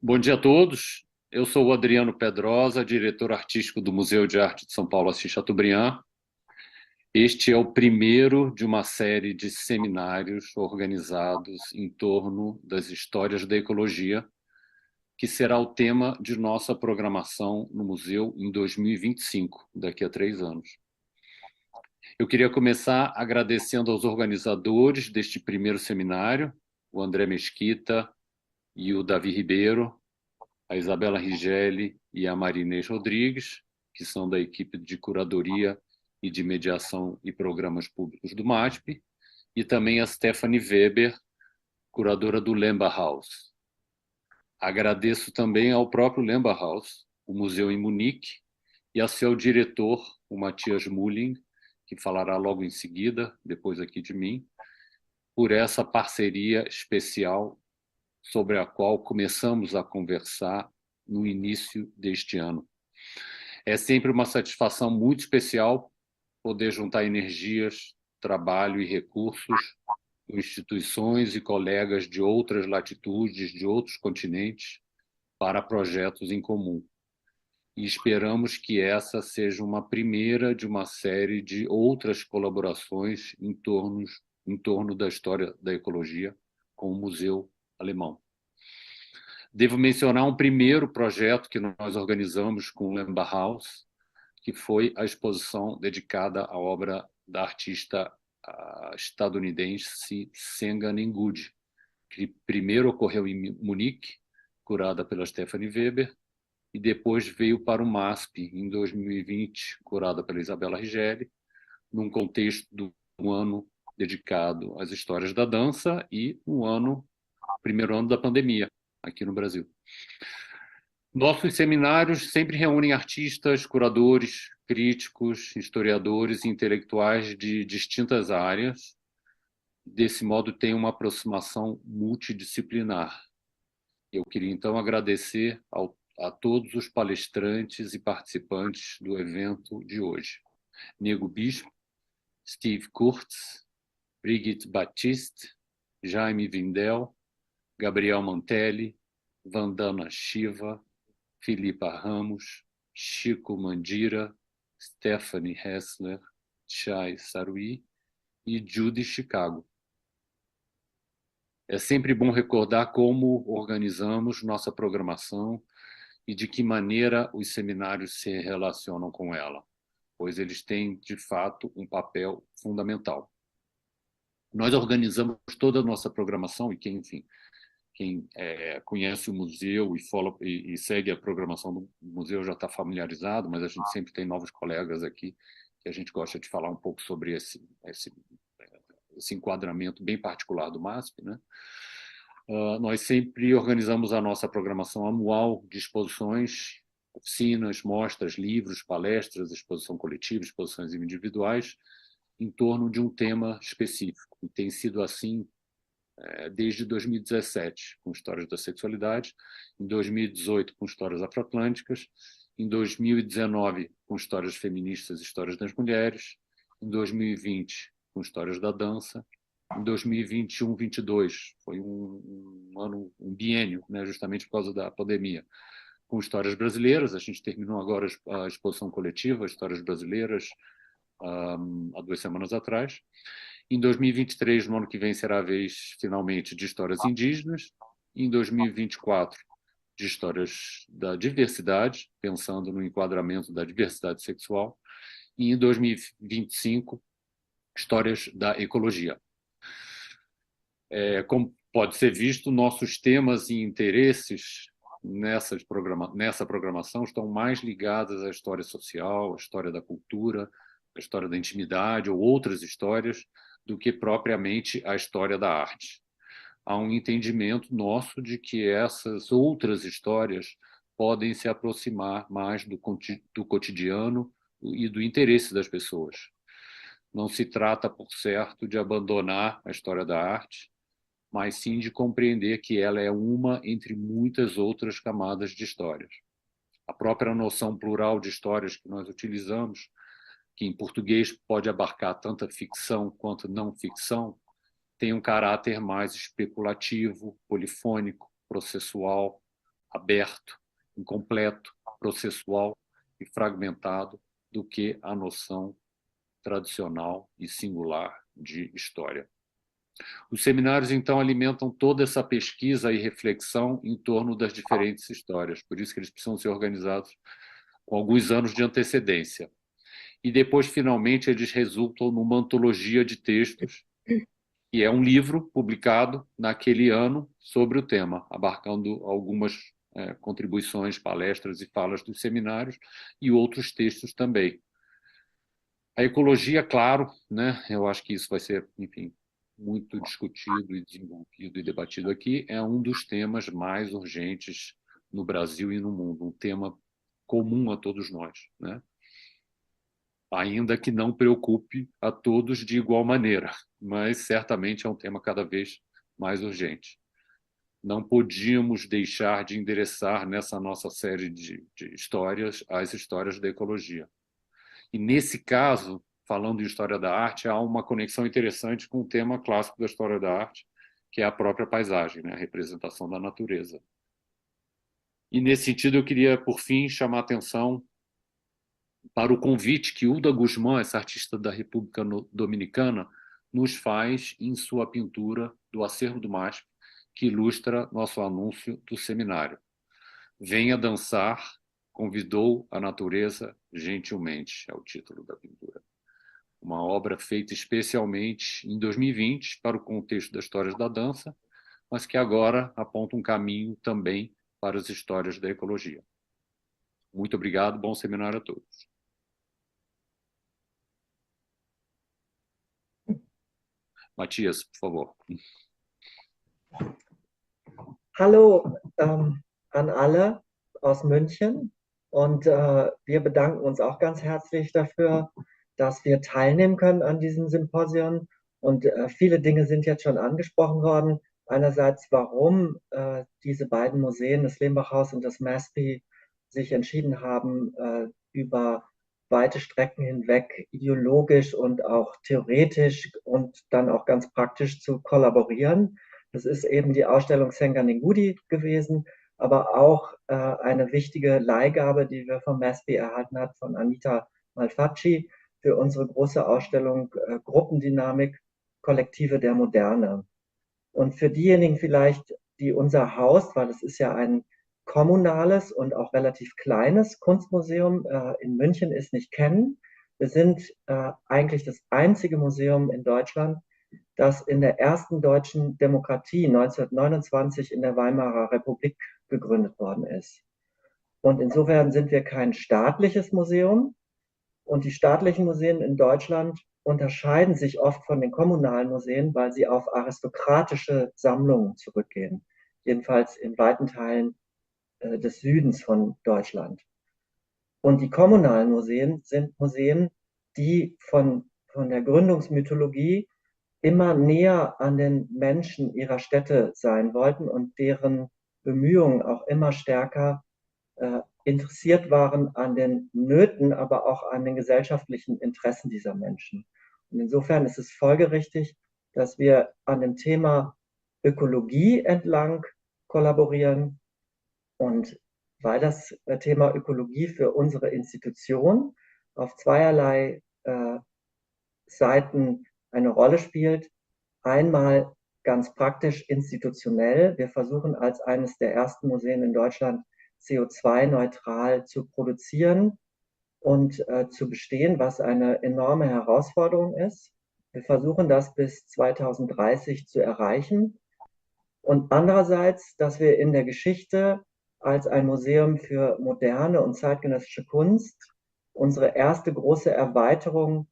Bom dia a todos. Eu sou o Adriano Pedrosa, diretor artístico do Museu de Arte de São Paulo Assis Chateaubriand. Este é o primeiro de uma série de seminários organizados em torno das histórias da ecologia, que será o tema de nossa programação no museu em 2025, daqui a 3 anos. Eu queria começar agradecendo aos organizadores deste primeiro seminário, o André Mesquita e o Davi Ribeiro, a Isabela Rigeli e a Marinês Rodrigues, que são da equipe de curadoria e de mediação e programas públicos do MASP, e também a Stephanie Weber, curadora do Lenbachhaus. Agradeço também ao próprio Lenbachhaus, o museu em Munique, e a seu diretor, o Matthias Mulling, que falará logo em seguida, depois aqui de mim, por essa parceria especial sobre a qual começamos a conversar no início deste ano. É sempre uma satisfação muito especial poder juntar energias, trabalho e recursos com instituições e colegas de outras latitudes, de outros continentes, para projetos em comum. E esperamos que essa seja uma primeira de uma série de outras colaborações em torno da história da ecologia com o Museu Alemão. Devo mencionar um primeiro projeto que nós organizamos com o Lenbachhaus, que foi a exposição dedicada à obra da artista estadunidense Senga Ngugi, que primeiro ocorreu em Munique, curada pela Stephanie Weber, e depois veio para o MASP em 2020, curada pela Isabela Rigeli, num contexto do ano dedicado às histórias da dança e no primeiro ano da pandemia aqui no Brasil. Nossos seminários sempre reúnem artistas, curadores, críticos, historiadores e intelectuais de distintas áreas. Desse modo, tem uma aproximação multidisciplinar. Eu queria, então, agradecer a todos os palestrantes e participantes do evento de hoje. Nego Bispo, Steve Kurtz, Brigitte Batiste, Jaime Vindel, Gabriel Mantelli, Vandana Shiva, Filipa Ramos, Chico Mandira, Stephanie Hessler, Chay Sarui e Judy Chicago. É sempre bom recordar como organizamos nossa programação e de que maneira os seminários se relacionam com ela, pois eles têm, de fato, um papel fundamental. Nós organizamos toda a nossa programação e quem conhece o museu e segue a programação do museu já está familiarizado, mas a gente sempre tem novos colegas aqui que a gente gosta de falar um pouco sobre esse enquadramento bem particular do MASP, né? Nós sempre organizamos a nossa programação anual de exposições, oficinas, mostras, livros, palestras, exposição coletiva, exposições individuais, em torno de um tema específico. E tem sido assim desde 2017, com Histórias da Sexualidade, em 2018, com Histórias Afroatlânticas, em 2019, com Histórias Feministas e Histórias das Mulheres, em 2020, com Histórias da Dança, em 2021-22, foi um biênio, né, justamente por causa da pandemia, com Histórias Brasileiras. A gente terminou agora a exposição coletiva, Histórias Brasileiras, há 2 semanas atrás. Em 2023, no ano que vem, será a vez, finalmente, de histórias indígenas. Em 2024, de histórias da diversidade, pensando no enquadramento da diversidade sexual. E em 2025, histórias da ecologia. Como pode ser visto, nossos temas e interesses nessa programação estão mais ligados à história social, à história da cultura, à história da intimidade ou outras histórias, do que propriamente a história da arte. Há um entendimento nosso de que essas outras histórias podem se aproximar mais do cotidiano e do interesse das pessoas. Não se trata, por certo, de abandonar a história da arte, mas sim de compreender que ela é uma entre muitas outras camadas de histórias. A própria noção plural de histórias que nós utilizamos, que em português pode abarcar tanta ficção quanto não ficção, tem um caráter mais especulativo, polifônico, processual, aberto, incompleto, processual e fragmentado do que a noção tradicional e singular de história. Os seminários, então, alimentam toda essa pesquisa e reflexão em torno das diferentes histórias, por isso que eles precisam ser organizados com alguns anos de antecedência. E depois, finalmente, eles resultam numa antologia de textos, que é um livro publicado naquele ano sobre o tema, abarcando algumas contribuições, palestras e falas dos seminários e outros textos também. A ecologia, claro, né? Eu acho que isso vai ser, enfim, muito discutido e desenvolvido e debatido aqui, é um dos temas mais urgentes no Brasil e no mundo, um tema comum a todos nós, né? Ainda que não preocupe a todos de igual maneira, mas certamente é um tema cada vez mais urgente. Não podíamos deixar de endereçar nessa nossa série de histórias as histórias da ecologia. E nesse caso, falando de história da arte, há uma conexão interessante com o tema clássico da história da arte, que é a própria paisagem, né? A representação da natureza. E nesse sentido, eu queria, por fim, chamar a atenção para o convite que Hilda Guzmán, essa artista da República Dominicana, nos faz em sua pintura do acervo do MASP, que ilustra nosso anúncio do seminário. Venha dançar, convidou a natureza gentilmente, é o título da pintura. Uma obra feita especialmente em 2020 para o contexto das histórias da dança, mas que agora aponta um caminho também para as histórias da ecologia. Muito obrigado, bom seminário a todos. Matias, por favor. Hallo an alle aus München und wir bedanken uns auch ganz herzlich dafür, dass wir teilnehmen können an diesem Symposium und viele Dinge sind jetzt schon angesprochen worden. Einerseits, warum diese beiden Museen, das Lenbachhaus und das MASP, sich entschieden haben, über weite Strecken hinweg ideologisch und auch theoretisch und dann auch ganz praktisch zu kollaborieren. Das ist eben die Ausstellung Senganingudi gewesen, aber auch eine wichtige Leihgabe, die wir vom MASP erhalten hat, von Anita Malfacci für unsere große Ausstellung Gruppendynamik, Kollektive der Moderne. Und für diejenigen vielleicht, die unser Haus, weil es ist ja ein kommunales und auch relativ kleines Kunstmuseum in München ist, nicht kennen. Wir sind eigentlich das einzige Museum in Deutschland, das in der ersten deutschen Demokratie 1929 in der Weimarer Republik gegründet worden ist. Und insofern sind wir kein staatliches Museum. Und die staatlichen Museen in Deutschland unterscheiden sich oft von den kommunalen Museen, weil sie auf aristokratische Sammlungen zurückgehen. Jedenfalls in weiten Teilen des Südens von Deutschland. Und die kommunalen Museen sind Museen, die von der Gründungsmythologie immer näher an den Menschen ihrer Städte sein wollten und deren Bemühungen auch immer stärker interessiert waren an den Nöten, aber auch an den gesellschaftlichen Interessen dieser Menschen. Und insofern ist es folgerichtig, dass wir an dem Thema Ökologie entlang kollaborieren. Und weil das Thema Ökologie für unsere Institution auf zweierlei Seiten eine Rolle spielt, einmal ganz praktisch institutionell. Wir versuchen als eines der ersten Museen in Deutschland CO2-neutral zu produzieren und zu bestehen, was eine enorme Herausforderung ist. Wir versuchen das bis 2030 zu erreichen. Und andererseits, dass wir in der Geschichte als ein Museum für moderne und zeitgenössische Kunst unsere erste große Erweiterung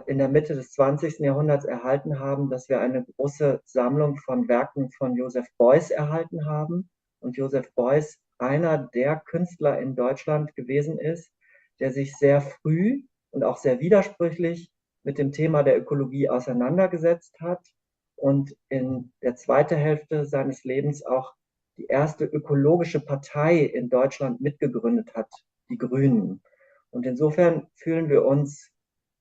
in der Mitte des 20. Jahrhunderts erhalten haben, dass wir eine große Sammlung von Werken von Joseph Beuys erhalten haben. Und Joseph Beuys einer der Künstler in Deutschland gewesen ist, der sich sehr früh und auch sehr widersprüchlich mit dem Thema der Ökologie auseinandergesetzt hat und in der zweiten Hälfte seines Lebens auch die erste ökologische Partei in Deutschland mitgegründet hat, die Grünen. Und insofern fühlen wir uns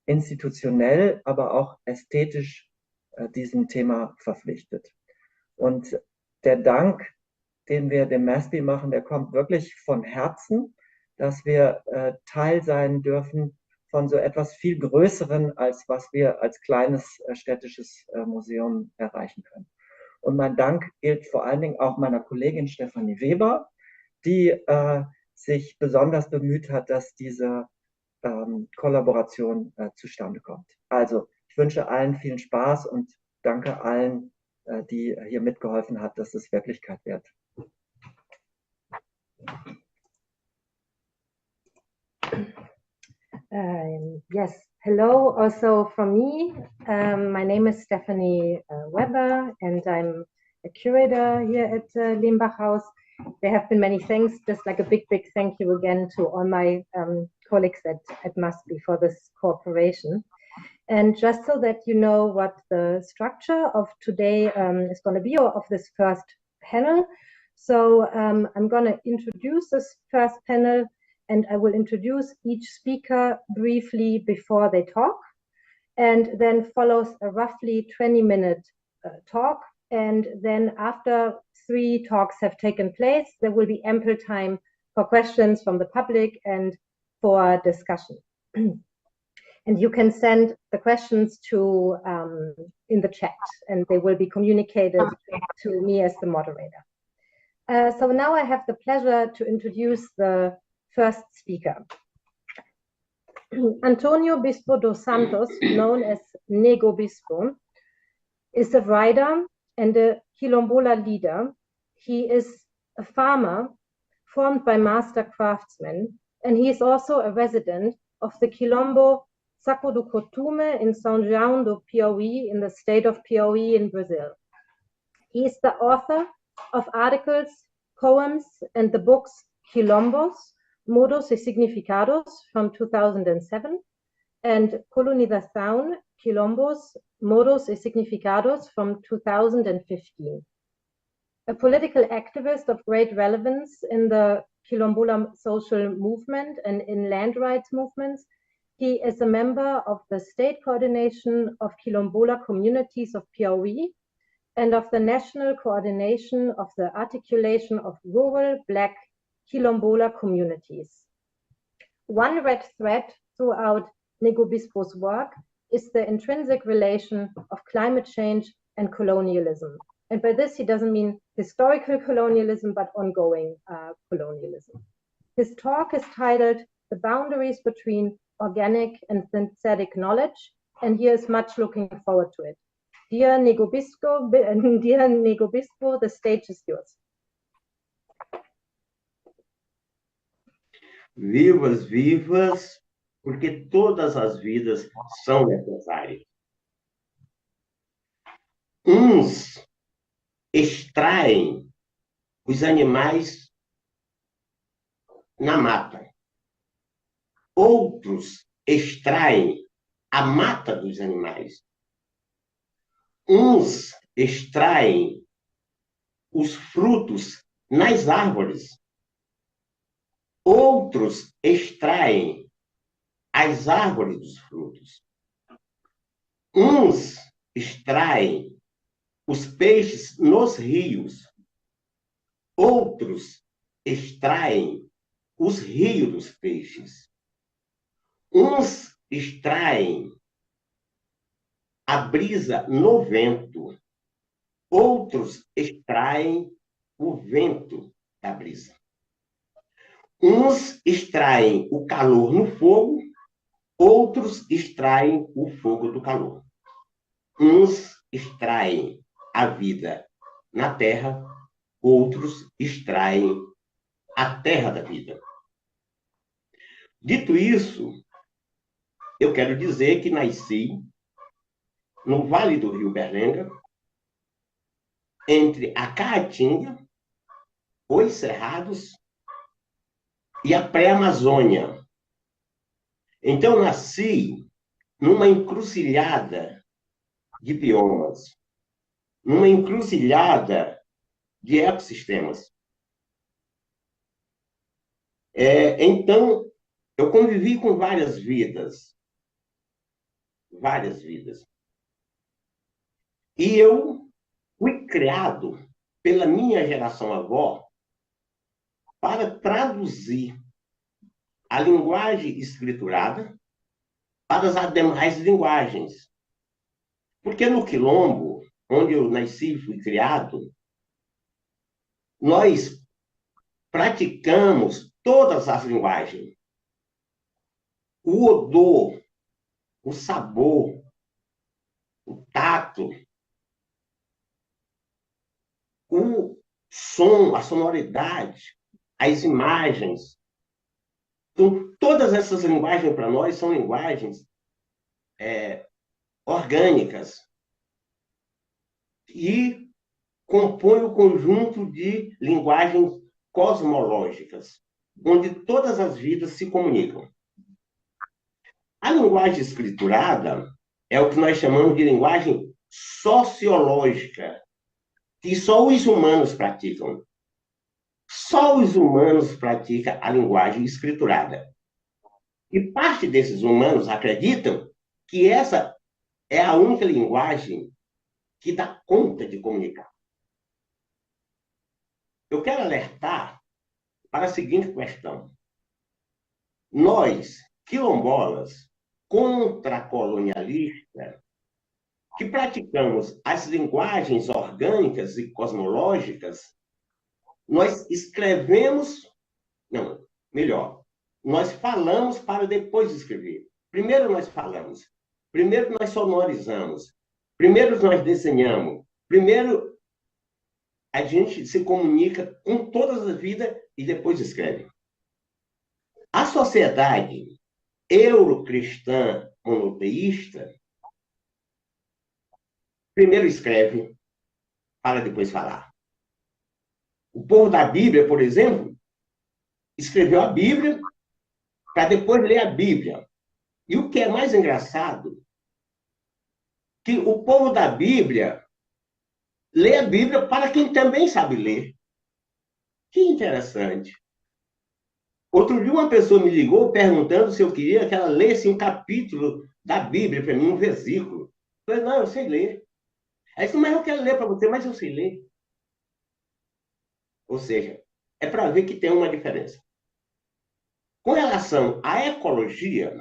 institutionell, aber auch ästhetisch diesem Thema verpflichtet. Und der Dank den wir dem MASP machen, der kommt wirklich von Herzen, dass wir Teil sein dürfen von so etwas viel Größeren, als was wir als kleines städtisches Museum erreichen können. Und mein Dank gilt vor allen Dingen auch meiner Kollegin Stefanie Weber, die sich besonders bemüht hat, dass diese Kollaboration zustande kommt. Also ich wünsche allen vielen Spaß und danke allen, die hier mitgeholfen hat, dass es Wirklichkeit wird. Yes, hello also from me. My name is Stephanie Weber and I'm a curator here at Lenbachhaus. There have been many thanks, just like a big thank you again to all my colleagues at MASP for this cooperation. And just so that you know what the structure of today is going to be, or of this first panel. So I'm going to introduce this first panel, and I will introduce each speaker briefly before they talk. And then follows a roughly 20-minute talk. And then after 3 talks have taken place, there will be ample time for questions from the public and for discussion. And you can send the questions to in the chat, and they will be communicated to me as the moderator. So now I have the pleasure to introduce the first speaker. Antonio Bispo dos Santos, known as Nego Bispo, is a writer and a Quilombola leader. He is a farmer formed by master craftsmen, and he is also a resident of the Quilombo Saco do Cotume in São João do Piauí in the state of Piauí in Brazil. He is the author of articles, poems, and the books Quilombos, Modos e Significados from 2007, and Colonização, Quilombos, Modos e Significados from 2015. A political activist of great relevance in the Quilombola social movement and in land rights movements, he is a member of the State Coordination of Quilombola Communities of Piauí and of the National Coordination of the Articulation of Rural Black Quilombola Communities. One red thread throughout Nego Bispo's work is the intrinsic relation of climate change and colonialism. And by this, he doesn't mean historical colonialism, but ongoing colonialism. His talk is titled The Boundaries Between Organic and Synthetic Knowledge, and he is much looking forward to it. Dear Nego Bispo, the stage is yours. Vivas, vivas, porque todas as vidas são necessárias. Uns extraem os animais na mata. Outros extraem a mata dos animais. Uns extraem os frutos nas árvores. Outros extraem as árvores dos frutos. Uns extraem os peixes nos rios. Outros extraem os rios dos peixes. Uns extraem a brisa no vento. Outros extraem o vento da brisa. Uns extraem o calor no fogo, outros extraem o fogo do calor. Uns extraem a vida na terra, outros extraem a terra da vida. Dito isso, eu quero dizer que nasci no Vale do Rio Berlenga, entre a Caatinga, os Cerrados e a pré-Amazônia. Então, nasci numa encruzilhada de biomas, numa encruzilhada de ecossistemas. Então, eu convivi com várias vidas. Várias vidas. E eu fui criado pela minha geração avó para traduzir a linguagem escriturada para as demais linguagens. Porque no Quilombo, onde eu nasci e fui criado, nós praticamos todas as linguagens. O odor, o sabor, o tato, o som, a sonoridade, as imagens. Então, todas essas linguagens para nós são linguagens orgânicas e compõem o conjunto de linguagens cosmológicas, onde todas as vidas se comunicam. A linguagem escriturada é o que nós chamamos de linguagem sociológica, que só os humanos praticam. Só os humanos praticam a linguagem escriturada. E parte desses humanos acreditam que essa é a única linguagem que dá conta de comunicar. Eu quero alertar para a seguinte questão. Nós, quilombolas, contracolonialistas, que praticamos as linguagens orgânicas e cosmológicas, nós escrevemos, não, melhor, nós falamos para depois escrever. Primeiro nós falamos, primeiro nós sonorizamos, primeiro nós desenhamos, primeiro a gente se comunica com todas as vidas e depois escreve. A sociedade eurocristã monoteísta primeiro escreve para depois falar. O povo da Bíblia, por exemplo, escreveu a Bíblia para depois ler a Bíblia. E o que é mais engraçado, que o povo da Bíblia lê a Bíblia para quem também sabe ler. Que interessante. Outro dia uma pessoa me ligou perguntando se eu queria que ela lesse um capítulo da Bíblia para mim, um versículo. Eu falei, não, eu sei ler. Aí disse, mas eu quero ler para você, mas eu sei ler. Ou seja, é para ver que tem uma diferença. Com relação à ecologia,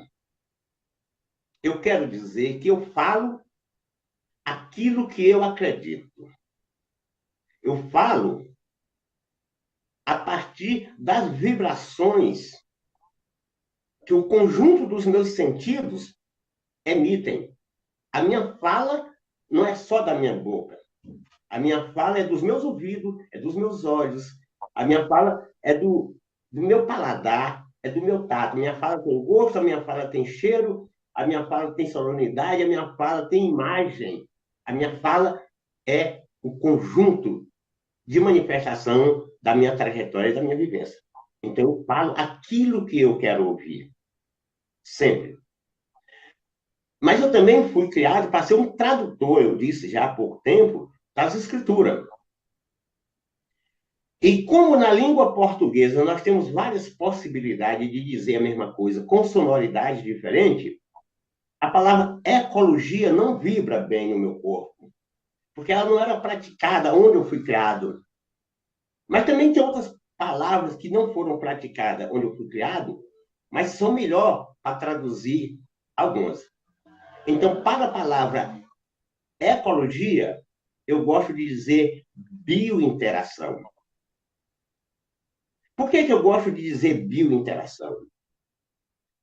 eu quero dizer que eu falo aquilo que eu acredito. Eu falo a partir das vibrações que o conjunto dos meus sentidos emitem. A minha fala não é só da minha boca. A minha fala é dos meus ouvidos, é dos meus olhos. A minha fala é do meu paladar, é do meu tato. A minha fala tem gosto, a minha fala tem cheiro, a minha fala tem sonoridade, a minha fala tem imagem. A minha fala é o conjunto de manifestação da minha trajetória e da minha vivência. Então, eu falo aquilo que eu quero ouvir. Sempre. Mas eu também fui criado para ser um tradutor, eu disse já há pouco tempo, das escrituras. E como na língua portuguesa nós temos várias possibilidades de dizer a mesma coisa com sonoridade diferente, a palavra ecologia não vibra bem no meu corpo, porque ela não era praticada onde eu fui criado. Mas também tem outras palavras que não foram praticadas onde eu fui criado, mas são melhor para traduzir algumas. Então, para a palavra ecologia, eu gosto de dizer biointeração. Por que eu gosto de dizer biointeração?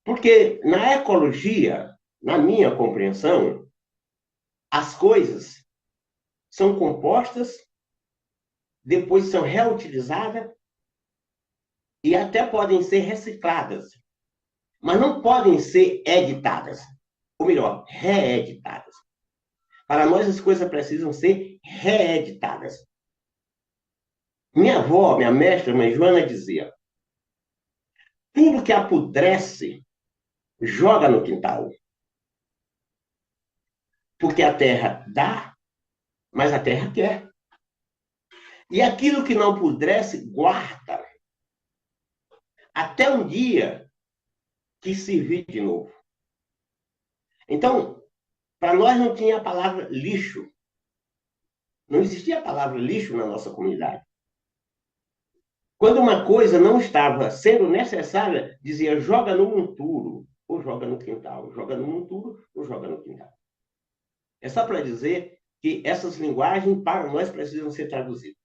Porque na ecologia, na minha compreensão, as coisas são compostas, depois são reutilizadas e até podem ser recicladas, mas não podem ser editadas, ou melhor, reeditadas. Para nós, as coisas precisam ser reeditadas. Minha avó, minha mestra, mãe Joana, dizia: tudo que apodrece, joga no quintal. Porque a terra dá, mas a terra quer. E aquilo que não apodrece, guarda. Até um dia que servir de novo. Então, para nós não tinha a palavra lixo. Não existia a palavra lixo na nossa comunidade. Quando uma coisa não estava sendo necessária, dizia joga no monturo, ou joga no quintal. Joga no monturo, ou joga no quintal. É só para dizer que essas linguagens, para nós, precisam ser traduzidas.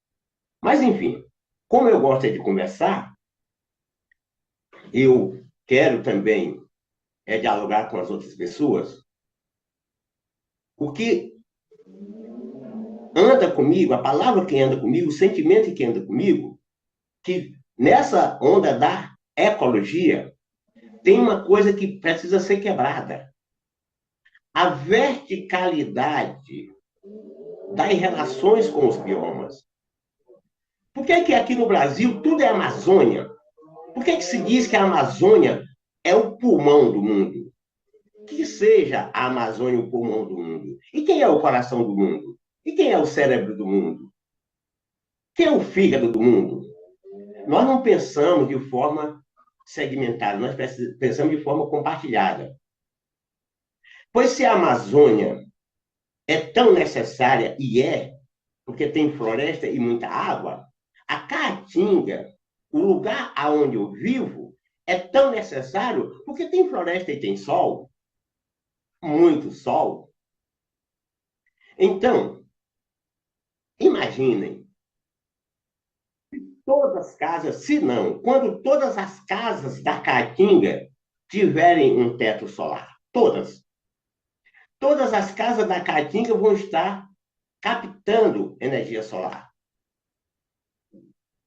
Mas, enfim, como eu gosto de conversar, eu quero também dialogar com as outras pessoas. O que anda comigo, a palavra que anda comigo, o sentimento que anda comigo, que nessa onda da ecologia, tem uma coisa que precisa ser quebrada. A verticalidade das relações com os biomas. Por que aqui no Brasil tudo é Amazônia? Por que se diz que a Amazônia é o pulmão do mundo? Que seja a Amazônia o pulmão do mundo. E quem é o coração do mundo? E quem é o cérebro do mundo? Quem é o fígado do mundo? Nós não pensamos de forma segmentada, nós pensamos de forma compartilhada. Pois se a Amazônia é tão necessária, e porque tem floresta e muita água, a Caatinga, o lugar onde eu vivo, é tão necessário porque tem floresta e tem sol, muito sol. Então, imaginem, todas as casas, se não, quando todas as casas da Caatinga tiverem um teto solar, todas as casas da Caatinga vão estar captando energia solar.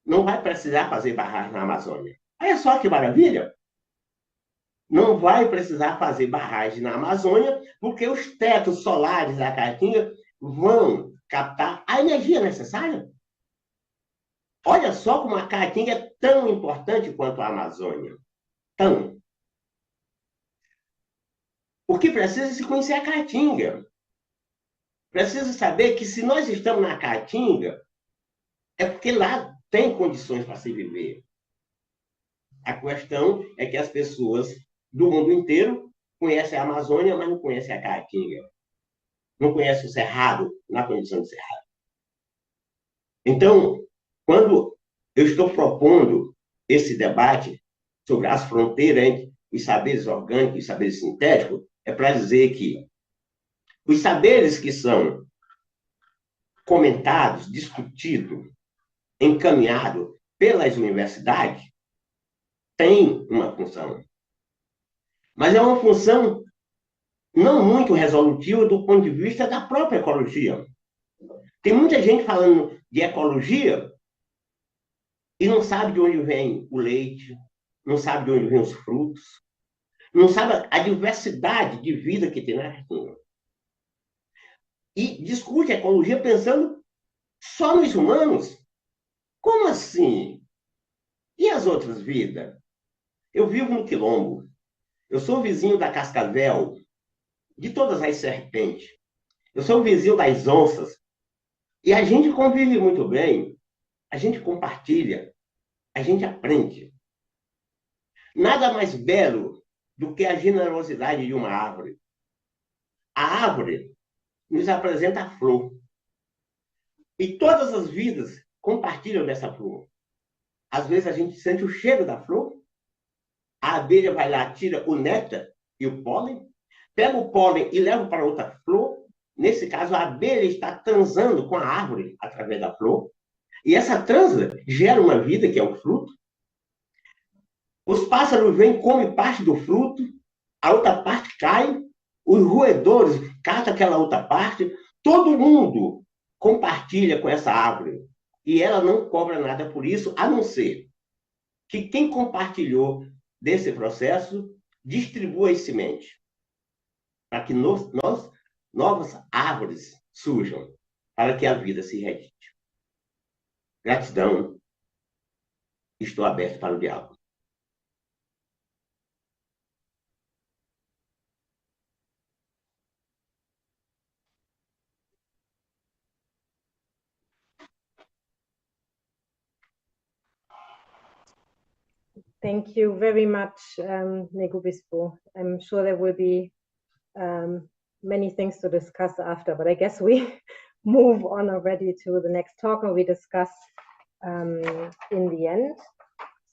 Não vai precisar fazer barragem na Amazônia. Olha só que maravilha! Não vai precisar fazer barragem na Amazônia, porque os tetos solares da Caatinga vão captar a energia necessária. Olha só como a Caatinga é tão importante quanto a Amazônia. Tão. O que precisa é se conhecer a Caatinga. Precisa saber que se nós estamos na Caatinga, é porque lá tem condições para se viver. A questão é que as pessoas do mundo inteiro conhecem a Amazônia, mas não conhecem a Caatinga. Não conhecem o Cerrado na condição de Cerrado. Então, quando eu estou propondo esse debate sobre as fronteiras entre os saberes orgânicos e os saberes sintéticos, é para dizer que os saberes que são comentados, discutidos, encaminhados pelas universidades têm uma função. Mas é uma função não muito resolutiva do ponto de vista da própria ecologia. Tem muita gente falando de ecologia e não sabe de onde vem o leite, não sabe de onde vem os frutos, não sabe a diversidade de vida que tem na Caatinga. E discute a ecologia pensando só nos humanos. Como assim? E as outras vidas? Eu vivo no Quilombo. Eu sou vizinho da cascavel, de todas as serpentes. Eu sou vizinho das onças. E a gente convive muito bem, a gente compartilha, a gente aprende. Nada mais belo do que a generosidade de uma árvore. A árvore nos apresenta a flor. E todas as vidas compartilham dessa flor. Às vezes a gente sente o cheiro da flor, a abelha vai lá, tira o néctar e o pólen, pega o pólen e leva para outra flor. Nesse caso, a abelha está transando com a árvore através da flor. E essa transa gera uma vida, que é o fruto. Os pássaros vêm, comem parte do fruto, a outra parte cai, os roedores catam aquela outra parte, todo mundo compartilha com essa árvore. E ela não cobra nada por isso, a não ser que quem compartilhou desse processo distribua as sementes, para que novas árvores surjam, para que a vida se redite. Gratidão. Estou aberto para o diálogo. Thank you very much, Nego Bispo. I'm sure there will be many things to discuss after, but I guess we move on already to the next talk, and we discuss in the end.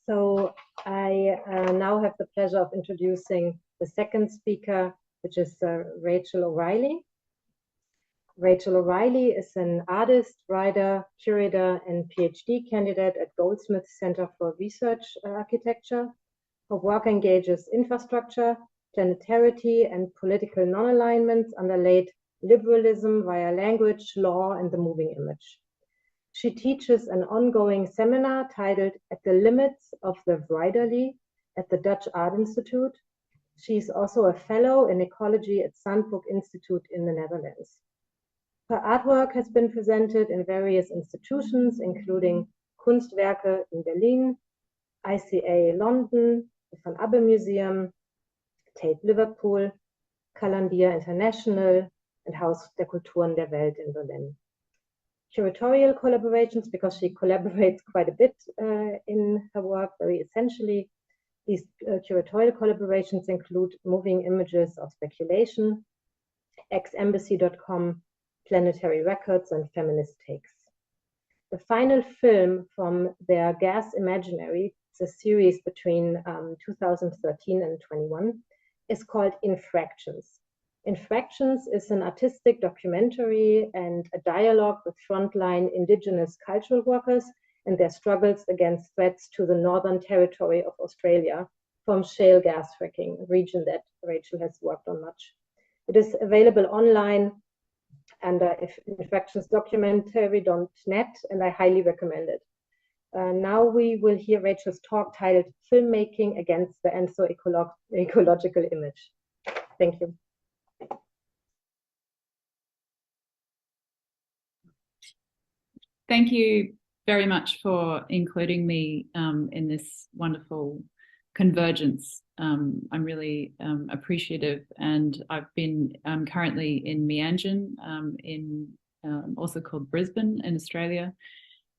So I now have the pleasure of introducing the second speaker, which is Rachel O'Reilly. Rachel O'Reilly is an artist, writer, curator, and PhD candidate at Goldsmith Center for Research Architecture. Her work engages infrastructure, planetarity, and political non-alignments underlaid liberalism via language, law, and the moving image. She teaches an ongoing seminar titled At the Limits of the Writerly at the Dutch Art Institute. She is also a fellow in ecology at Sandbroek Institute in the Netherlands. Her artwork has been presented in various institutions, including Kunstwerke in Berlin, ICA London, the Van Abbe Museum, Tate Liverpool, Calandia International, and Haus der Kulturen der Welt in Berlin. Curatorial collaborations, because she collaborates quite a bit in her work, very essentially. These curatorial collaborations include moving images of speculation, xembassy.com, planetary records, and feminist takes. The final film from their Gas Imaginary, it's a series between 2013 and 21, is called Infractions. Infractions is an artistic documentary and a dialogue with frontline indigenous cultural workers and their struggles against threats to the Northern Territory of Australia from shale gas fracking, a region that Rachel has worked on much. It is available online under infractionsdocumentary.net, and I highly recommend it. Now we will hear Rachel's talk titled Filmmaking Against the Ecological Image. Thank you. Thank you very much for including me in this wonderful convergence. I'm really appreciative, and I've been currently in Meanjin, also called Brisbane in Australia,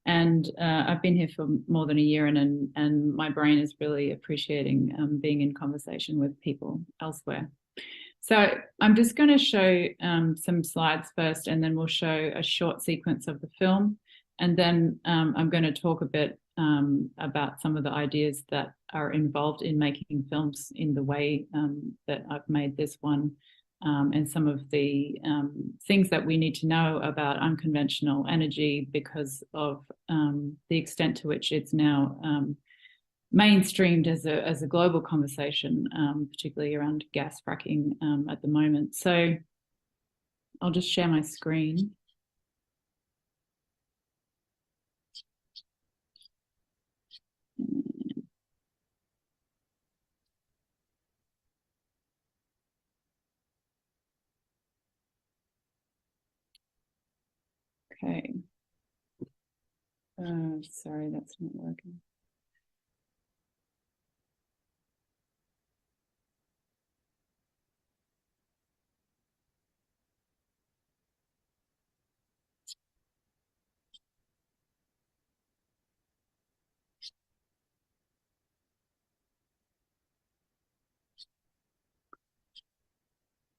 and I've been here for more than a year, and my brain is really appreciating being in conversation with people elsewhere. So I'm just going to show some slides first, and then we'll show a short sequence of the film. And then I'm going to talk a bit about some of the ideas that are involved in making films in the way that I've made this one, and some of the things that we need to know about unconventional energy because of the extent to which it's now mainstreamed as a global conversation, particularly around gas fracking at the moment. So I'll just share my screen. Okay. Sorry, that's not working.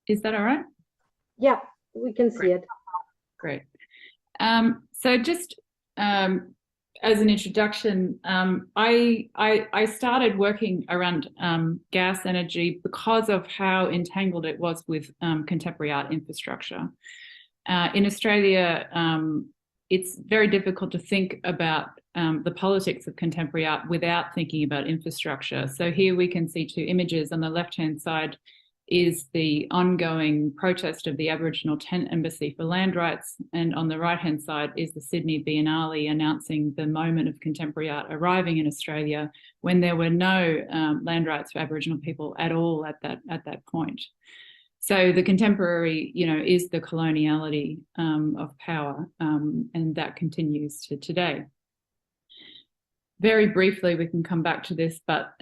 Is that all right? Yeah, we can see it. Great. So just as an introduction, I started working around gas energy because of how entangled it was with contemporary art infrastructure. In Australia, it's very difficult to think about the politics of contemporary art without thinking about infrastructure. So here we can see two images. On the left-hand side is the ongoing protest of the Aboriginal Tent Embassy for land rights, and on the right-hand side is the Sydney Biennale announcing the moment of contemporary art arriving in Australia when there were no land rights for Aboriginal people at all at that point. So the contemporary, is the coloniality of power, and that continues to today. Very briefly, we can come back to this, but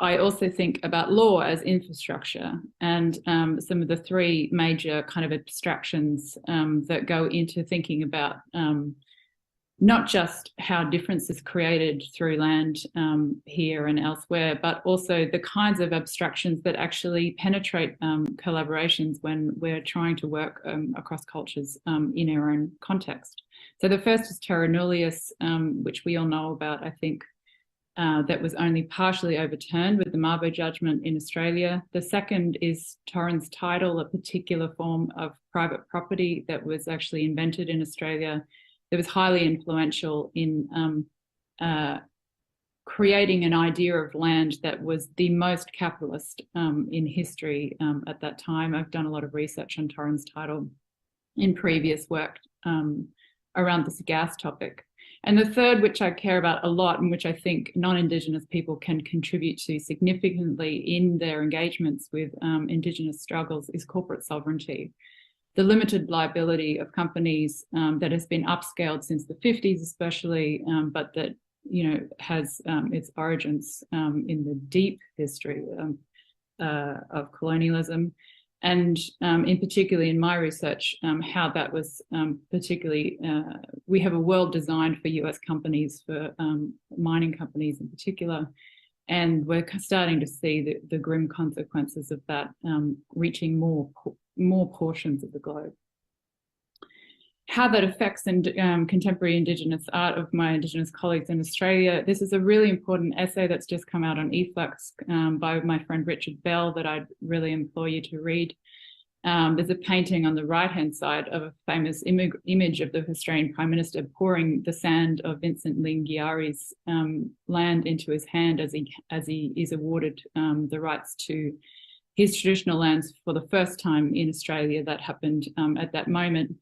I also think about law as infrastructure, and some of the three major kind of abstractions that go into thinking about not just how difference is created through land here and elsewhere, but also the kinds of abstractions that actually penetrate collaborations when we're trying to work across cultures in our own context. So the first is terra nullius, which we all know about, I think, that was only partially overturned with the Mabo judgment in Australia. The second is Torrens title, a particular form of private property that was actually invented in Australia, that was highly influential in creating an idea of land that was the most capitalist in history at that time. I've done a lot of research on Torrens title in previous work around this gas topic. And the third, which I care about a lot and which I think non-Indigenous people can contribute to significantly in their engagements with Indigenous struggles, is corporate sovereignty. The limited liability of companies that has been upscaled since the 50s especially, but that has its origins in the deep history of colonialism. And in particularly in my research, how that was particularly, we have a world designed for US companies, for mining companies in particular, and we're starting to see the grim consequences of that reaching more portions of the globe. How that affects contemporary Indigenous art of my Indigenous colleagues in Australia. This is a really important essay that's just come out on eFlux by my friend Richard Bell that I'd really implore you to read. There's a painting on the right-hand side of a famous image of the Australian Prime Minister pouring the sand of Vincent Lingiari's land into his hand as he is awarded the rights to his traditional lands for the first time in Australia. That happened at that moment.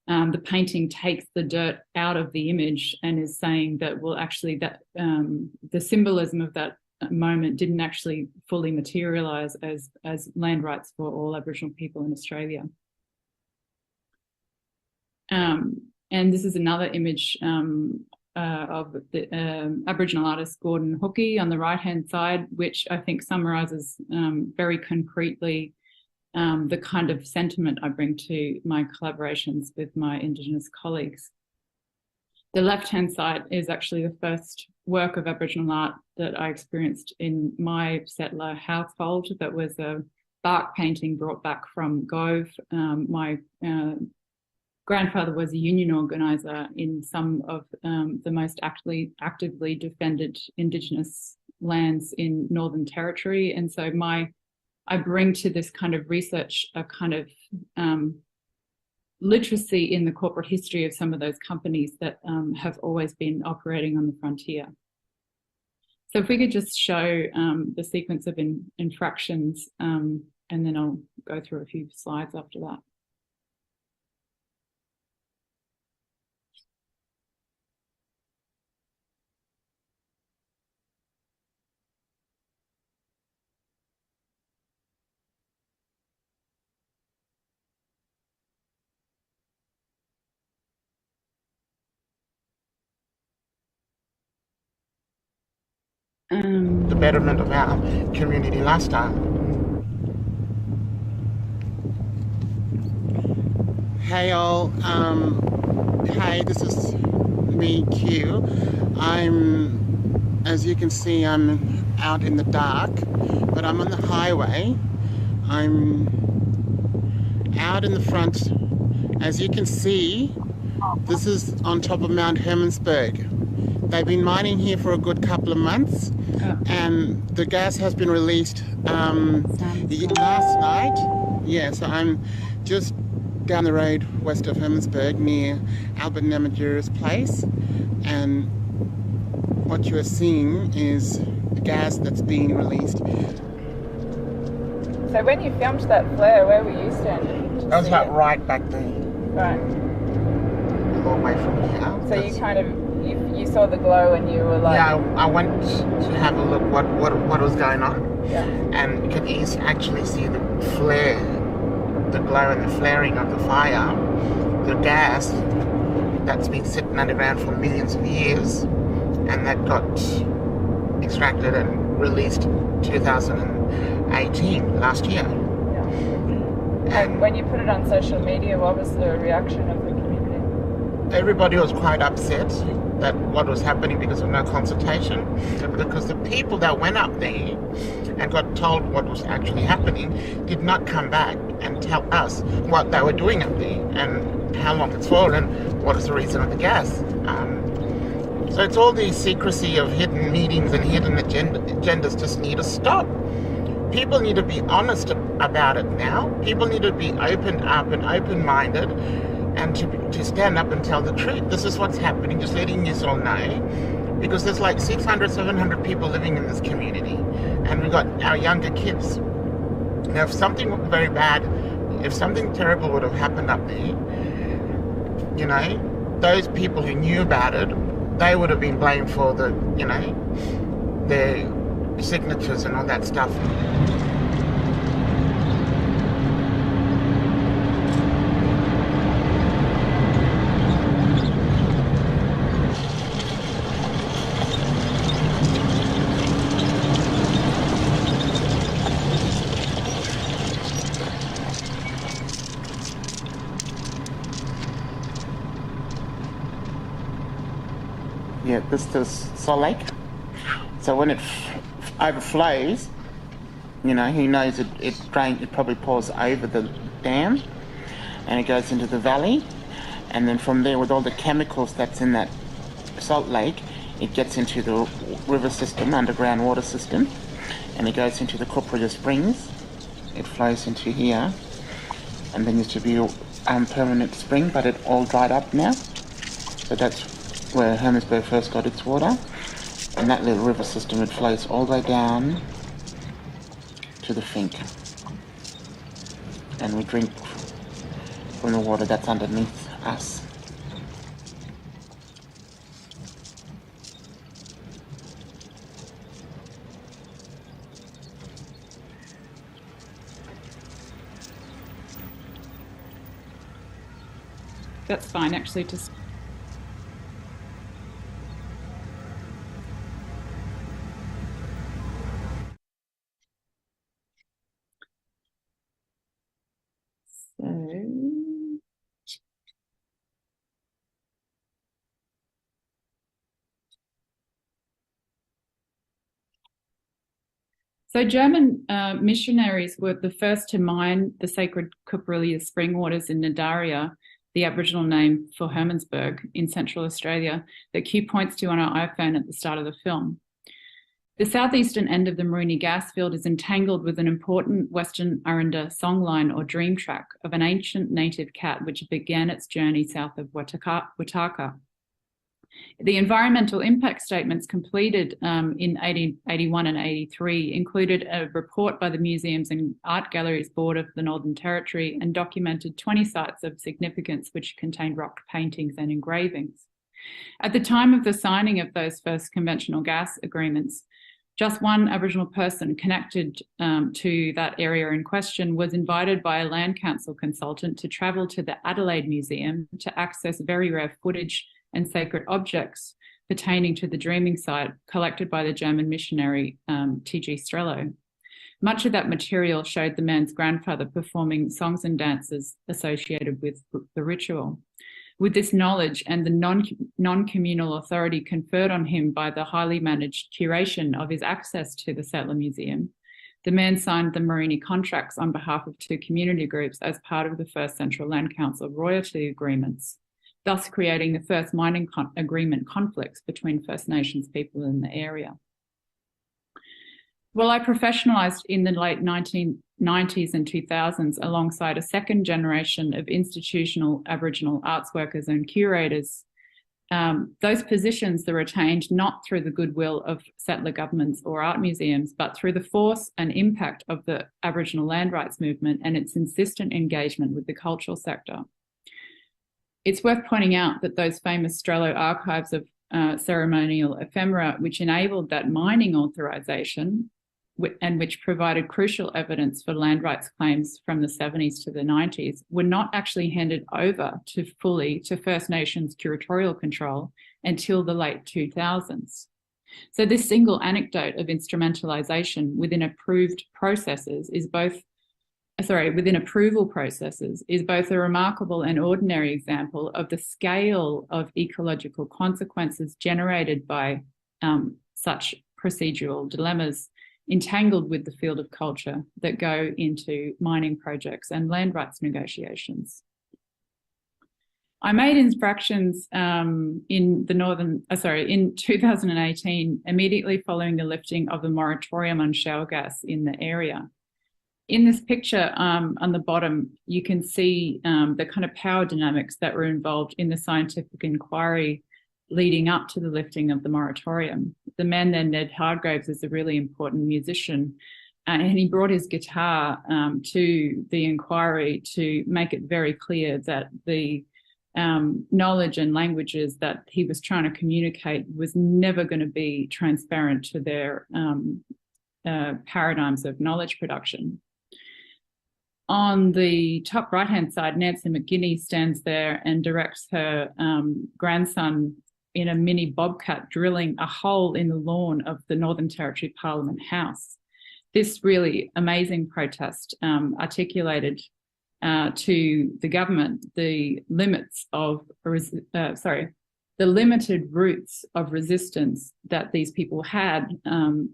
The painting takes the dirt out of the image and is saying that, well, actually that the symbolism of that moment didn't actually fully materialise as land rights for all Aboriginal people in Australia. And this is another image of the Aboriginal artist Gordon Hookey on the right-hand side, which I think summarises very concretely the kind of sentiment I bring to my collaborations with my Indigenous colleagues. The left-hand side is actually the first work of Aboriginal art that I experienced in my settler household. That was a bark painting brought back from Gove. My grandfather was a union organiser in some of the most actively defended Indigenous lands in Northern Territory. And so I bring to this kind of research a kind of literacy in the corporate history of some of those companies that have always been operating on the frontier. So if we could just show the sequence of infractions, and then I'll go through a few slides after that. The betterment of our community lifestyle. Hey all, hi, this is me, Q. As you can see, I'm out in the dark, but I'm on the highway. I'm out in the front. As you can see, this is on top of Mount Hermannsburg. They've been mining here for a good couple of months, and the gas has been released last night. Yeah, so I'm just down the road west of Hermannsburg near Albert Nemedura's place, and what you are seeing is the gas that's being released. So when you filmed that flare, where were you standing? I was like right back there. Right. A long way from here. So you kind of you saw the glow and you were like... Yeah, I went to have a look what was going on. Yeah. And you can actually see the flare, the glow and the flaring of the fire, the gas that's been sitting underground for millions of years, and that got extracted and released in 2018, last year. Yeah. And when you put it on social media, what was the reaction of the community? everybody was quite upset that what was happening because of no consultation, because the people that went up there and got told what was actually happening did not come back and tell us what they were doing up there and how long it's for and what is the reason of the gas. So it's all the secrecy of hidden meetings and hidden agendas just need to stop. People need to be honest about it now. People need to be opened up and open-minded and to stand up and tell the truth. This is what's happening, just letting you all know. Because there's like 600, 700 people living in this community. And we've got our younger kids. Now, if something very bad, if something terrible would have happened up there, you know, those people who knew about it, they would have been blamed for the, you know, their signatures and all that stuff. Yeah, this is Salt Lake. So when it overflows, you know, who knows, it probably pours over the dam and it goes into the valley. And then from there, with all the chemicals that's in that salt lake, it gets into the river system, underground water system, and it goes into the Curators Springs. It flows into here, and there used to be a permanent spring, but it all dried up now. So that's where Hermannsburg first got its water, and that little river system, it flows all the way down to the Fink, and we drink from the water that's underneath us. That's fine, actually, to So German missionaries were the first to mine the sacred Cupralia spring waters in Nadaria, the Aboriginal name for Hermannsburg in Central Australia, that Q points to on our iPhone at the start of the film. The southeastern end of the Maruni gas field is entangled with an important Western Aranda songline or dream track of an ancient native cat which began its journey south of Wataka. The environmental impact statements completed in 81 and 83 included a report by the Museums and Art Galleries Board of the Northern Territory and documented 20 sites of significance which contained rock paintings and engravings. At the time of the signing of those first conventional gas agreements, just one Aboriginal person connected to that area in question was invited by a Land Council consultant to travel to the Adelaide Museum to access very rare footage and sacred objects pertaining to the dreaming site collected by the German missionary T.G. Strello. Much of that material showed the man's grandfather performing songs and dances associated with the ritual. With this knowledge and the non-communal authority conferred on him by the highly managed curation of his access to the Settler Museum, the man signed the Maruni contracts on behalf of 2 community groups as part of the first Central Land Council royalty agreements, thus creating the first mining agreement conflicts between First Nations people in the area. Well, I professionalised in the late 1990s and 2000s alongside a second generation of institutional Aboriginal arts workers and curators. Those positions are retained not through the goodwill of settler governments or art museums, but through the force and impact of the Aboriginal land rights movement and its insistent engagement with the cultural sector. It's worth pointing out that those famous Strello archives of ceremonial ephemera, which enabled that mining authorisation and which provided crucial evidence for land rights claims from the 70s to the 90s, were not actually handed over fully to First Nations curatorial control until the late 2000s. So this single anecdote of instrumentalisation within approved processes is both within approval processes is both a remarkable and ordinary example of the scale of ecological consequences generated by such procedural dilemmas entangled with the field of culture that go into mining projects and land rights negotiations. I made infractions in 2018, immediately following the lifting of the moratorium on shale gas in the area. In this picture on the bottom, you can see the kind of power dynamics that were involved in the scientific inquiry leading up to the lifting of the moratorium. The man there, Ned Hardgraves, is a really important musician, and he brought his guitar to the inquiry to make it very clear that the knowledge and languages that he was trying to communicate was never going to be transparent to their paradigms of knowledge production. On the top right-hand side, Nancy McGinney stands there and directs her grandson in a mini bobcat drilling a hole in the lawn of the Northern Territory Parliament House. This really amazing protest articulated to the government the limits of, the limited routes of resistance that these people had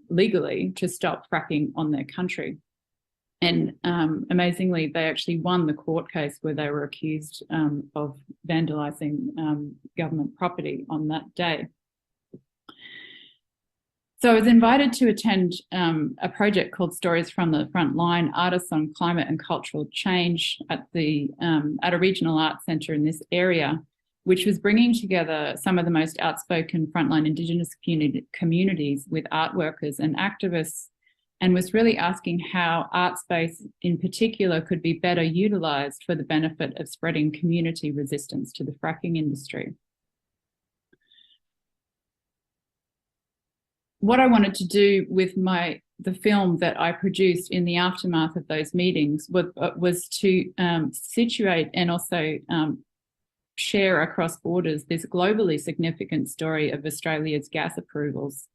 legally to stop fracking on their country. And amazingly, they actually won the court case where they were accused of vandalising government property on that day. So I was invited to attend a project called Stories from the Front Line, Artists on Climate and Cultural Change at a regional arts centre in this area, which was bringing together some of the most outspoken frontline Indigenous communities with art workers and activists, and was really asking how art space in particular could be better utilised for the benefit of spreading community resistance to the fracking industry. What I wanted to do with the film that I produced in the aftermath of those meetings was to situate and also share across borders this globally significant story of Australia's gas approvals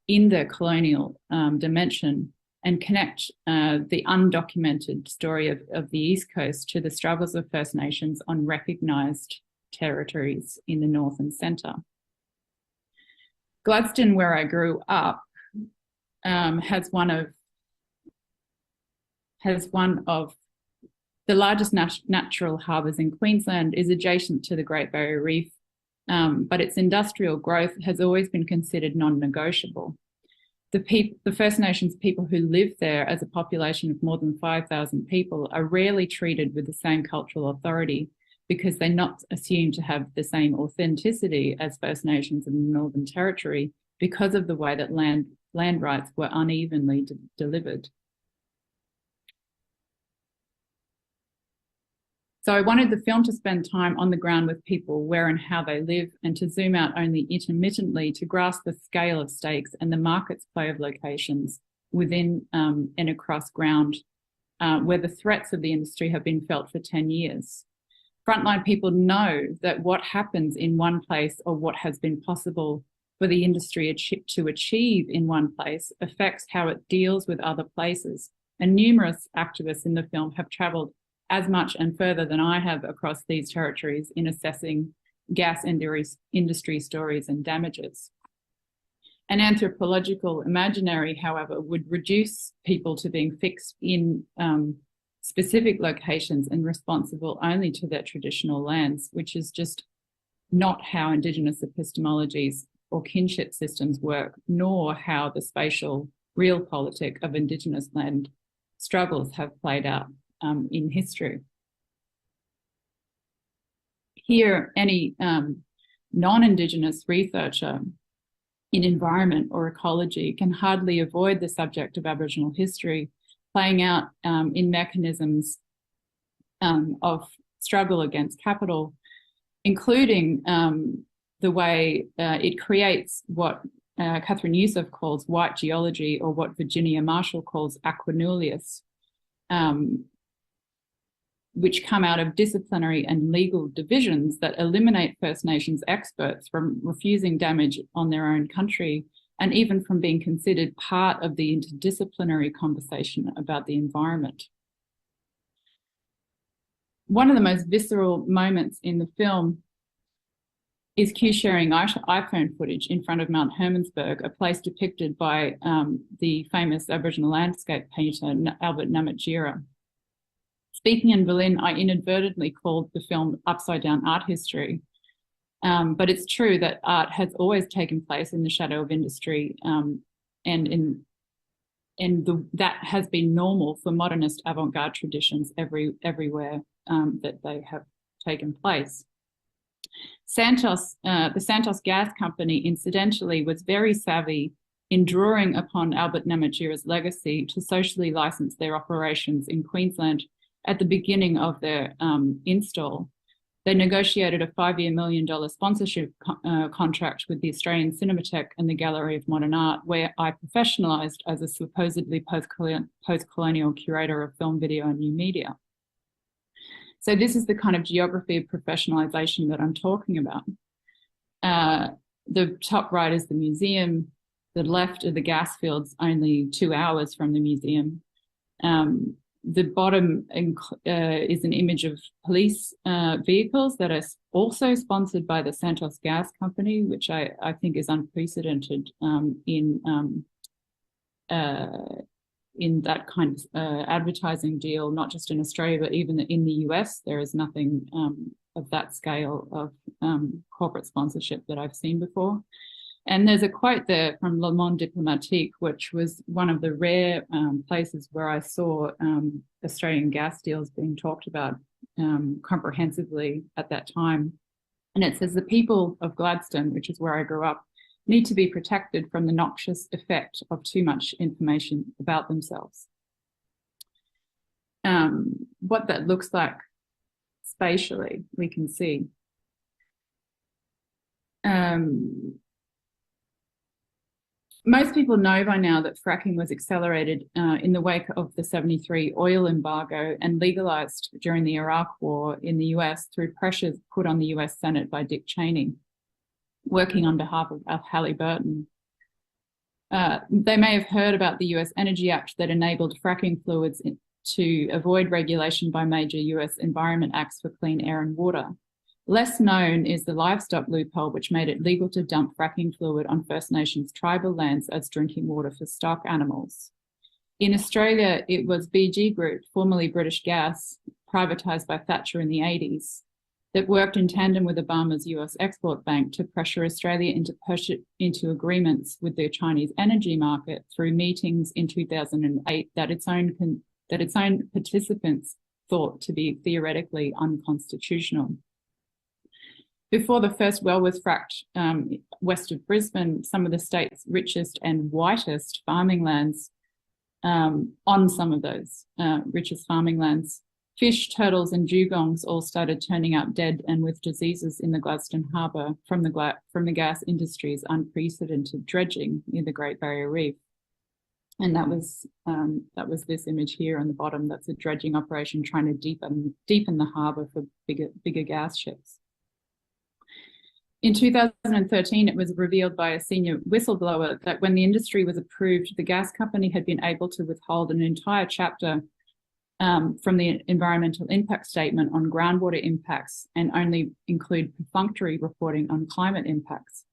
in the colonial dimension, and connect the undocumented story of the East Coast to the struggles of First Nations on recognised territories in the North and Centre. Gladstone, where I grew up, has one of the largest natural harbours in Queensland, is adjacent to the Great Barrier Reef, but its industrial growth has always been considered non-negotiable. The First Nations people who live there, as a population of more than 5,000 people, are rarely treated with the same cultural authority because they're not assumed to have the same authenticity as First Nations in the Northern Territory because of the way that land rights were unevenly delivered. So I wanted the film to spend time on the ground with people where and how they live, and to zoom out only intermittently to grasp the scale of stakes and the market's play of locations within and across ground where the threats of the industry have been felt for 10 years. Frontline people know that what happens in one place, or what has been possible for the industry to achieve in one place, affects how it deals with other places. And numerous activists in the film have travelled as much and further than I have across these territories in assessing gas industry stories and damages. An anthropological imaginary, however, would reduce people to being fixed in specific locations and responsible only to their traditional lands, which is just not how Indigenous epistemologies or kinship systems work, nor how the spatial realpolitik of Indigenous land struggles have played out in history. Here, any non-Indigenous researcher in environment or ecology can hardly avoid the subject of Aboriginal history playing out in mechanisms of struggle against capital, including the way it creates what Catherine Youssef calls white geology, or what Virginia Marshall calls aquanullius, which come out of disciplinary and legal divisions that eliminate First Nations experts from refusing damage on their own country, and even from being considered part of the interdisciplinary conversation about the environment. one of the most visceral moments in the film is Q sharing iPhone footage in front of Mount Hermannsburg, a place depicted by the famous Aboriginal landscape painter Albert Namatjira. Speaking in Berlin, I inadvertently called the film upside down art history, but it's true that art has always taken place in the shadow of industry, and that has been normal for modernist avant-garde traditions everywhere that they have taken place. The Santos Gas Company, incidentally, was very savvy in drawing upon Albert Namatjira's legacy to socially license their operations in Queensland at the beginning of their install. They negotiated a 5-year $1 million sponsorship contract with the Australian Cinematheque and the Gallery of Modern Art, where I professionalised as a supposedly post-colonial curator of film, video and new media. So this is the kind of geography of professionalisation that I'm talking about. The top right is the museum. The left are the gas fields, only 2 hours from the museum. The bottom is an image of police vehicles that are also sponsored by the Santos Gas Company, which I think is unprecedented in that kind of advertising deal, not just in Australia, but even in the US. There is nothing of that scale of corporate sponsorship that I've seen before. And there's a quote there from Le Monde Diplomatique, which was one of the rare places where I saw Australian gas deals being talked about comprehensively at that time. And it says, the people of Gladstone, which is where I grew up, need to be protected from the noxious effect of too much information about themselves. What that looks like spatially, we can see. Most people know by now that fracking was accelerated in the wake of the '73 oil embargo and legalized during the Iraq War in the US through pressures put on the US Senate by Dick Cheney, working on behalf of Halliburton. They may have heard about the US Energy Act that enabled fracking fluids to avoid regulation by major US Environment Acts for clean air and water. Less known is the livestock loophole, which made it legal to dump fracking fluid on First Nations tribal lands as drinking water for stock animals. In Australia, it was BG Group, formerly British Gas, privatised by Thatcher in the 80s, that worked in tandem with Obama's US Export Bank to pressure Australia into agreements with the Chinese energy market through meetings in 2008 that its own participants thought to be theoretically unconstitutional. Before the first well was fracked west of Brisbane, some of the state's richest and whitest farming lands, on some of those richest farming lands, fish, turtles and dugongs all started turning up dead and with diseases in the Gladstone Harbour from the gas industry's unprecedented dredging near the Great Barrier Reef. And that was this image here on the bottom. That's a dredging operation trying to deepen the harbour for bigger gas ships. In 2013, it was revealed by a senior whistleblower that when the industry was approved, the gas company had been able to withhold an entire chapter from the environmental impact statement on groundwater impacts and only include perfunctory reporting on climate impacts.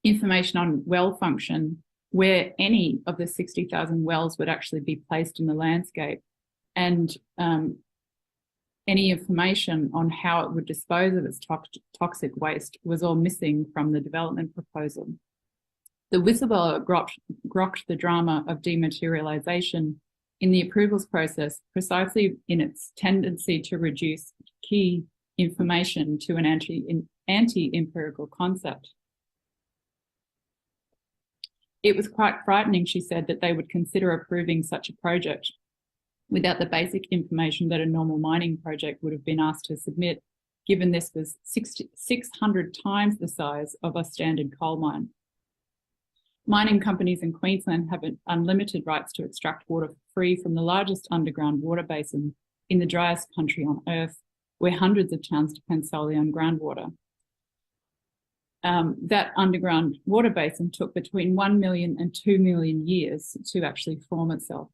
Information on well function, where any of the 60,000 wells would actually be placed in the landscape, and any information on how it would dispose of its toxic waste was all missing from the development proposal. The whistleblower grokked the drama of dematerialisation in the approvals process precisely in its tendency to reduce key information to an anti-empirical concept. It was quite frightening, she said, that they would consider approving such a project without the basic information that a normal mining project would have been asked to submit, given this was 600 times the size of a standard coal mine. Mining companies in Queensland have unlimited rights to extract water for free from the largest underground water basin in the driest country on earth, where hundreds of towns depend solely on groundwater. That underground water basin took between 1 million and 2 million years to actually form itself.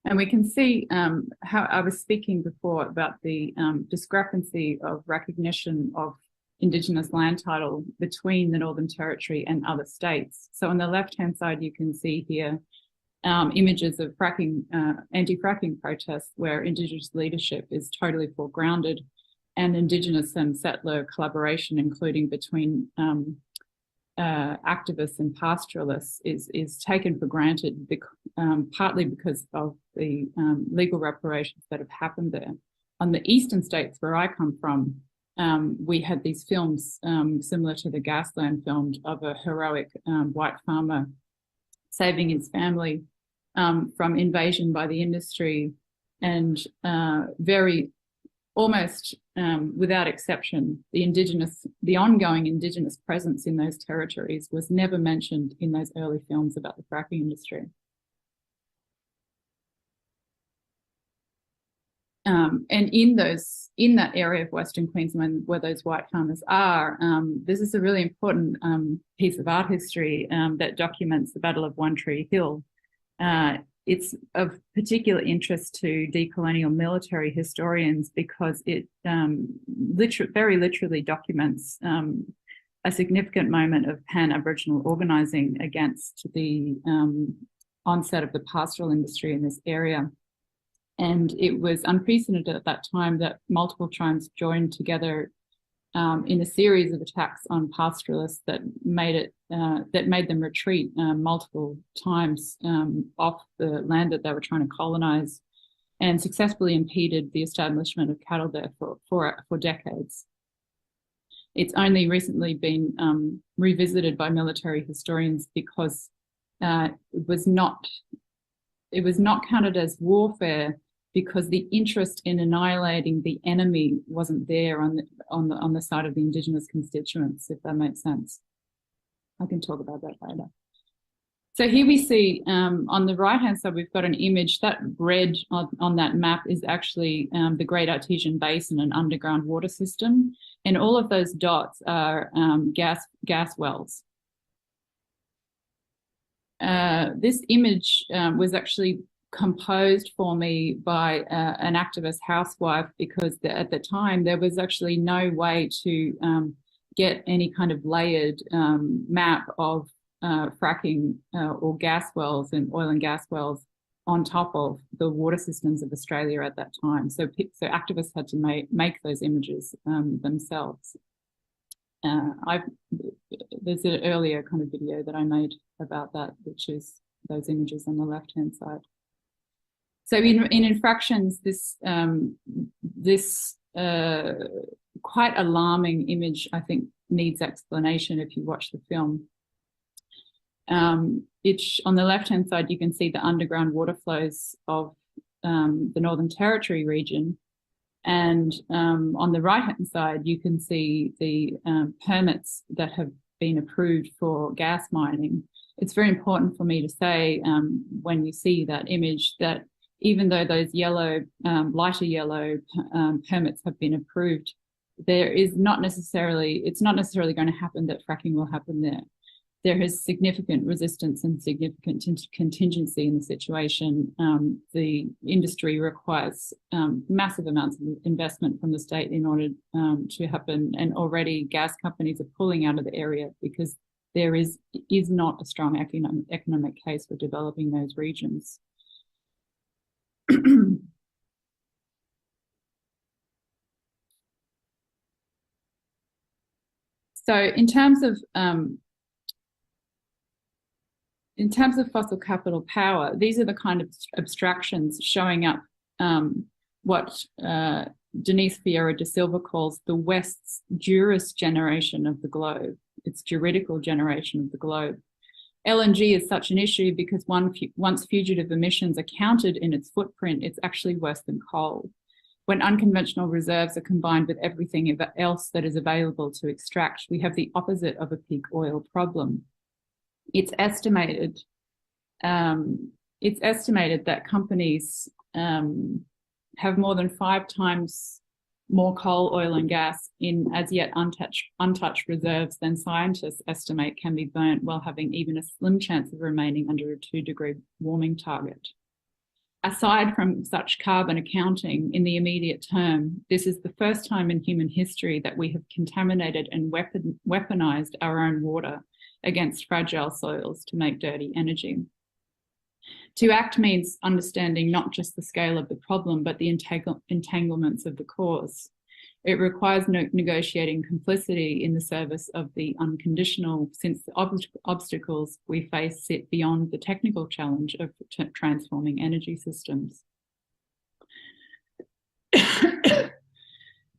And we can see how I was speaking before about the discrepancy of recognition of Indigenous land title between the Northern Territory and other states. So on the left-hand side, you can see here images of fracking, anti-fracking protests where Indigenous leadership is totally foregrounded, and Indigenous and settler collaboration, including between activists and pastoralists, is taken for granted, partly because of the legal reparations that have happened there. On the eastern states where I come from, we had these films similar to the Gasland film of a heroic white farmer saving his family from invasion by the industry, and almost without exception, the ongoing Indigenous presence in those territories was never mentioned in those early films about the fracking industry. And in that area of Western Queensland where those white farmers are, this is a really important piece of art history that documents the Battle of One Tree Hill. It's of particular interest to decolonial military historians because it very literally documents a significant moment of pan-Aboriginal organising against the onset of the pastoral industry in this area. And it was unprecedented at that time that multiple tribes joined together in a series of attacks on pastoralists that made them retreat multiple times off the land that they were trying to colonize, and successfully impeded the establishment of cattle there for decades. It's only recently been revisited by military historians because it was not counted as warfare, because the interest in annihilating the enemy wasn't there on the side of the Indigenous constituents, if that makes sense. I can talk about that later. So here we see on the right-hand side, we've got an image. That red on that map is actually the Great Artesian Basin, an underground water system. And all of those dots are gas wells. This image was actually composed for me by an activist housewife, because at the time there was actually no way to get any kind of layered map of fracking or gas wells and oil and gas wells on top of the water systems of Australia at that time. So activists had to make those images themselves. There's an earlier kind of video that I made about that, which is those images on the left-hand side. So in infractions, this quite alarming image, I think, needs explanation if you watch the film. On the left-hand side, you can see the underground water flows of the Northern Territory region. And on the right-hand side, you can see the permits that have been approved for gas mining. It's very important for me to say when you see that image that even though those yellow, lighter yellow permits have been approved, it's not necessarily going to happen that fracking will happen there. There is significant resistance and significant contingency in the situation. The industry requires massive amounts of investment from the state in order to happen, and already gas companies are pulling out of the area because there is not a strong economic case for developing those regions. So in terms of fossil capital power, these are the kind of abstractions showing up what Denise Vieira da Silva calls the West's juris generation of the globe, its juridical generation of the globe. LNG is such an issue because once fugitive emissions are counted in its footprint, it's actually worse than coal. When unconventional reserves are combined with everything else that is available to extract, we have the opposite of a peak oil problem. It's estimated that companies have more than 5 times more coal, oil and gas in as yet untouched reserves than scientists estimate can be burnt while having even a slim chance of remaining under a 2-degree warming target. Aside from such carbon accounting in the immediate term, this is the first time in human history that we have contaminated and weaponized our own water against fragile soils to make dirty energy. To act means understanding not just the scale of the problem, but the entanglements of the cause. It requires negotiating complicity in the service of the unconditional, since the obstacles we face sit beyond the technical challenge of transforming energy systems.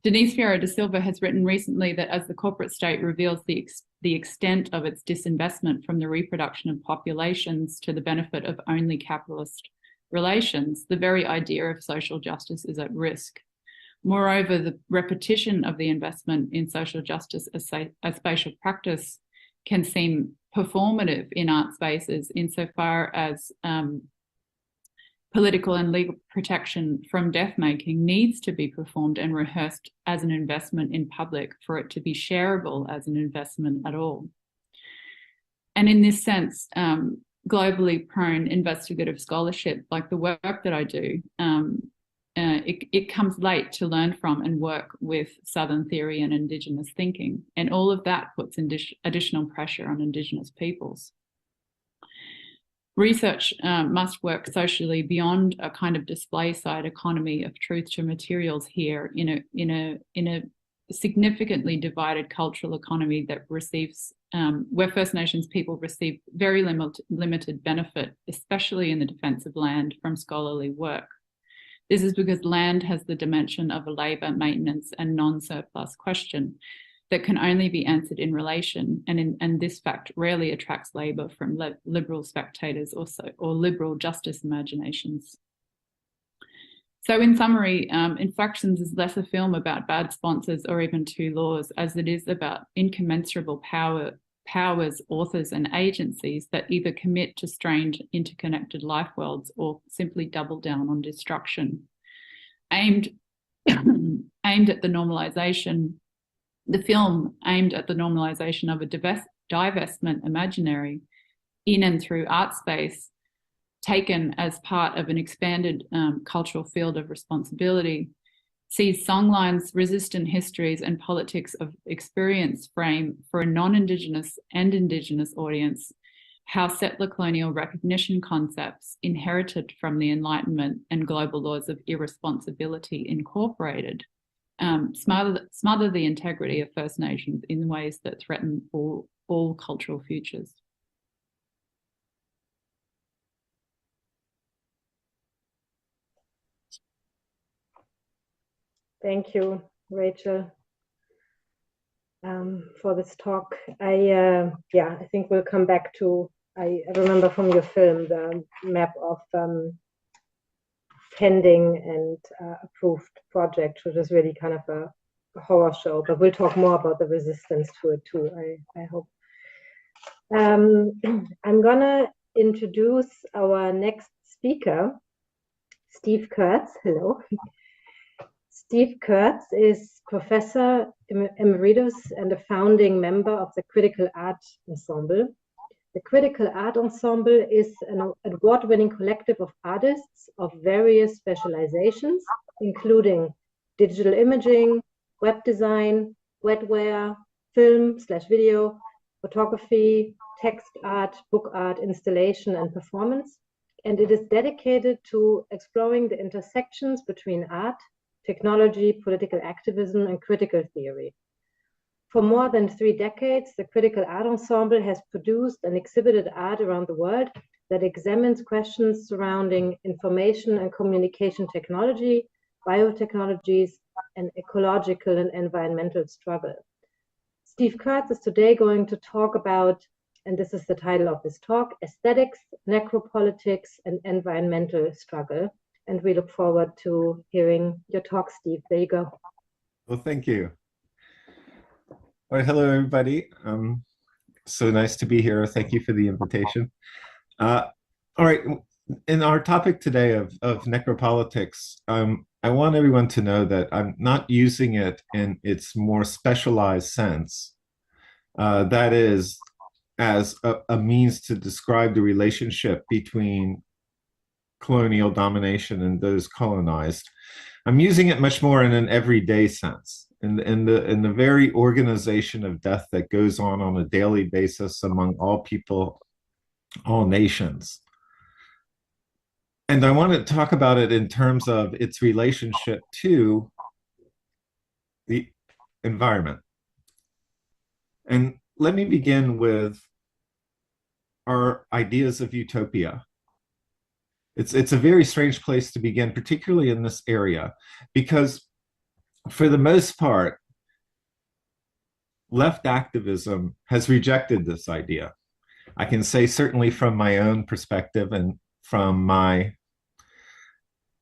Denise Ferreira da Silva has written recently that as the corporate state reveals the extent of its disinvestment from the reproduction of populations to the benefit of only capitalist relations, the very idea of social justice is at risk. Moreover, the repetition of the investment in social justice as spatial practice can seem performative in art spaces insofar as political and legal protection from death making needs to be performed and rehearsed as an investment in public for it to be shareable as an investment at all. And in this sense, globally prone investigative scholarship, like the work that I do, it comes late to learn from and work with Southern theory and Indigenous thinking. And all of that puts additional pressure on Indigenous peoples. Research must work socially beyond a kind of display side economy of truth to materials here in a significantly divided cultural economy that receives, where First Nations people receive very limited benefit, especially in the defense of land, from scholarly work. This is because land has the dimension of a labour, maintenance and non-surplus question that can only be answered in relation, and this fact rarely attracts labour from liberal spectators or liberal justice imaginations. So in summary, Infractions is less a film about bad sponsors or even two laws as it is about incommensurable powers, authors and agencies that either commit to strained interconnected life worlds or simply double down on destruction. Aimed at the normalization, the film aimed at the normalization of a divestment imaginary in and through art space, taken as part of an expanded cultural field of responsibility, sees songlines, resistant histories, and politics of experience frame for a non-Indigenous and Indigenous audience how settler colonial recognition concepts inherited from the Enlightenment and global laws of irresponsibility incorporated smother the integrity of First Nations in ways that threaten all cultural futures. Thank you, Rachel, for this talk. I think we'll come back to, I remember from your film, the map of pending and approved project, which is really kind of a horror show, but we'll talk more about the resistance to it too, I hope. I'm gonna introduce our next speaker, Steve Kurtz. Hello. Steve Kurtz is Professor Emeritus and a founding member of the Critical Art Ensemble. The Critical Art Ensemble is an award-winning collective of artists of various specializations, including digital imaging, web design, wetware, film/video, photography, text art, book art, installation, and performance. And it is dedicated to exploring the intersections between art, technology, political activism, and critical theory. For more than 3 decades, the Critical Art Ensemble has produced and exhibited art around the world that examines questions surrounding information and communication technology, biotechnologies, and ecological and environmental struggle. Steve Kurtz is today going to talk about, and this is the title of his talk, Aesthetics, Necropolitics, and Environmental Struggle. And we look forward to hearing your talk, Steve. There you go. Well, thank you. All right, hello, everybody. So nice to be here. Thank you for the invitation. All right, in our topic today of necropolitics, I want everyone to know that I'm not using it in its more specialized sense. That is, as a means to describe the relationship between colonial domination and those colonized. I'm using it much more in an everyday sense, in the very organization of death that goes on a daily basis among all people, all nations. And I want to talk about it in terms of its relationship to the environment. And let me begin with our ideas of utopia. It's a very strange place to begin, particularly in this area, because for the most part, left activism has rejected this idea. I can say certainly from my own perspective and from my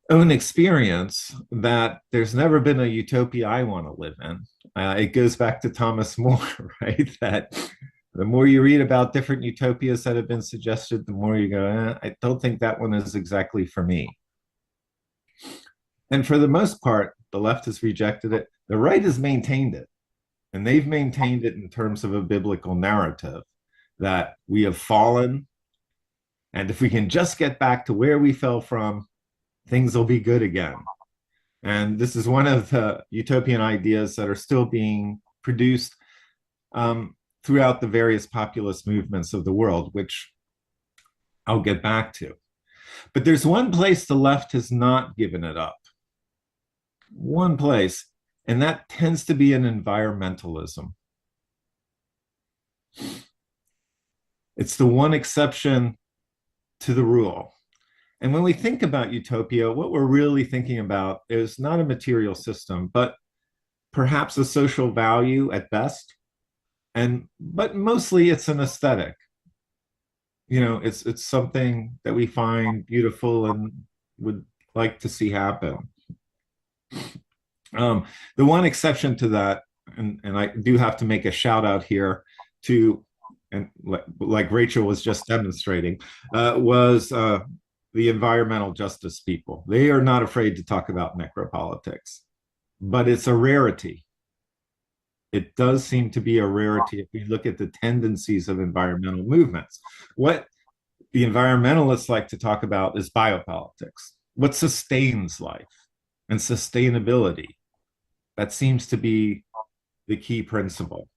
own experience that there's never been a utopia I want to live in. It goes back to Thomas More, right? That the more you read about different utopias that have been suggested, the more you go, I don't think that one is exactly for me. And for the most part, the left has rejected it. The right has maintained it. And they've maintained it in terms of a biblical narrative that we have fallen. And if we can just get back to where we fell from, things will be good again. And this is one of the utopian ideas that are still being produced throughout the various populist movements of the world, which I'll get back to. But there's one place the left has not given it up. One place, and that tends to be in environmentalism. It's the one exception to the rule. And when we think about utopia, what we're really thinking about is not a material system, but perhaps a social value at best. But mostly it's an aesthetic. You know, it's something that we find beautiful and would like to see happen. The one exception to that, and I do have to make a shout out here to, and like Rachel was just demonstrating, was the environmental justice people. They are not afraid to talk about necropolitics, but it's a rarity. It does seem to be a rarity if we look at the tendencies of environmental movements. What the environmentalists like to talk about is biopolitics, what sustains life and sustainability. That seems to be the key principle.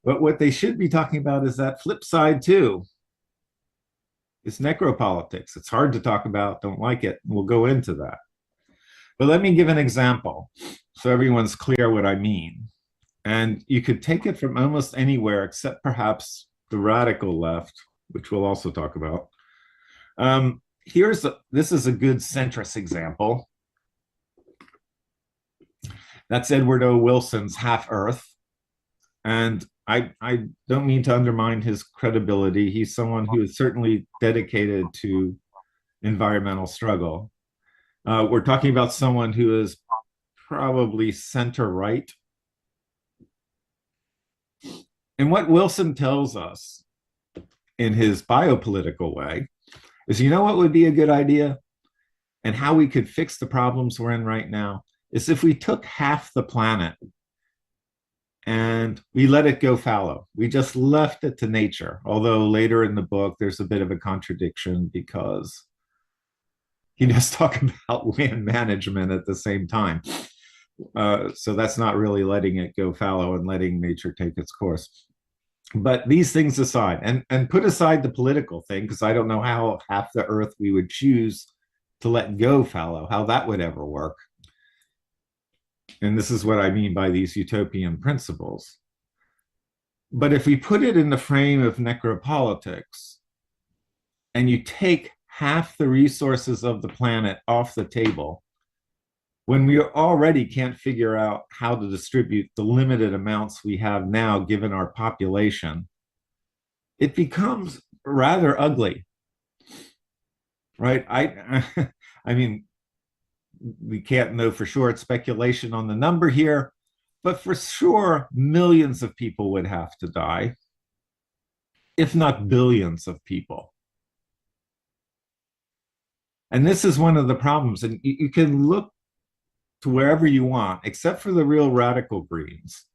But what they should be talking about is that flip side too. It's necropolitics. It's hard to talk about, don't like it. We'll go into that. But let me give an example so everyone's clear what I mean. And you could take it from almost anywhere except perhaps the radical left, which we'll also talk about. This is a good centrist example. That's Edward O. Wilson's Half Earth. And I don't mean to undermine his credibility. He's someone who is certainly dedicated to environmental struggle. We're talking about someone who is probably center-right. And what Wilson tells us in his biopolitical way is, you know what would be a good idea and how we could fix the problems we're in right now is if we took half the planet and we let it go fallow. We just left it to nature. Although later in the book, there's a bit of a contradiction because he does talk about land management at the same time. So that's not really letting it go fallow and letting nature take its course. But these things aside, and put aside the political thing, because I don't know how half the earth we would choose to let go fallow, how that would ever work. And this is what I mean by these utopian principles. But if we put it in the frame of necropolitics, and you take half the resources of the planet off the table, when we already can't figure out how to distribute the limited amounts we have now given our population, it becomes rather ugly, right? I mean, we can't know for sure, it's speculation on the number here, but for sure, millions of people would have to die, if not billions of people. And this is one of the problems. And you can look to wherever you want, except for the real radical Greens.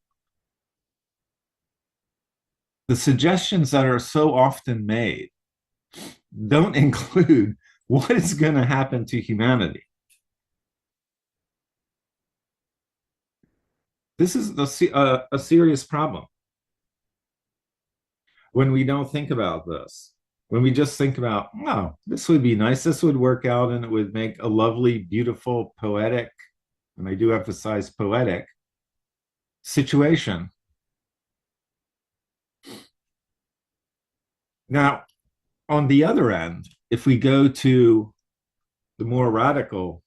The suggestions that are so often made don't include what is going to happen to humanity. This is a serious problem when we don't think about this. When we just think about, oh, this would be nice, this would work out, and it would make a lovely, beautiful, poetic, and I do emphasize poetic, situation. Now, on the other end, if we go to the more radical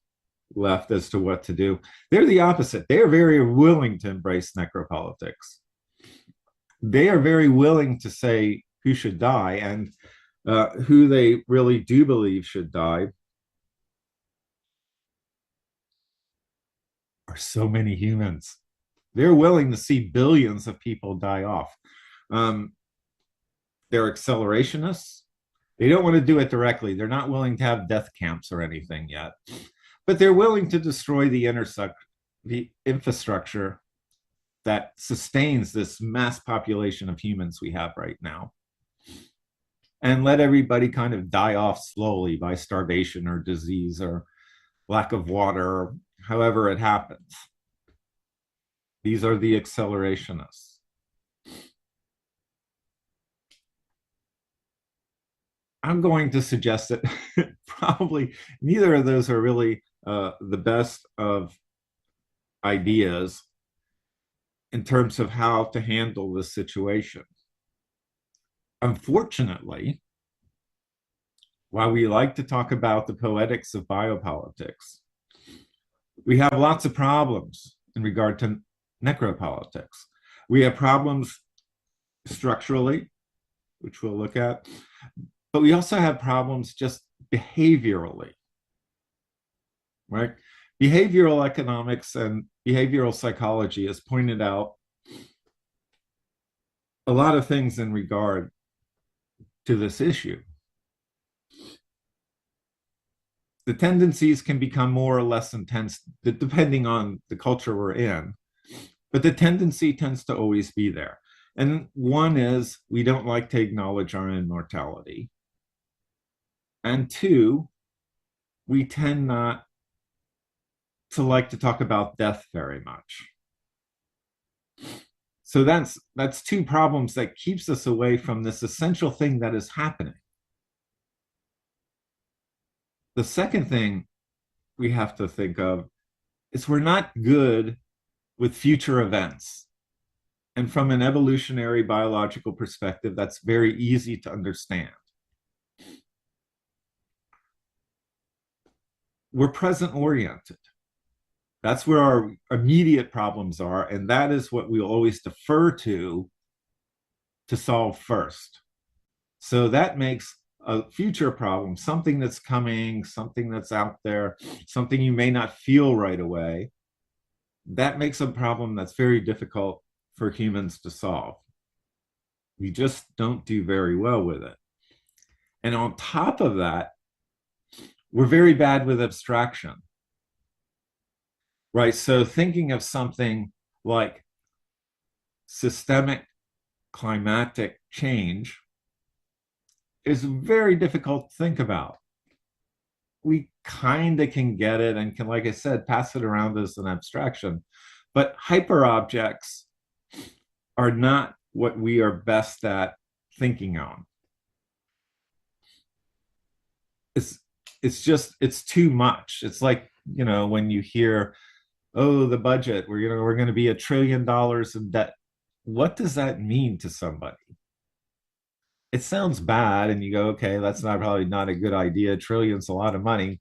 left as to what to do, they're the opposite. They are very willing to embrace necropolitics. They are very willing to say who should die and who they really do believe should die are so many humans. They're willing to see billions of people die off. They're accelerationists. They don't want to do it directly. They're not willing to have death camps or anything yet, but they're willing to destroy the infrastructure that sustains this mass population of humans we have right now, and let everybody kind of die off slowly by starvation or disease or lack of water, or however it happens. These are the accelerationists. I'm going to suggest that probably neither of those are really the best of ideas in terms of how to handle this situation. Unfortunately, while we like to talk about the poetics of biopolitics, we have lots of problems in regard to necropolitics. We have problems structurally, which we'll look at, but we also have problems just behaviorally, right? Behavioral economics and behavioral psychology has pointed out a lot of things in regard to this issue. The tendencies can become more or less intense depending on the culture we're in, but the tendency tends to always be there. And one is we don't like to acknowledge our immortality. And two, we tend not to like to talk about death very much. So that's two problems that keeps us away from this essential thing that is happening. The second thing we have to think of is we're not good with future events. And from an evolutionary biological perspective, that's very easy to understand. We're present oriented. That's where our immediate problems are, and that is what we always defer to solve first. So that makes a future problem, something that's coming, something that's out there, something you may not feel right away, that makes a problem that's very difficult for humans to solve. We just don't do very well with it. And on top of that, we're very bad with abstraction. Right, so thinking of something like systemic climatic change is very difficult to think about. We kind of can get it and can, like I said, pass it around as an abstraction, but hyperobjects are not what we are best at thinking on. It's too much. It's like, you know, when you hear, oh, the budget, we're going to be $1 trillion in debt. What does that mean to somebody? It sounds bad, and you go, okay, that's probably not a good idea. $1 trillion's a lot of money.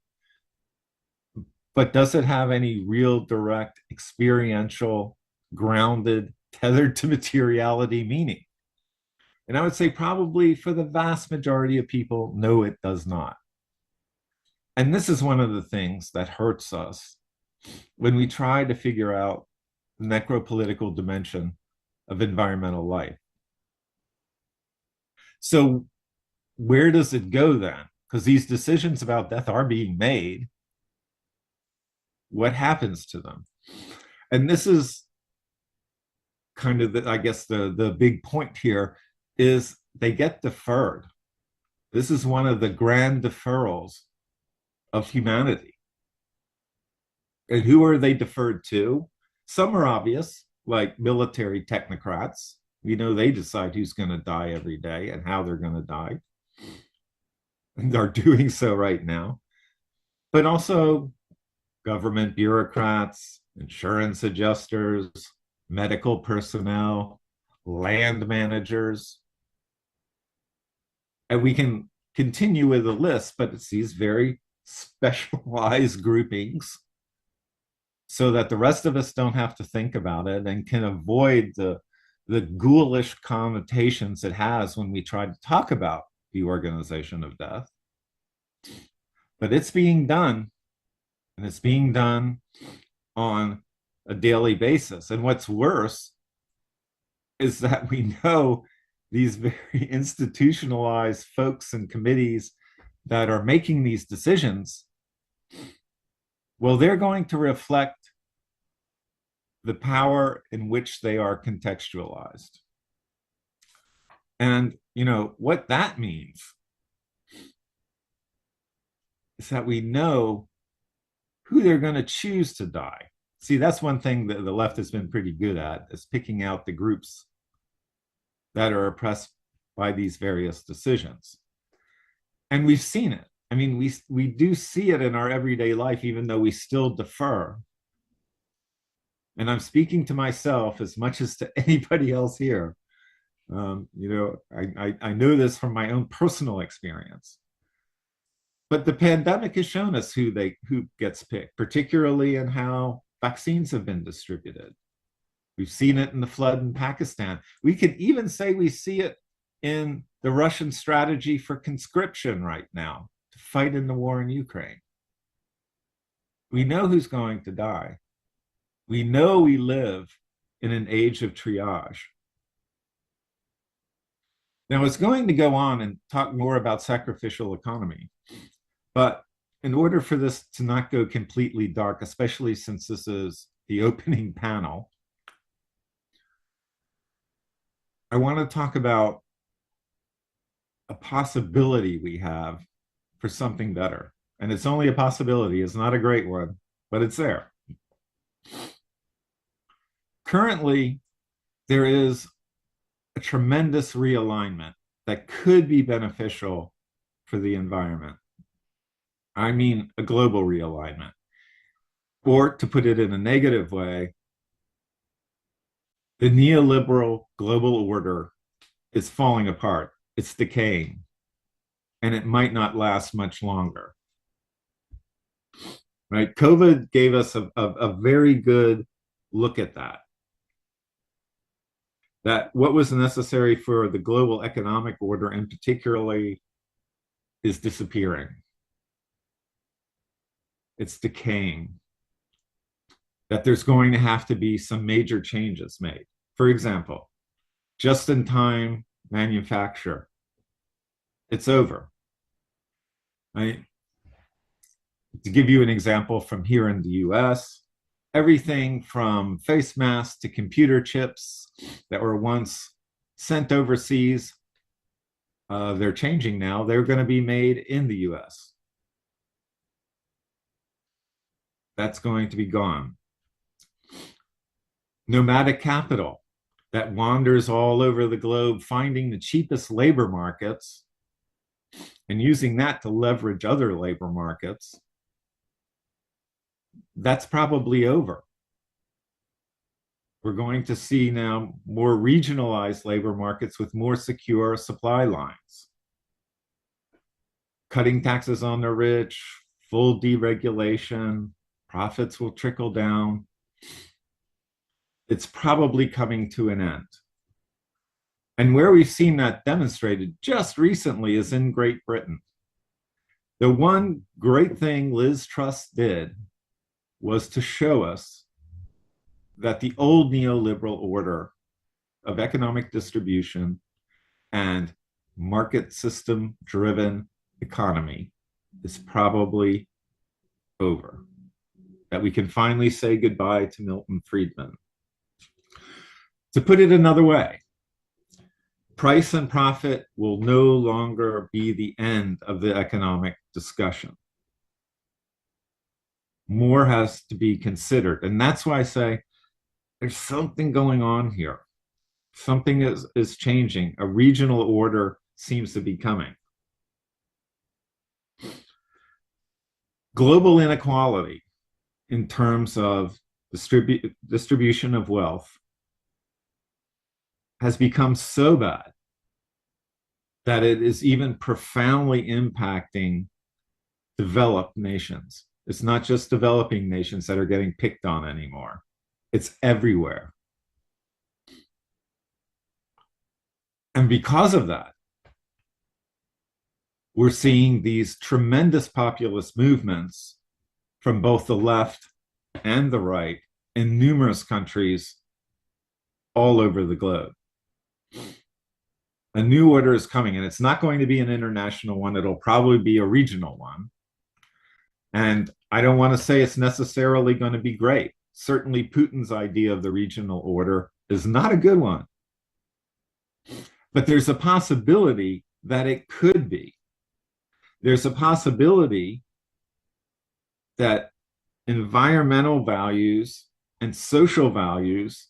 But does it have any real direct, experiential, grounded, tethered to materiality meaning? And I would say probably for the vast majority of people, no, it does not. And this is one of the things that hurts us when we try to figure out the necropolitical dimension of environmental life. So where does it go then? Because these decisions about death are being made. What happens to them? And this is kind of, I guess, the big point here is they get deferred. This is one of the grand deferrals of humanity. And who are they deferred to? Some are obvious, like military technocrats. We know they decide who's going to die every day and how they're going to die. And they're doing so right now. But also government bureaucrats, insurance adjusters, medical personnel, land managers. And we can continue with the list, but it's these very specialized groupings so that the rest of us don't have to think about it and can avoid the ghoulish connotations it has when we try to talk about the organization of death. But it's being done, and it's being done on a daily basis. And what's worse is that we know these very institutionalized folks and committees that are making these decisions, well, they're going to reflect the power in which they are contextualized. And, you know, what that means is that we know who they're going to choose to die. See, that's one thing that the left has been pretty good at, is picking out the groups that are oppressed by these various decisions. And we've seen it. I mean, we do see it in our everyday life, even though we still defer. And I'm speaking to myself as much as to anybody else here. You know, I know this from my own personal experience. But the pandemic has shown us who gets picked, particularly in how vaccines have been distributed. We've seen it in the flood in Pakistan. We could even say we see it in the Russian strategy for conscription right now to fight in the war in Ukraine. We know who's going to die. We know we live in an age of triage. Now, I was going to go on and talk more about sacrificial economy, but in order for this to not go completely dark, especially since this is the opening panel, I want to talk about a possibility we have for something better. And it's only a possibility, it's not a great one, but it's there. Currently, there is a tremendous realignment that could be beneficial for the environment. I mean, a global realignment. Or to put it in a negative way, the neoliberal global order is falling apart. It's decaying, and it might not last much longer. Right? COVID gave us a very good look at that. That what was necessary for the global economic order, and particularly, is disappearing. It's decaying. That there's going to have to be some major changes made. For example, just-in-time manufacture. It's over. Right? To give you an example from here in the US, everything from face masks to computer chips that were once sent overseas, they're changing now. They're going to be made in the US. That's going to be gone. Nomadic capital that wanders all over the globe, finding the cheapest labor markets and using that to leverage other labor markets. That's probably over. We're going to see now more regionalized labor markets with more secure supply lines. Cutting taxes on the rich, full deregulation, profits will trickle down. It's probably coming to an end. And where we've seen that demonstrated just recently is in Great Britain. The one great thing Liz Truss did was to show us that the old neoliberal order of economic distribution and market system driven economy is probably over. That we can finally say goodbye to Milton Friedman. To put it another way, Price and profit will no longer be the end of the economic discussion. More has to be considered. And that's why I say there's something going on here. Something is changing. A regional order seems to be coming. Global inequality in terms of distribution of wealth has become so bad that it is even profoundly impacting developed nations. It's not just developing nations that are getting picked on anymore. It's everywhere. And because of that, we're seeing these tremendous populist movements from both the left and the right in numerous countries all over the globe. A new order is coming, and it's not going to be an international one. It'll probably be a regional one. And I don't want to say it's necessarily going to be great. Certainly, Putin's idea of the regional order is not a good one. But there's a possibility that it could be. There's a possibility that environmental values and social values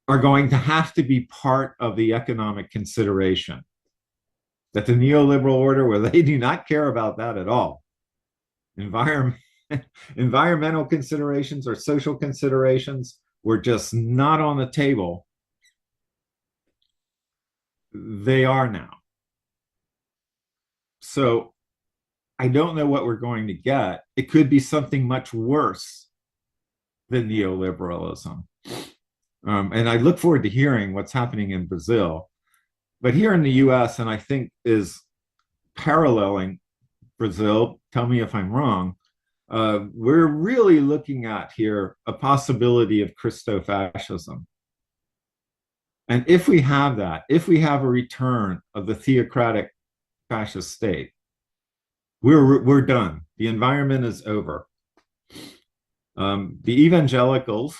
are going to have to be part of the economic consideration. That the neoliberal order, where they do not care about that at all, environmental considerations or social considerations were just not on the table. They are now. So I don't know what we're going to get. It could be something much worse than neoliberalism. And I look forward to hearing what's happening in Brazil. But here in the US, and I think is paralleling Brazil, tell me if I'm wrong, we're really looking at here a possibility of Christofascism. And if we have that, if we have a return of the theocratic fascist state, we're done. The environment is over. The evangelicals,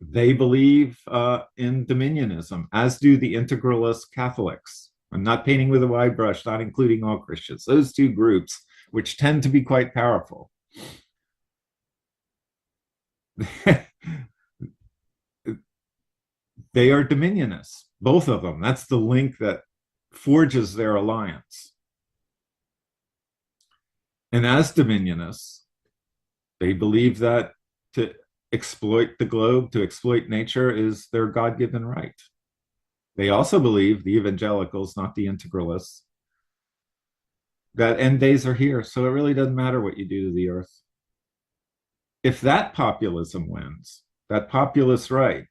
they believe in dominionism, as do the integralist Catholics. I'm not painting with a wide brush, not including all Christians. Those two groups, which tend to be quite powerful. They are dominionists, both of them. That's the link that forges their alliance. And as dominionists, they believe that to exploit the globe, to exploit nature, is their God-given right. They also believe, the evangelicals, not the integralists, that end days are here, so it really doesn't matter what you do to the earth. If that populism wins, that populist right,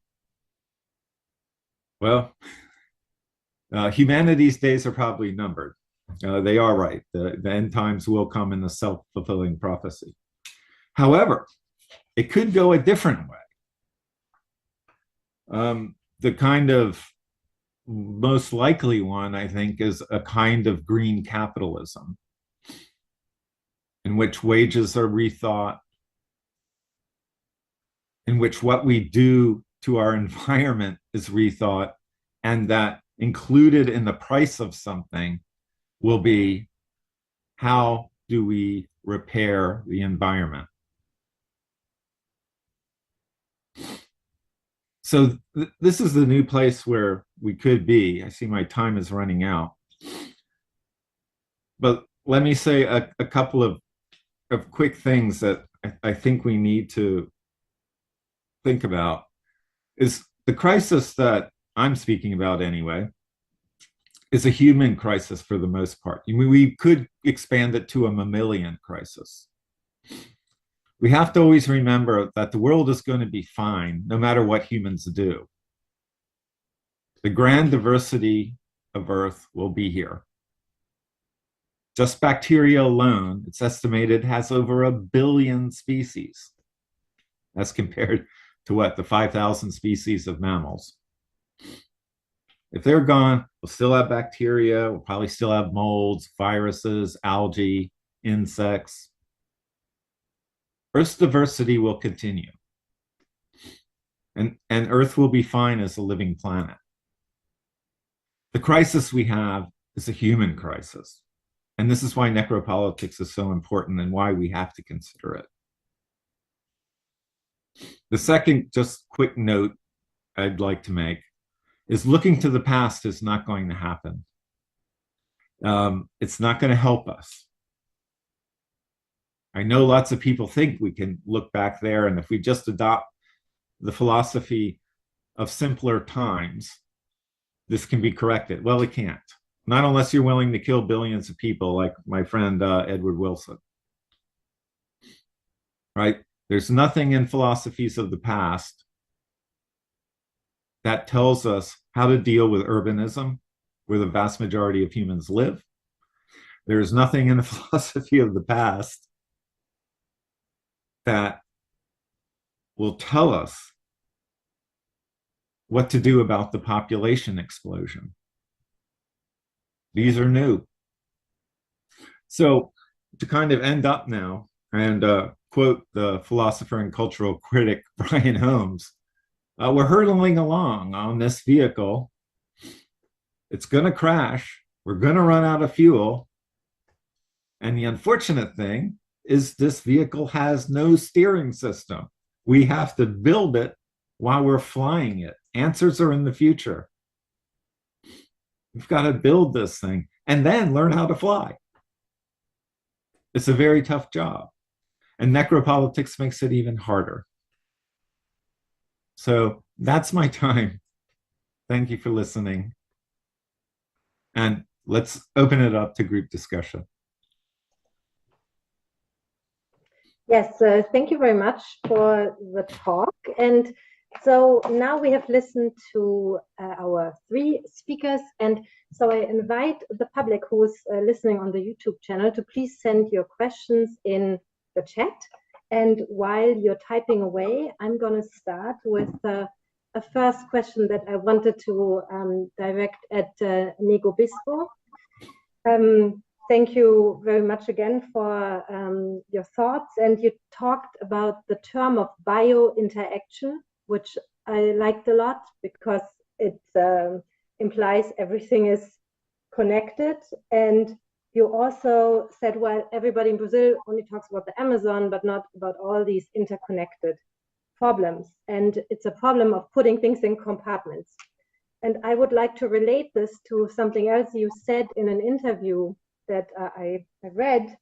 well, humanity's days are probably numbered. They are right. The end times will come in the self-fulfilling prophecy. However, it could go a different way. The kind of most likely one, I think, is a kind of green capitalism in which wages are rethought, in which what we do to our environment is rethought, and that included in the price of something will be, how do we repair the environment? So this is the new place where we could be. I see my time is running out. But let me say a couple of quick things that I think we need to think about. Is the crisis that I'm speaking about anyway is a human crisis for the most part. I mean, we could expand it to a mammalian crisis. We have to always remember that the world is going to be fine no matter what humans do. The grand diversity of Earth will be here. Just bacteria alone, it's estimated, has over 1 billion species. That's compared to what, the 5,000 species of mammals. If they're gone, we'll still have bacteria, we'll probably still have molds, viruses, algae, insects. Earth's diversity will continue. And Earth will be fine as a living planet. The crisis we have is a human crisis. And this is why necropolitics is so important and why we have to consider it. The second, just quick note I'd like to make is looking to the past is not going to happen. It's not going to help us. I know lots of people think we can look back there, and if we just adopt the philosophy of simpler times, this can be corrected. Well, it can't. Not unless you're willing to kill billions of people like my friend Edward Wilson. Right? There's nothing in philosophies of the past that tells us how to deal with urbanism, where the vast majority of humans live. There's nothing in the philosophy of the past that will tell us what to do about the population explosion. These are new. So to kind of end up now and quote the philosopher and cultural critic Brian Holmes, we're hurtling along on this vehicle. It's going to crash. We're going to run out of fuel. And the unfortunate thing is this vehicle has no steering system. We have to build it while we're flying it. Answers are in the future. We've got to build this thing and then learn how to fly. It's a very tough job. And necropolitics makes it even harder. So that's my time. Thank you for listening. And let's open it up to group discussion. Yes, thank you very much for the talk. And so now we have listened to our three speakers. And so I invite the public who is listening on the YouTube channel to please send your questions in the chat. And while you're typing away, I'm going to start with a first question that I wanted to direct at Nego Bispo. Thank you very much again for your thoughts. And you talked about the term of bio-interaction, which I liked a lot because it implies everything is connected. And you also said, well, everybody in Brazil only talks about the Amazon, but not about all these interconnected problems. And it's a problem of putting things in compartments. And I would like to relate this to something else you said in an interview that I read,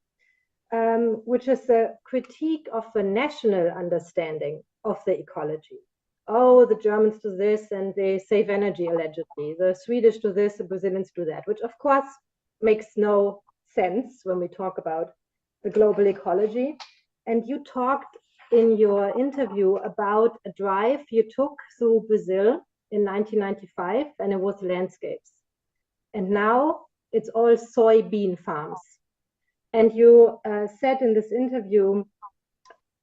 which is a critique of the national understanding of the ecology. Oh, the Germans do this and they save energy allegedly. The Swedish do this, the Brazilians do that, which of course makes no sense when we talk about the global ecology. And you talked in your interview about a drive you took through Brazil in 1995, and it was landscapes. And now it's all soybean farms. And you said in this interview,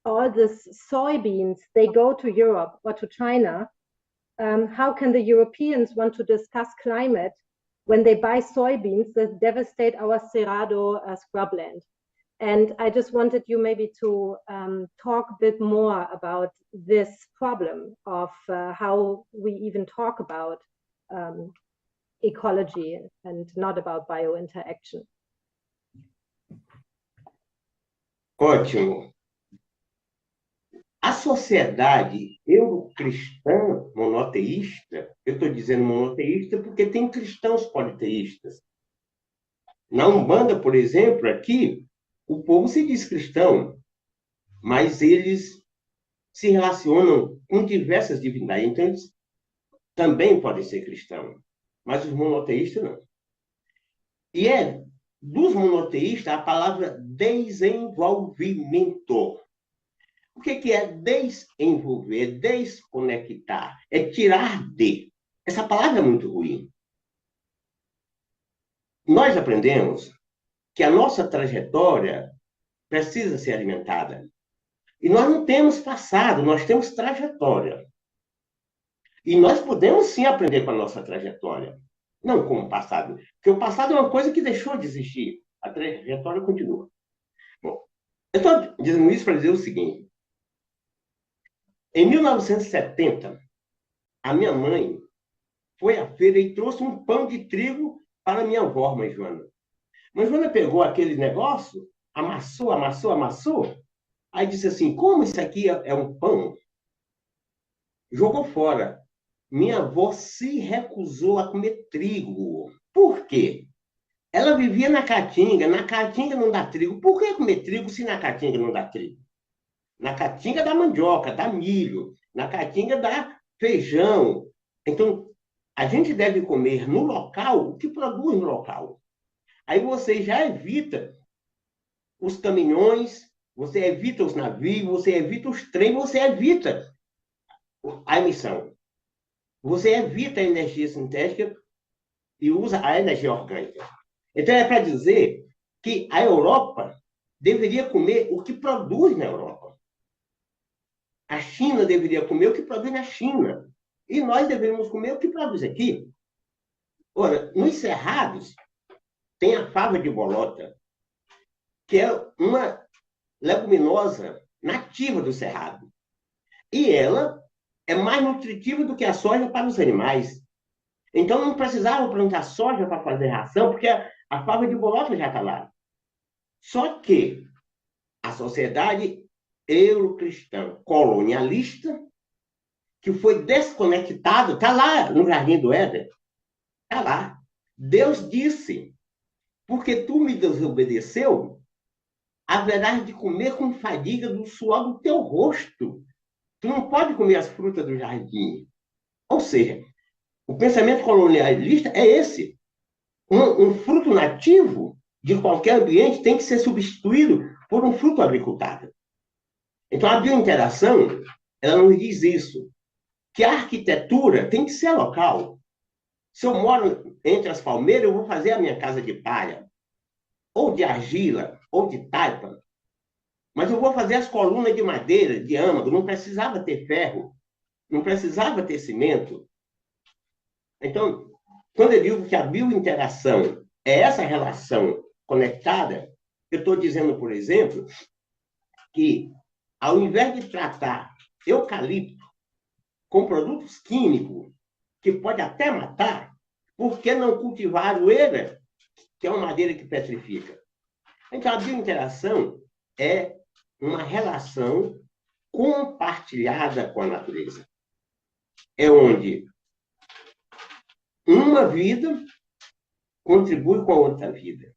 all these soybeans, they go to Europe or to China. How can the Europeans want to discuss climate when they buy soybeans that devastate our Cerrado scrubland? And I just wanted you maybe to talk a bit more about this problem of how we even talk about ecology and not about biointeraction. Ótimo. A sociedade eurocristã monoteísta, eu estou dizendo monoteísta porque tem cristãos politeístas. Na Umbanda, por exemplo, aqui, o povo se diz cristão, mas eles se relacionam com diversas divindades, então eles também podem ser cristãos, mas os monoteístas não. E é dos monoteístas a palavra desenvolvimento. O que é desenvolver? É desconectar, é tirar de. Essa palavra é muito ruim. Nós aprendemos que a nossa trajetória precisa ser alimentada. E nós não temos passado, nós temos trajetória. E nós podemos sim aprender com a nossa trajetória. Não como o passado. Porque o passado é uma coisa que deixou de existir. A trajetória continua. Bom, eu estou dizendo isso para dizer o seguinte. Em 1970, a minha mãe foi à feira e trouxe um pão de trigo para minha avó, mãe Joana. Mãe Joana pegou aquele negócio, amassou, amassou, amassou, aí disse assim, como isso aqui é um pão? Jogou fora. Minha avó se recusou a comer trigo. Por quê? Ela vivia na caatinga não dá trigo. Por que comer trigo se na caatinga não dá trigo? Na caatinga dá mandioca, dá milho, na caatinga dá feijão. Então, a gente deve comer no local o que produz no local. Aí você já evita os caminhões, você evita os navios, você evita os trens, você evita a emissão. Você evita a energia sintética e usa a energia orgânica. Então, é para dizer que a Europa deveria comer o que produz na Europa. A China deveria comer o que produz na China. E nós deveríamos comer o que produz aqui. Ora, nos cerrados, tem a fava de bolota, que é uma leguminosa nativa do cerrado. E ela é mais nutritiva do que a soja para os animais. Então, não precisava plantar soja para fazer ração, porque a fava de bolota já está lá. Só que a sociedade eurocristã colonialista, que foi desconectado, está lá no Jardim do Éden, está lá. Deus disse, porque tu me desobedeceu, haverás de comer com fadiga do suor do teu rosto. Tu não pode comer as frutas do jardim. Ou seja, o pensamento colonialista é esse. Um fruto nativo de qualquer ambiente tem que ser substituído por um fruto agricultado. Então, a biointeração, ela nos diz isso, que a arquitetura tem que ser local. Se eu moro entre as palmeiras, eu vou fazer a minha casa de palha, ou de argila, ou de taipa. Mas eu vou fazer as colunas de madeira, de âmago, não precisava ter ferro, não precisava ter cimento. Então, quando eu digo que a biointeração é essa relação conectada, eu estou dizendo, por exemplo, que ao invés de tratar eucalipto com produtos químicos, que pode até matar, por que não cultivar a aroeira, que é uma madeira que petrifica? Então, a biointeração é uma relação compartilhada com a natureza. É onde uma vida contribui com a outra vida.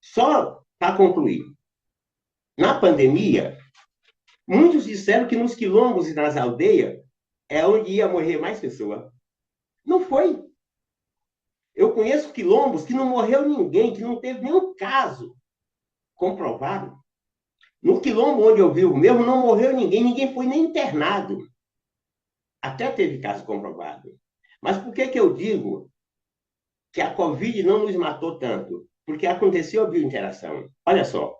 Só para concluir, na pandemia, muitos disseram que nos quilombos e nas aldeias é onde ia morrer mais pessoas. Não foi. Eu conheço quilombos que não morreu ninguém, que não teve nenhum caso comprovado. No quilombo onde eu vivo mesmo, não morreu ninguém, ninguém foi nem internado. Até teve caso comprovado. Mas por que eu digo que a Covid não nos matou tanto? Porque aconteceu a biointeração. Olha só.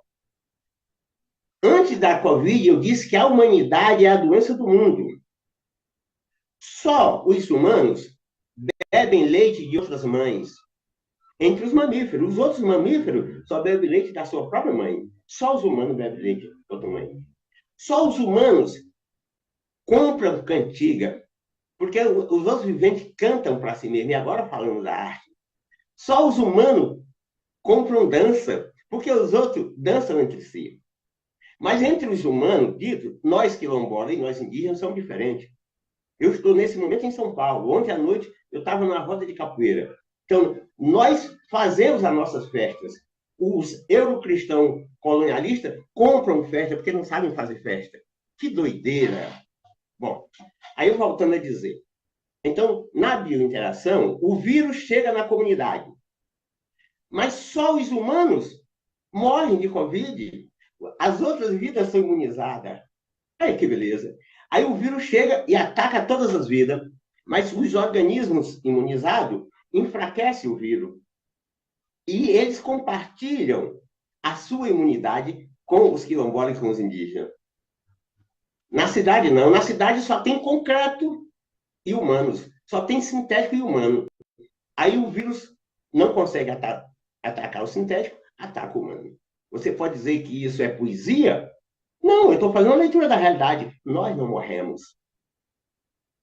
Antes da Covid, eu disse que a humanidade é a doença do mundo. Só os humanos bebem leite de outras mães. Entre os mamíferos. Os outros mamíferos só bebem leite da sua própria mãe. Só os humanos bebem leite da outra mãe. Só os humanos compram cantiga. Porque os outros viventes cantam para si mesmos. E agora falando da arte. Só os humanos compram dança. Porque os outros dançam entre si. Mas entre os humanos, dito, nós quilombolas e nós indígenas somos diferentes. Eu estou nesse momento em São Paulo. Ontem à noite eu estava numa roda de capoeira. Então, nós fazemos as nossas festas. Os eurocristãos colonialistas compram festa porque não sabem fazer festa. Que doideira! Bom, aí voltando a dizer. Então, na biointeração, o vírus chega na comunidade. Mas só os humanos morrem de Covid. As outras vidas são imunizadas. Aí que beleza. Aí o vírus chega e ataca todas as vidas. Mas os organismos imunizados enfraquecem o vírus. E eles compartilham a sua imunidade com os quilombolas e com os indígenas. Na cidade, não. Na cidade só tem concreto e humanos. Só tem sintético e humano. Aí o vírus não consegue atacar o sintético, ataca o humano. Você pode dizer que isso é poesia? Não, eu estou fazendo uma leitura da realidade. Nós não morremos.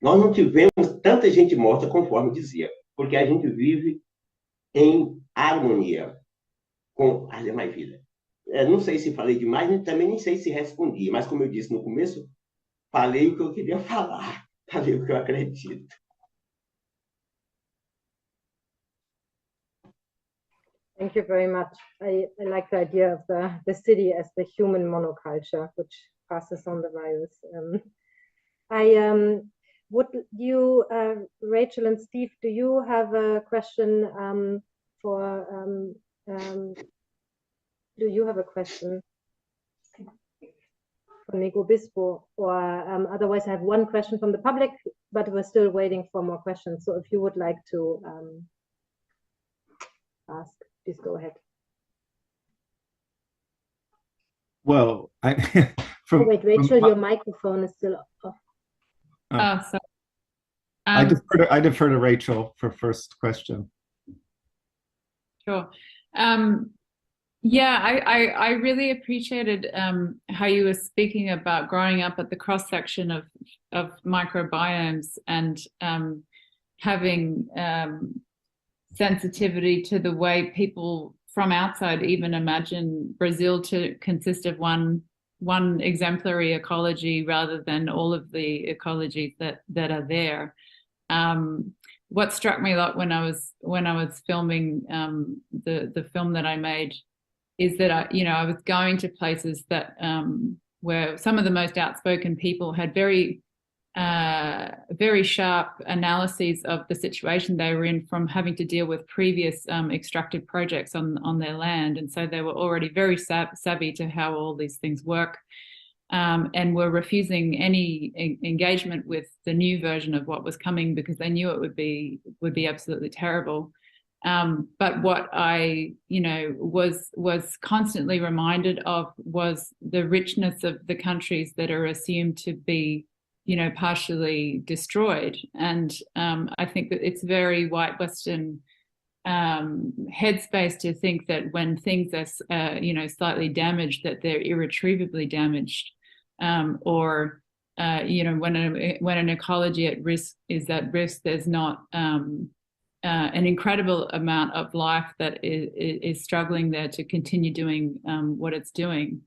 nós não tivemos tanta gente morta conforme dizia, porque a gente vive em harmonia com as demais vidas. Não sei se falei demais, também nem sei se respondi, mas como eu disse no começo, falei o que eu queria falar, falei o que eu acredito. Thank you very much. I like the idea of the city as the human monoculture, which passes on the virus. Would you, Rachel and Steve, do you have a question for, do you have a question for Nego Bispo? Or otherwise I have one question from the public, but we're still waiting for more questions. So if you would like to ask, please go ahead. Well, wait, Rachel, your microphone is still off. Oh, sorry. I defer to Rachel for first question. Sure. Yeah, I really appreciated how you were speaking about growing up at the cross section of microbiomes and having sensitivity to the way people from outside even imagine Brazil to consist of one exemplary ecology rather than all of the ecologies that are there. What struck me a lot when I was filming the film that I made is that I was going to places that where some of the most outspoken people had very sharp analyses of the situation they were in from having to deal with previous extractive projects on their land, and so they were already very savvy to how all these things work. And were refusing any engagement with the new version of what was coming because they knew it would be absolutely terrible. But what I, was constantly reminded of was the richness of the countries that are assumed to be, partially destroyed. And I think that it's very white Western headspace to think that when things are, slightly damaged, that they're irretrievably damaged. Or when an ecology is at risk, there's not an incredible amount of life that is struggling there to continue doing what it's doing.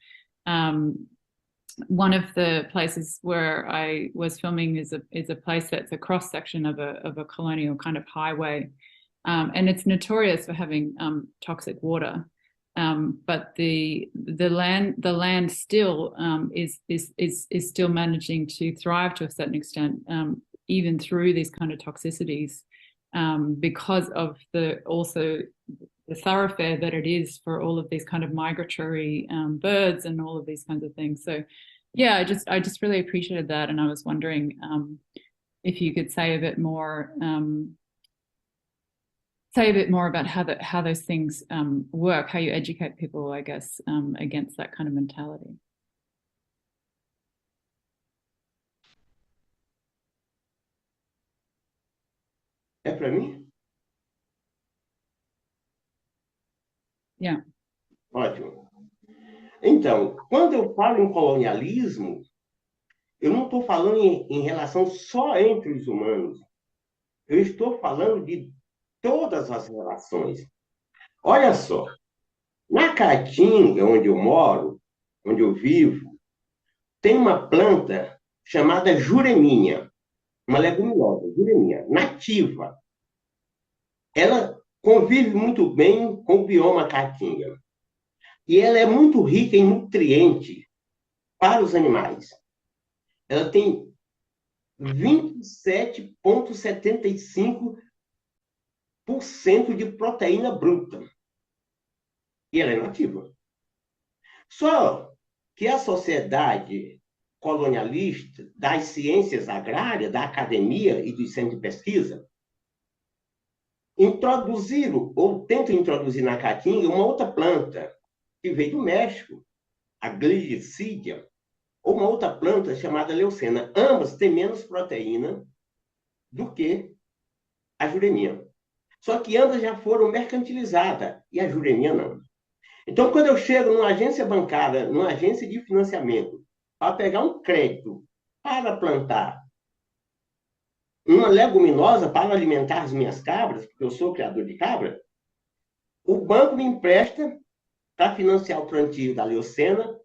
One of the places where I was filming is a place that's a cross section of a colonial kind of highway, and it's notorious for having toxic water. But the land still is still managing to thrive to a certain extent, even through these kind of toxicities, because of also the thoroughfare that it is for all of these kind of migratory birds and all of these kinds of things. So, yeah, I just really appreciated that, and I was wondering if you could say a bit more. Say a bit more about how those things work, how you educate people, I guess, against that kind of mentality. É para mim? Yeah. Ótimo. Então, quando eu falo em colonialismo, eu não estou falando em relação só entre os humanos. Eu estou falando de todas as relações. Olha só, na Caatinga, onde eu moro, onde eu vivo, tem uma planta chamada jureminha, uma leguminosa, jureminha, nativa. Ela convive muito bem com o bioma Caatinga. E ela é muito rica em nutrientes para os animais. Ela tem 27,75% de proteína bruta. E ela é nativa. Só que a sociedade colonialista das ciências agrárias, da academia e dos centros de pesquisa, introduziram, ou tentam introduzir na Caatinga, uma outra planta que veio do México, a gligicídia, ou uma outra planta chamada leucena. Ambas têm menos proteína do que a jureminha. Só que ambas já foram mercantilizadas, e a jureminha não. Então, quando eu chego numa agência bancária, numa agência de financiamento, para pegar um crédito para plantar uma leguminosa para alimentar as minhas cabras, porque eu sou criador de cabra, o banco me empresta para financiar o plantio da leucena,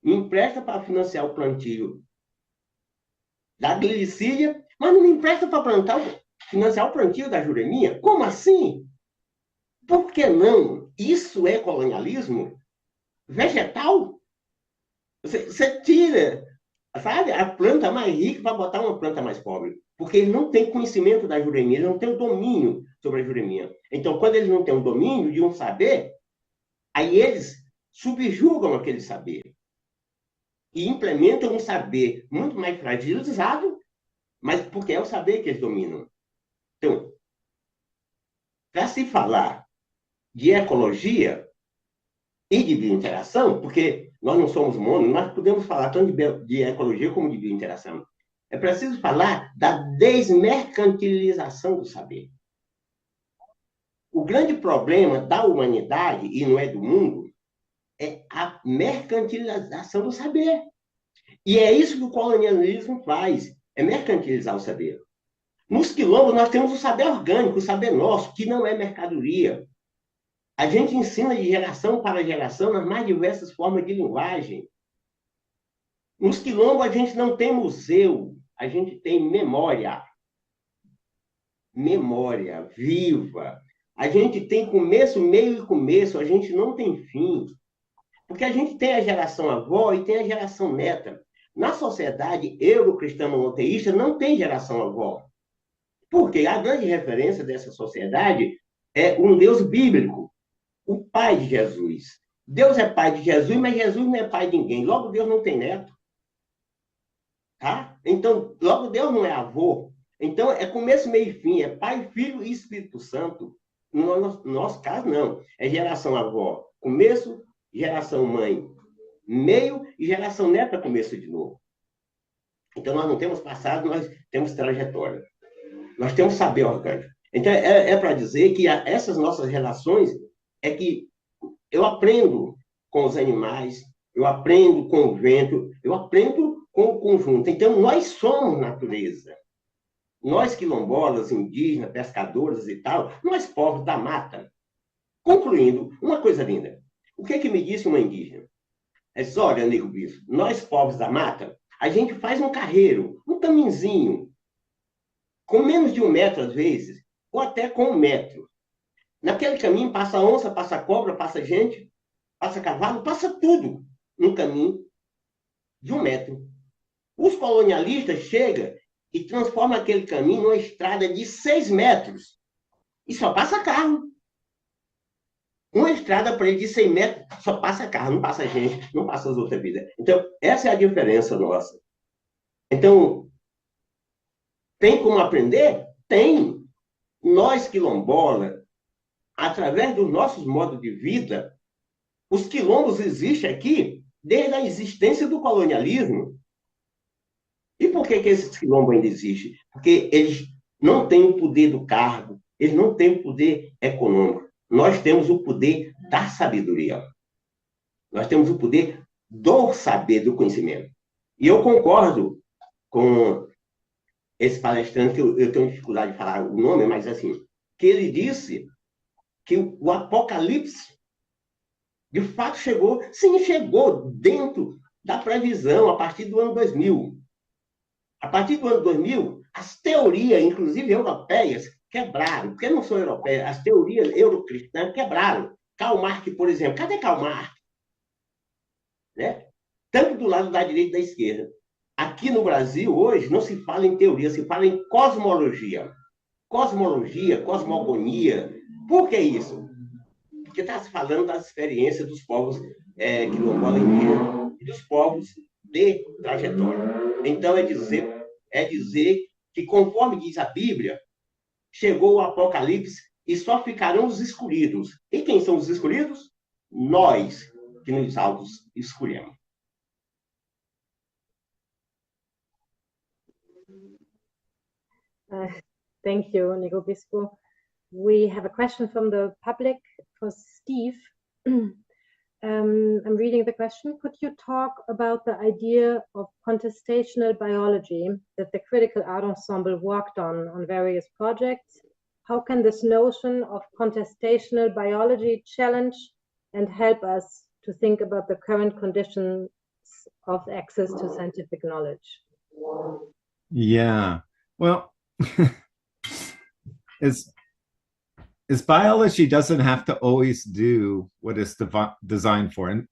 me empresta para financiar o plantio da glicídia, mas não me empresta para financiar o plantio da juremia? Como assim? Por que não? Isso é colonialismo vegetal? Você tira, sabe, a planta mais rica para botar uma planta mais pobre. Porque ele não tem conhecimento da juremia, ele não tem o domínio sobre a juremia. Então, quando eles não têm o domínio de um saber, aí eles subjugam aquele saber e implementam um saber muito mais fragilizado, mas porque é o saber que eles dominam. Então, para se falar de ecologia e de biointeração, porque nós não somos monos, nós podemos falar tanto de ecologia como de biointeração. É preciso falar da desmercantilização do saber. O grande problema da humanidade, e não é do mundo, é a mercantilização do saber. E é isso que o colonialismo faz, é mercantilizar o saber. Nos quilombos, nós temos o saber orgânico, o saber nosso, que não é mercadoria. A gente ensina de geração para geração nas mais diversas formas de linguagem. Nos quilombos, a gente não tem museu, a gente tem memória. Memória viva. A gente tem começo, meio e começo, a gente não tem fim. Porque a gente tem a geração avó e tem a geração neta. Na sociedade eurocristã monoteísta não tem geração avó. Porque a grande referência dessa sociedade é um Deus bíblico, o pai de Jesus. Deus é pai de Jesus, mas Jesus não é pai de ninguém. Logo, Deus não tem neto. Tá? Então, logo, Deus não é avô. Então, é começo, meio e fim. É Pai, Filho e Espírito Santo. No nosso caso, não. É geração avó. Começo, geração mãe. Meio e geração neta, começo de novo. Então, nós não temos passado, nós temos trajetória. Nós temos saber orgânico. Então, é para dizer que essas nossas relações é que eu aprendo com os animais, eu aprendo com o vento, eu aprendo com o conjunto. Então, nós somos natureza. Nós quilombolas, indígenas, pescadores e tal, nós povos da mata. Concluindo, uma coisa linda. O que me disse uma indígena? É disse, olha, nego bispo, nós povos da mata, a gente faz um carreiro, um caminhozinho, com menos de 1 metro às vezes, ou até com 1 metro. Naquele caminho passa onça, passa cobra, passa gente, passa cavalo, passa tudo num caminho de 1 metro. Os colonialistas chegam e transformam aquele caminho numa estrada de 6 metros. E só passa carro. Uma estrada para ele de 100 metros, só passa carro, não passa gente, não passa as outras vidas. Então, essa é a diferença nossa. Então, tem como aprender? Tem. Nós, quilombola, através dos nossos modos de vida, os quilombos existem aqui desde a existência do colonialismo. E por que esses quilombos ainda existem? Porque eles não têm o poder do cargo, eles não têm o poder econômico. Nós temos o poder da sabedoria. Nós temos o poder do saber, do conhecimento. E eu concordo com esse palestrante, que eu tenho dificuldade de falar o nome, mas assim, que ele disse que o apocalipse de fato chegou, sim, chegou dentro da previsão, a partir do ano 2000. A partir do ano 2000, as teorias, inclusive europeias, quebraram. Porque não são europeias, as teorias eurocristãs quebraram. Karl Marx, por exemplo, cadê Karl Marx? Né? Tanto do lado da direita e da esquerda. Aqui no Brasil, hoje, não se fala em teoria, se fala em cosmologia. Cosmologia, cosmogonia. Por que isso? Porque está se falando das experiências dos povos quilombola indígena e dos povos de trajetória. Então, é dizer que, conforme diz a Bíblia, chegou o Apocalipse e só ficarão os escolhidos. E quem são os escolhidos? Nós, que nos autos escolhemos. Thank you, Nego Bispo. We have a question from the public for Steve. I'm reading the question. Could you talk about the idea of contestational biology that the Critical Art Ensemble worked on various projects? How can this notion of contestational biology challenge and help us to think about the current conditions of access to scientific knowledge? Yeah, well, is biology doesn't have to always do what it's designed for.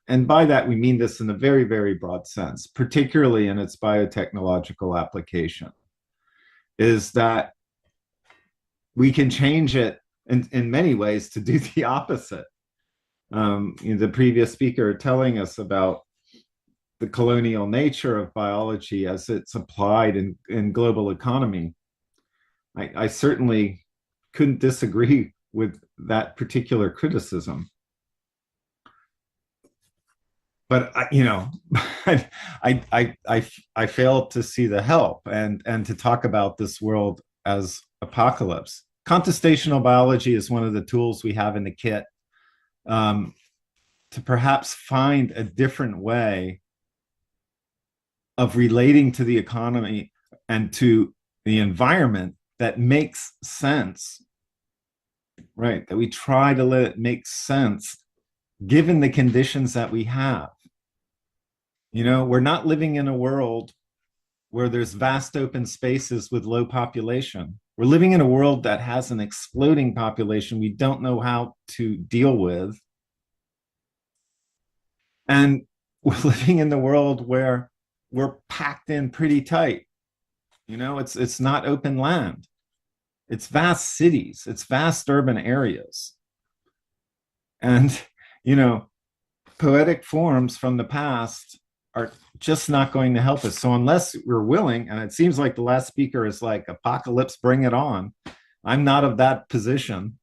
And by that, we mean this in a very, very broad sense, particularly in its biotechnological application, is that we can change it in many ways to do the opposite. The previous speaker telling us about the colonial nature of biology as it's applied in global economy. I certainly couldn't disagree with that particular criticism. But I failed to see the help and to talk about this world as apocalypse. Contestational biology is one of the tools we have in the kit to perhaps find a different way of relating to the economy and to the environment that makes sense, right? That we try to let it make sense given the conditions that we have. We're not living in a world where there's vast open spaces with low population. We're living in a world that has an exploding population we don't know how to deal with. And we're living in the world where we're packed in pretty tight. It's not open land. It's vast cities. It's vast urban areas. And, poetic forms from the past are just not going to help us. So unless we're willing, and it seems like the last speaker is like, apocalypse, bring it on. I'm not of that position.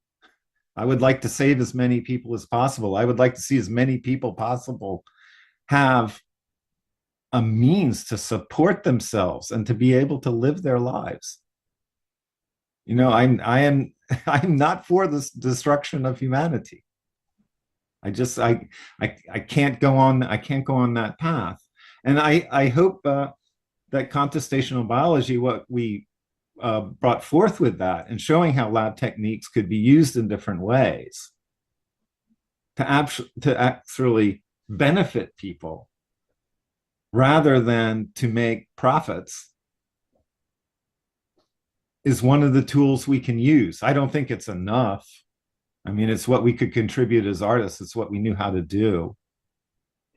I would like to save as many people as possible. I would like to see as many people possible have a means to support themselves and to be able to live their lives. I'm not for this destruction of humanity. I can't go on that path. And I hope that contestational biology, what we brought forth with that and showing how lab techniques could be used in different ways to actually benefit people rather than to make profits, is one of the tools we can use. I don't think it's enough. I mean, it's what we could contribute as artists. It's what we knew how to do.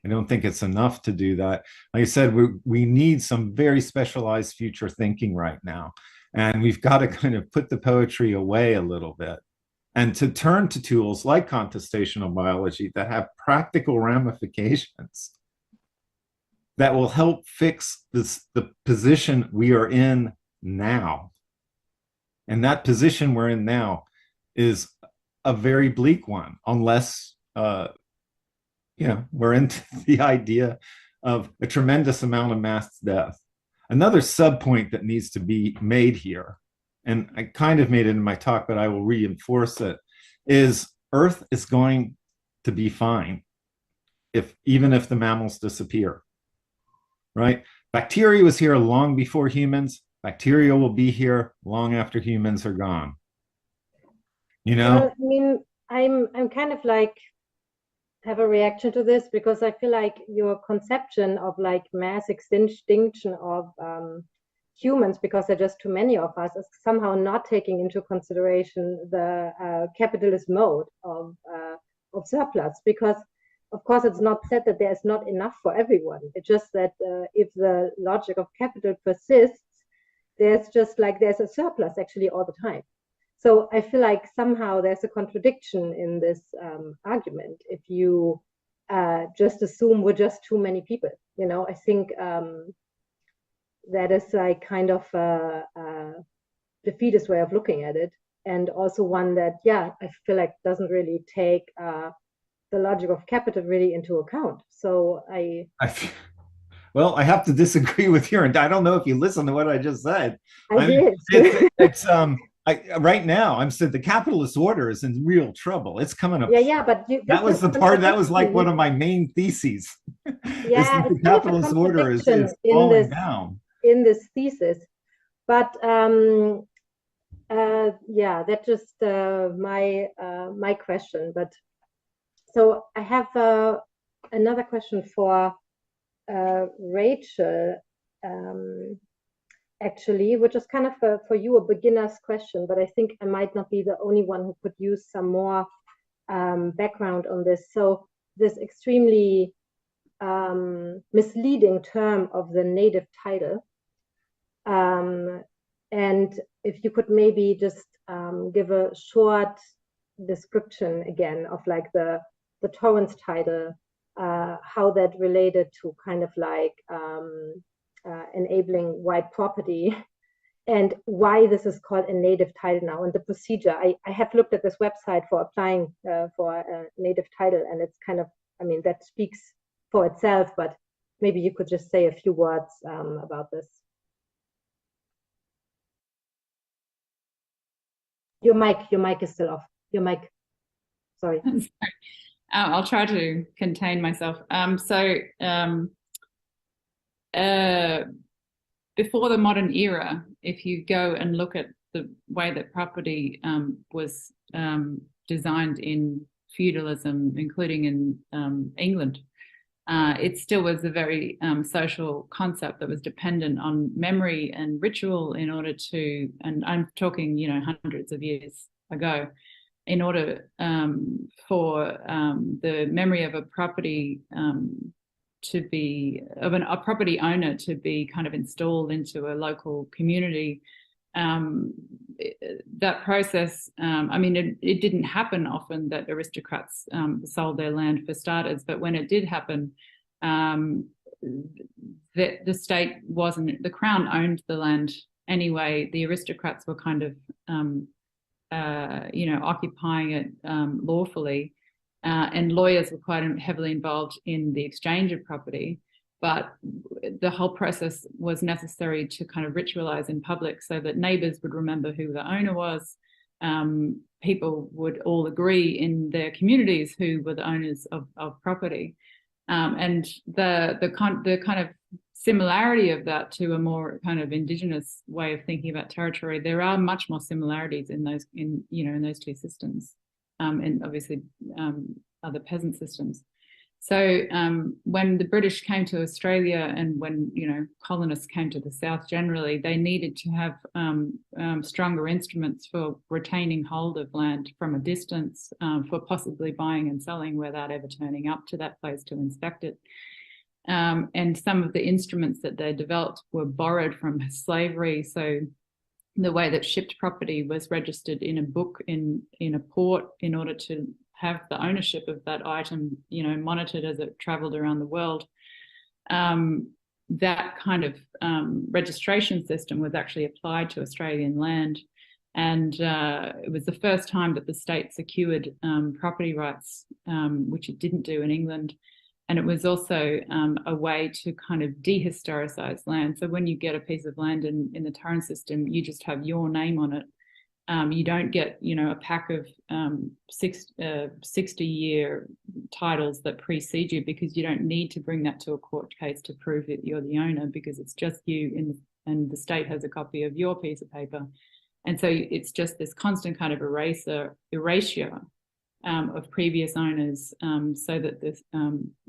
I don't think it's enough to do that. Like I said, we need some very specialized future thinking right now. And we've got to kind of put the poetry away a little bit and to turn to tools like contestational biology that have practical ramifications that will help fix the position we are in now. And that position we're in now is a very bleak one, unless we're into the idea of a tremendous amount of mass death. Another subpoint that needs to be made here, and I kind of made it in my talk, but I will reinforce it, is Earth is going to be fine even if the mammals disappear, right? Bacteria was here long before humans. Bacteria will be here long after humans are gone. Well, I mean, I'm kind of like have a reaction to this because I feel like your conception of like mass extinction of humans, because there are just too many of us, is somehow not taking into consideration the capitalist mode of surplus. Because of course it's not said that there's not enough for everyone. It's just that if the logic of capital persists, there's a surplus actually all the time. So I feel like somehow there's a contradiction in this argument if you just assume we're just too many people. I think that is like kind of a defeatist way of looking at it, and also one that, I feel like doesn't really take the logic of capital really into account. So well, I have to disagree with you, and I don't know if you listened to what I just said. I did. right now, I'm saying the capitalist order is in real trouble. It's coming up. Yeah, but that was the part that was like one of my main theses. Yeah, the capitalist order is falling down in this thesis. But yeah, that's just my question. But so I have another question for Rachel. Actually, which is kind of for you a beginner's question, but I think I might not be the only one who could use some more background on this. So this extremely misleading term of the native title, and if you could maybe just give a short description again of like the Torrance title, how that related to kind of like enabling white property, and why this is called a native title now, and the procedure. I have looked at this website for applying for a native title, and it's kind of, I mean, that speaks for itself, but maybe you could just say a few words about this. Your mic is still off. Your mic, sorry. I'll try to contain myself. Before the modern era, if you go and look at the way that property was designed in feudalism, including in England, it still was a very social concept that was dependent on memory and ritual in order to, and I'm talking, you know, hundreds of years ago, in order for the memory of a property to be, of a property owner to be kind of installed into a local community. That process, I mean, it didn't happen often that aristocrats sold their land for starters, but when it did happen, the state wasn't, the crown owned the land anyway. The aristocrats were kind of, you know, occupying it lawfully. And lawyers were quite heavily involved in the exchange of property, but the whole process was necessary to kind of ritualize in public so that neighbors would remember who the owner was. People would all agree in their communities who were the owners of property. And the kind of similarity of that to a more kind of indigenous way of thinking about territory, there are much more similarities in those, in those two systems. And obviously other peasant systems. So when the British came to Australia and when, you know, colonists came to the South generally, they needed to have stronger instruments for retaining hold of land from a distance, for possibly buying and selling without ever turning up to that place to inspect it. And some of the instruments that they developed were borrowed from slavery. So the way that shipped property was registered in a book in a port in order to have the ownership of that item, you know, monitored as it traveled around the world. That kind of registration system was actually applied to Australian land. And it was the first time that the state secured property rights, which it didn't do in England. And it was also a way to kind of dehistoricize land. So when you get a piece of land in the Torrance system, you just have your name on it. You don't get, you know, a pack of 60-year titles that precede you, because you don't need to bring that to a court case to prove that you're the owner, because it's just you and the state has a copy of your piece of paper. And so it's just this constant kind of erasure of previous owners, so that this,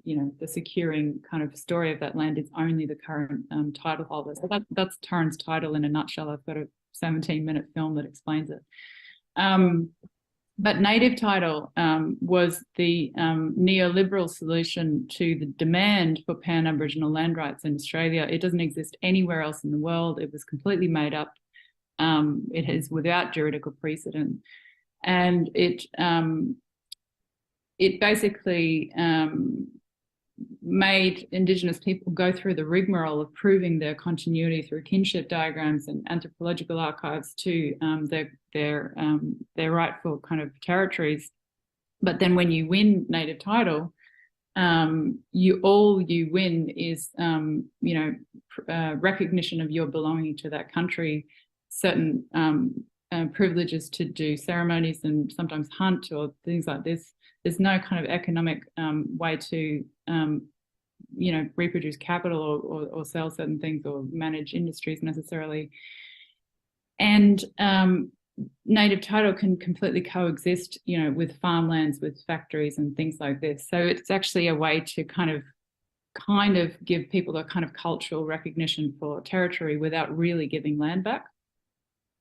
you know, the securing kind of story of that land is only the current title holder. So that's Torrance title in a nutshell. I've got a 17-minute film that explains it. But native title was the neoliberal solution to the demand for pan-Aboriginal land rights in Australia. It doesn't exist anywhere else in the world. It was completely made up. It is without juridical precedent. And it basically made Indigenous people go through the rigmarole of proving their continuity through kinship diagrams and anthropological archives to their rightful kind of territories. But then when you win native title, all you win is recognition of your belonging to that country, certain privileges to do ceremonies and sometimes hunt or things like this. There's no kind of economic way to, reproduce capital or sell certain things or manage industries necessarily. And native title can completely coexist, with farmlands, with factories and things like this. So it's actually a way to kind of give people a kind of cultural recognition for territory without really giving land back.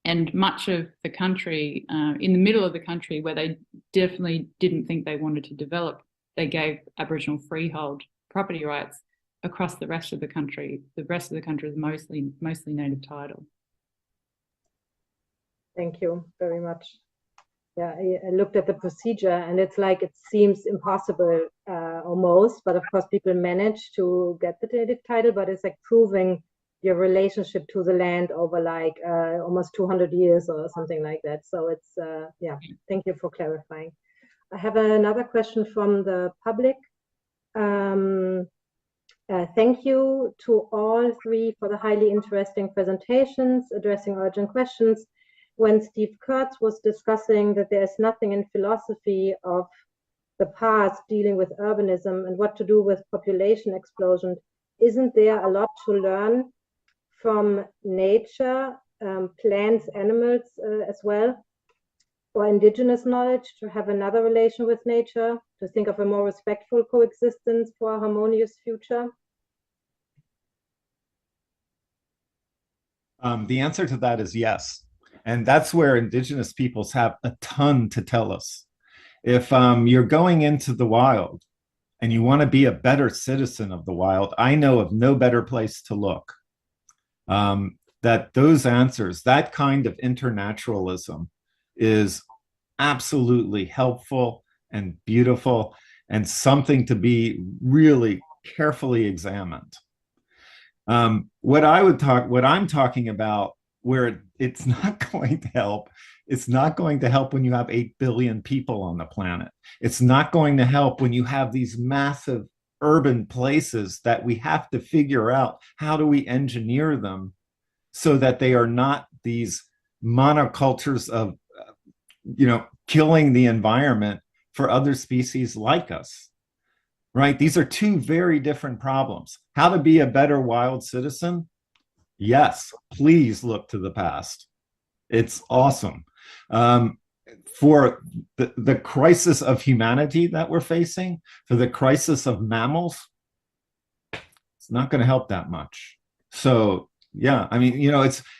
And much of the country, in the middle of the country where they definitely didn't think they wanted to develop, they gave Aboriginal freehold property rights. Across the rest of the country, is mostly native title. Thank you very much. Yeah, I looked at the procedure and it's like it seems impossible almost, but of course people manage to get the native title, but it's like proving your relationship to the land over like almost 200 years or something like that. So it's, thank you for clarifying. I have another question from the public. Thank you to all three for the highly interesting presentations addressing urgent questions. When Steve Kurtz was discussing that there is nothing in philosophy of the past dealing with urbanism and what to do with population explosion, isn't there a lot to learn from nature, plants, animals as well, or indigenous knowledge to have another relation with nature, to think of a more respectful coexistence for a harmonious future? The answer to that is yes. And that's where indigenous peoples have a ton to tell us. If you're going into the wild and you want to be a better citizen of the wild, I know of no better place to look. That those answers, that kind of internaturalism is absolutely helpful and beautiful and something to be really carefully examined. What I'm talking about, where it's not going to help, it's not going to help when you have 8 billion people on the planet. It's not going to help when you have these massive urban places that we have to figure out how do we engineer them so that they are not these monocultures of, killing the environment for other species like us, right? These are two very different problems. How to be a better wild citizen? Yes, please look to the past. It's awesome. For the crisis of humanity that we're facing, for the crisis of mammals, it's not going to help that much. So yeah, I mean,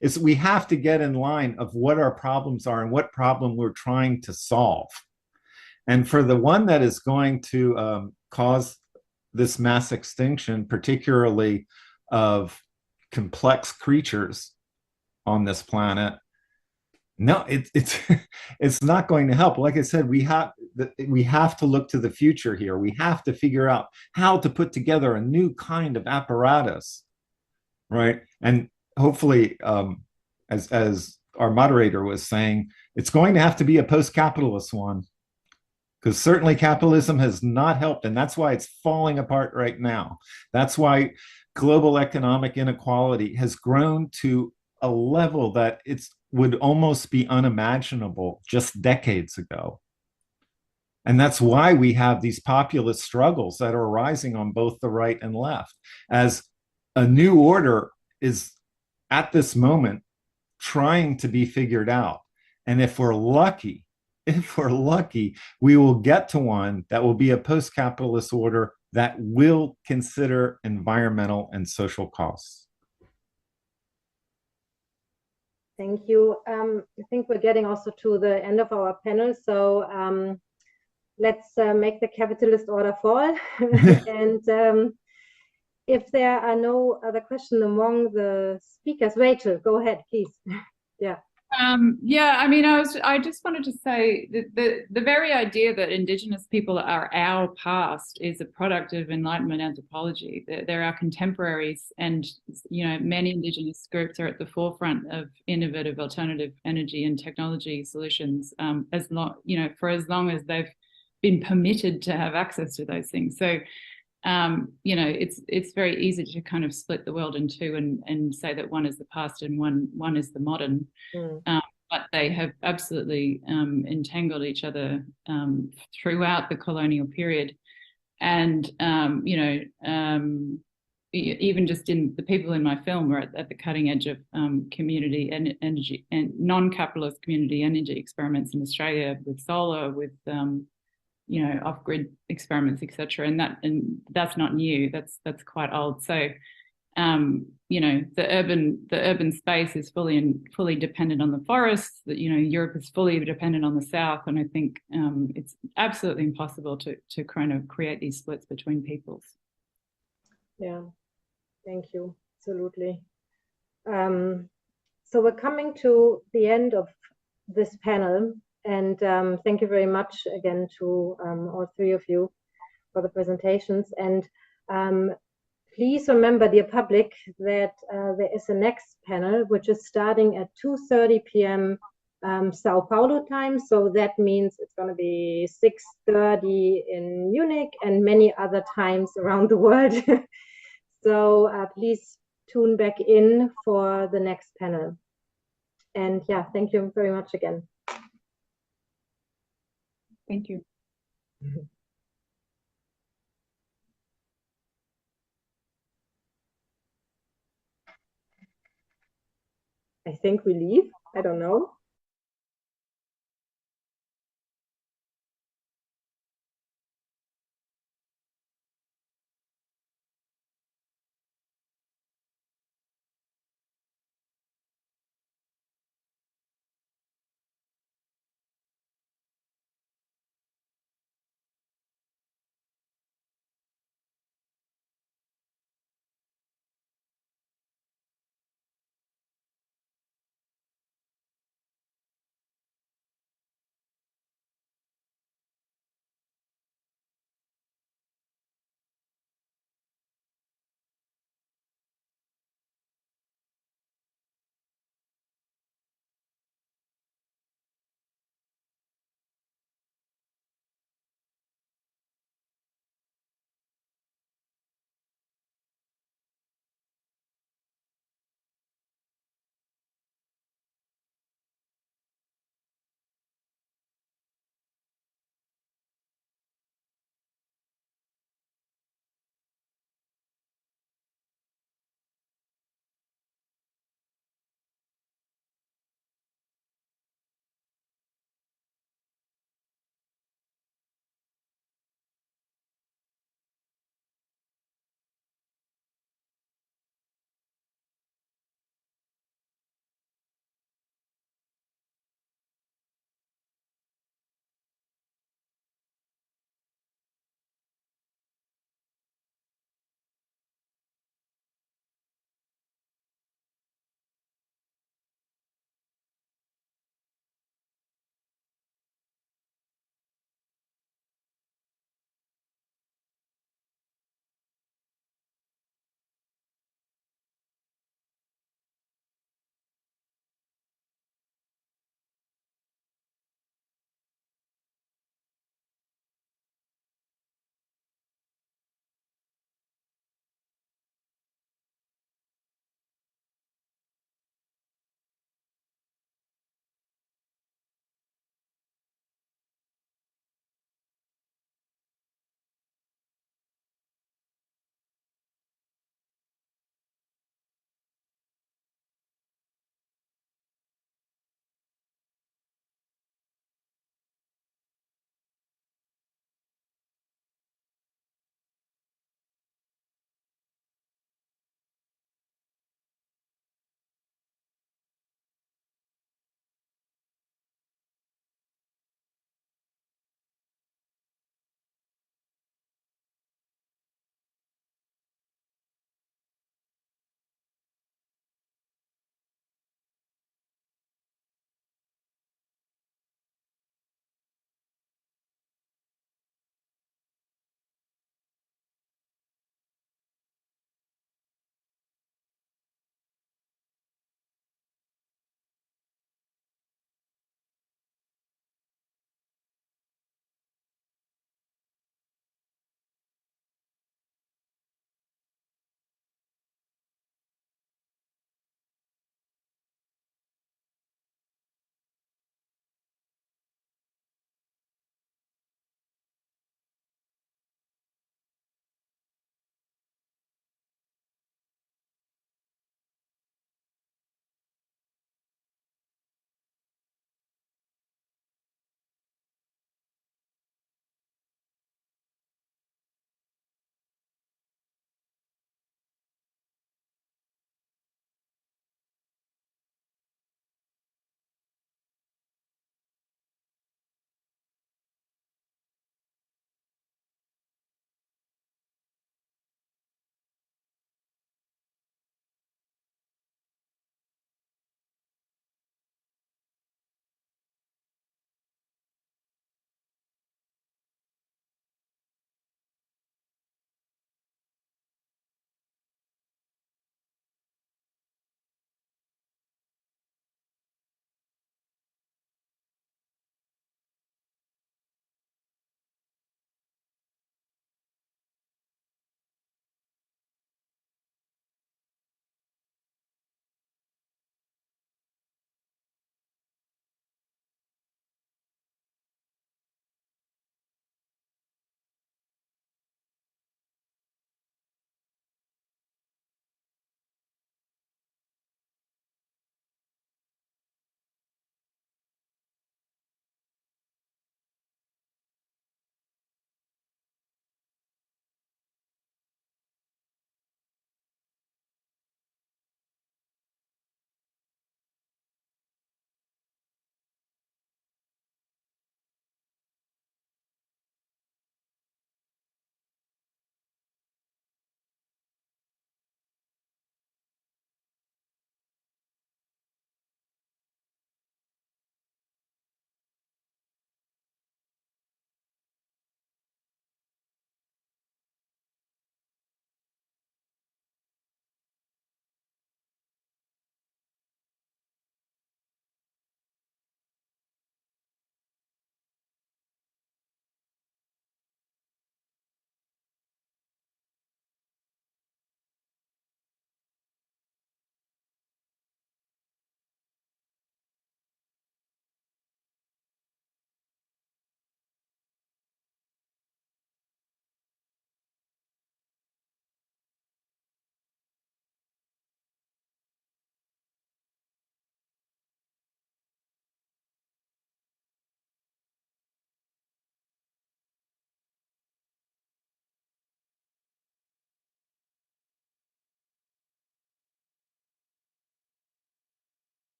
it's we have to get in line of what our problems are and what problem we're trying to solve. And for the one that is going to cause this mass extinction, particularly of complex creatures on this planet, no, it's not going to help. Like I said, we have to look to the future here. We have to figure out how to put together a new kind of apparatus, right? And hopefully, as our moderator was saying, it's going to have to be a post-capitalist one, because certainly capitalism has not helped, and that's why it's falling apart right now. That's why global economic inequality has grown to a level that it would almost be unimaginable just decades ago. And that's why we have these populist struggles that are arising on both the right and left, as a new order is at this moment trying to be figured out. And if we're lucky, we will get to one that will be a post-capitalist order that will consider environmental and social costs. Thank you. I think we're getting also to the end of our panel. So let's make the capitalist order fall. And if there are no other questions among the speakers, Rachel, go ahead, please. Yeah. I mean, I just wanted to say that the very idea that Indigenous people are our past is a product of Enlightenment anthropology. They're our contemporaries, and many Indigenous groups are at the forefront of innovative alternative energy and technology solutions, for as long as they've been permitted to have access to those things. So it's very easy to kind of split the world in two and say that one is the past and one is the modern. but they have absolutely entangled each other throughout the colonial period. And, even just in the people in my film were at the cutting edge of community and energy and non-capitalist community energy experiments in Australia with solar, with off-grid experiments, etc. And that's not new. That's quite old. So the urban space is fully dependent on the forests. That Europe is fully dependent on the south, and I think it's absolutely impossible to kind of create these splits between peoples. Yeah, thank you. Absolutely. So we're coming to the end of this panel, and thank you very much again to all three of you for the presentations. And please remember, dear public, that there is a next panel, which is starting at 2:30 p.m. Sao Paulo time. So that means it's going to be 6:30 in Munich and many other times around the world. So please tune back in for the next panel. And yeah, thank you very much again. Thank you. I think we leave. I don't know.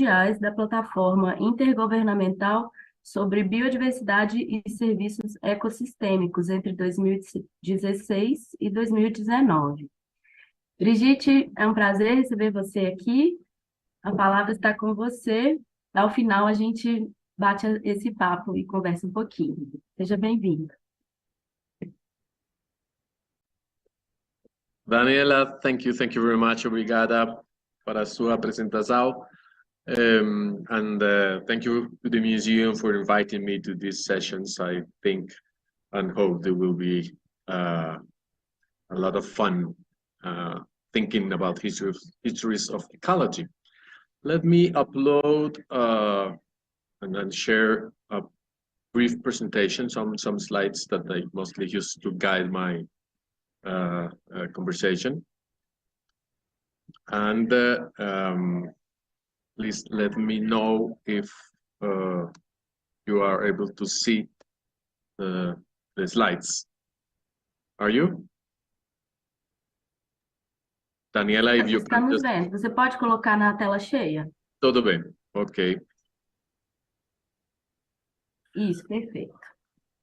mundiais da Plataforma Intergovernamental sobre Biodiversidade e Serviços Ecossistêmicos entre 2016 e 2019. Brigitte, é um prazer receber você aqui. A palavra está com você. Ao final, a gente bate esse papo e conversa um pouquinho. Seja bem-vinda. Daniela, thank you very much. Obrigada para a sua apresentação. Thank you to the museum for inviting me to these sessions. I think and hope there will be a lot of fun thinking about histories of ecology. Let me upload and then share a brief presentation, some slides that I mostly use to guide my conversation. And please let me know if you are able to see the slides. Are you? Daniela, if you Estamos vendo. Você pode colocar na tela cheia? Tudo bem, ok. Isso, perfeito.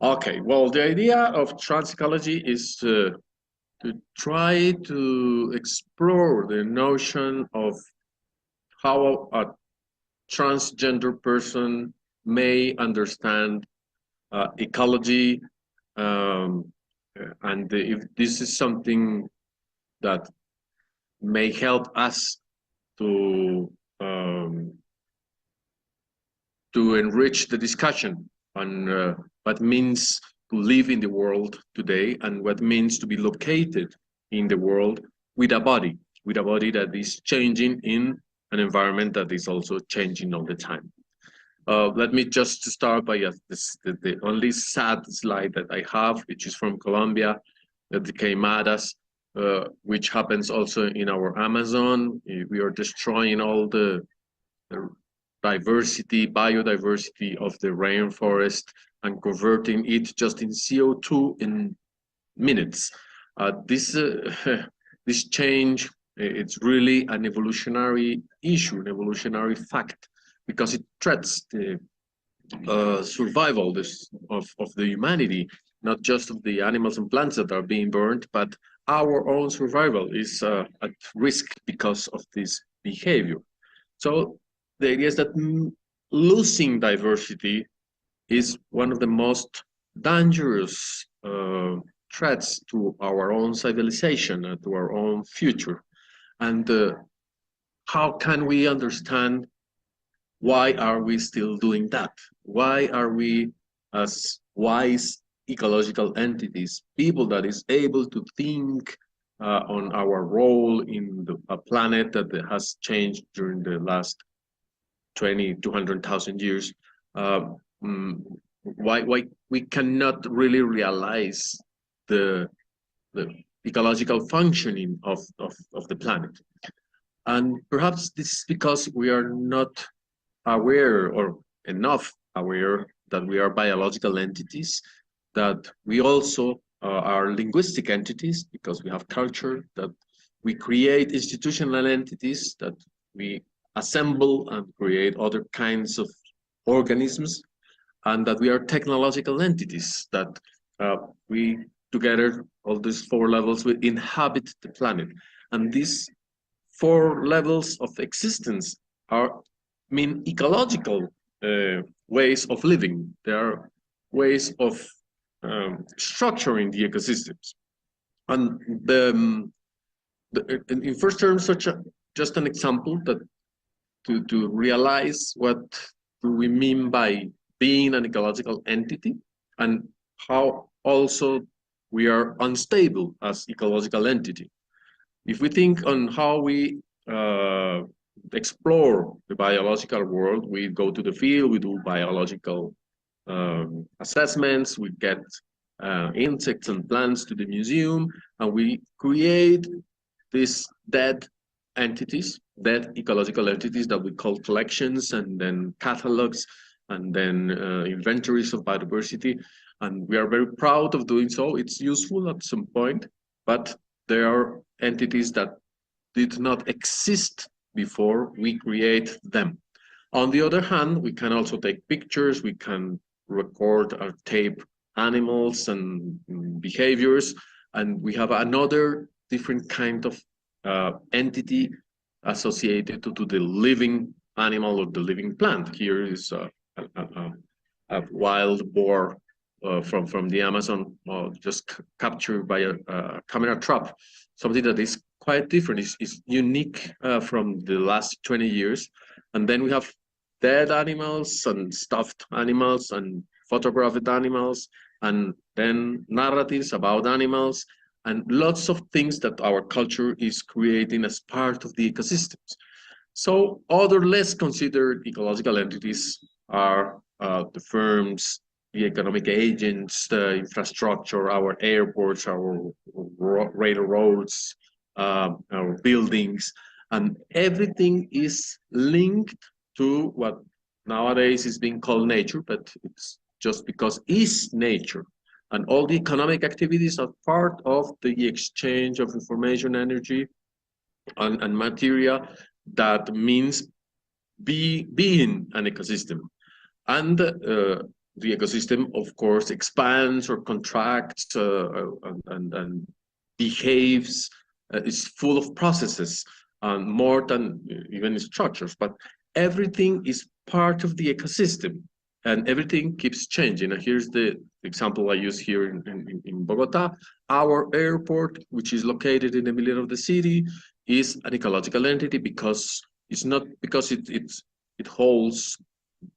Okay, well, the idea of transecology is to try to explore the notion of how a transgender person may understand ecology, and if this is something that may help us to enrich the discussion on what means to live in the world today and what means to be located in the world with a body that is changing in an environment that is also changing all the time. Let me just start by the only sad slide that I have, which is from Colombia, the queimadas, which happens also in our Amazon. We are destroying all the biodiversity of the rainforest and converting it just in CO2 in minutes. This change, it's really an evolutionary issue, an evolutionary fact, because it threats the survival of the humanity, not just of the animals and plants that are being burned, but our own survival is at risk because of this behavior. So the idea is that losing diversity is one of the most dangerous threats to our own civilization and to our own future. And how can we understand why are we still doing that? Why are we, as wise ecological entities, people that is able to think on our role in a planet that has changed during the last 200,000 years, why we cannot really realize the ecological functioning of the planet? And perhaps this is because we are not aware or enough aware that we are biological entities, that we also are linguistic entities because we have culture, that we create institutional entities, that we assemble and create other kinds of organisms, and that we are technological entities, that we together, all these four levels, we inhabit the planet. And these four levels of existence mean ecological ways of living. They are ways of structuring the ecosystems. And in first terms, just an example that to realize what do we mean by being an ecological entity and how also we are unstable as ecological entity. If we think on how we explore the biological world, we go to the field, we do biological assessments, we get insects and plants to the museum, and we create these dead entities, dead ecological entities that we call collections, and then catalogs, and then inventories of biodiversity. And we are very proud of doing so. It's useful at some point, but there are entities that did not exist before we create them. On the other hand, we can also take pictures, we can record or tape animals and behaviors, and we have another different kind of entity associated to the living animal or the living plant. Here is a wild boar from the Amazon, just captured by a camera trap, something that is quite different, is unique from the last 20 years. And then we have dead animals and stuffed animals and photographed animals, and then narratives about animals, and lots of things that our culture is creating as part of the ecosystems. So other less considered ecological entities are the firms, the economic agents, the infrastructure, our airports, our railroads, our buildings, and everything is linked to what nowadays is being called nature, but it's just because it's nature. And all the economic activities are part of the exchange of information, energy, and material that means being an ecosystem. And the ecosystem, of course, expands or contracts and behaves, is full of processes, more than even structures, but everything is part of the ecosystem, and everything keeps changing. And here's the example I use here in Bogota. Our airport, which is located in the middle of the city, is an ecological entity because it's not because it holds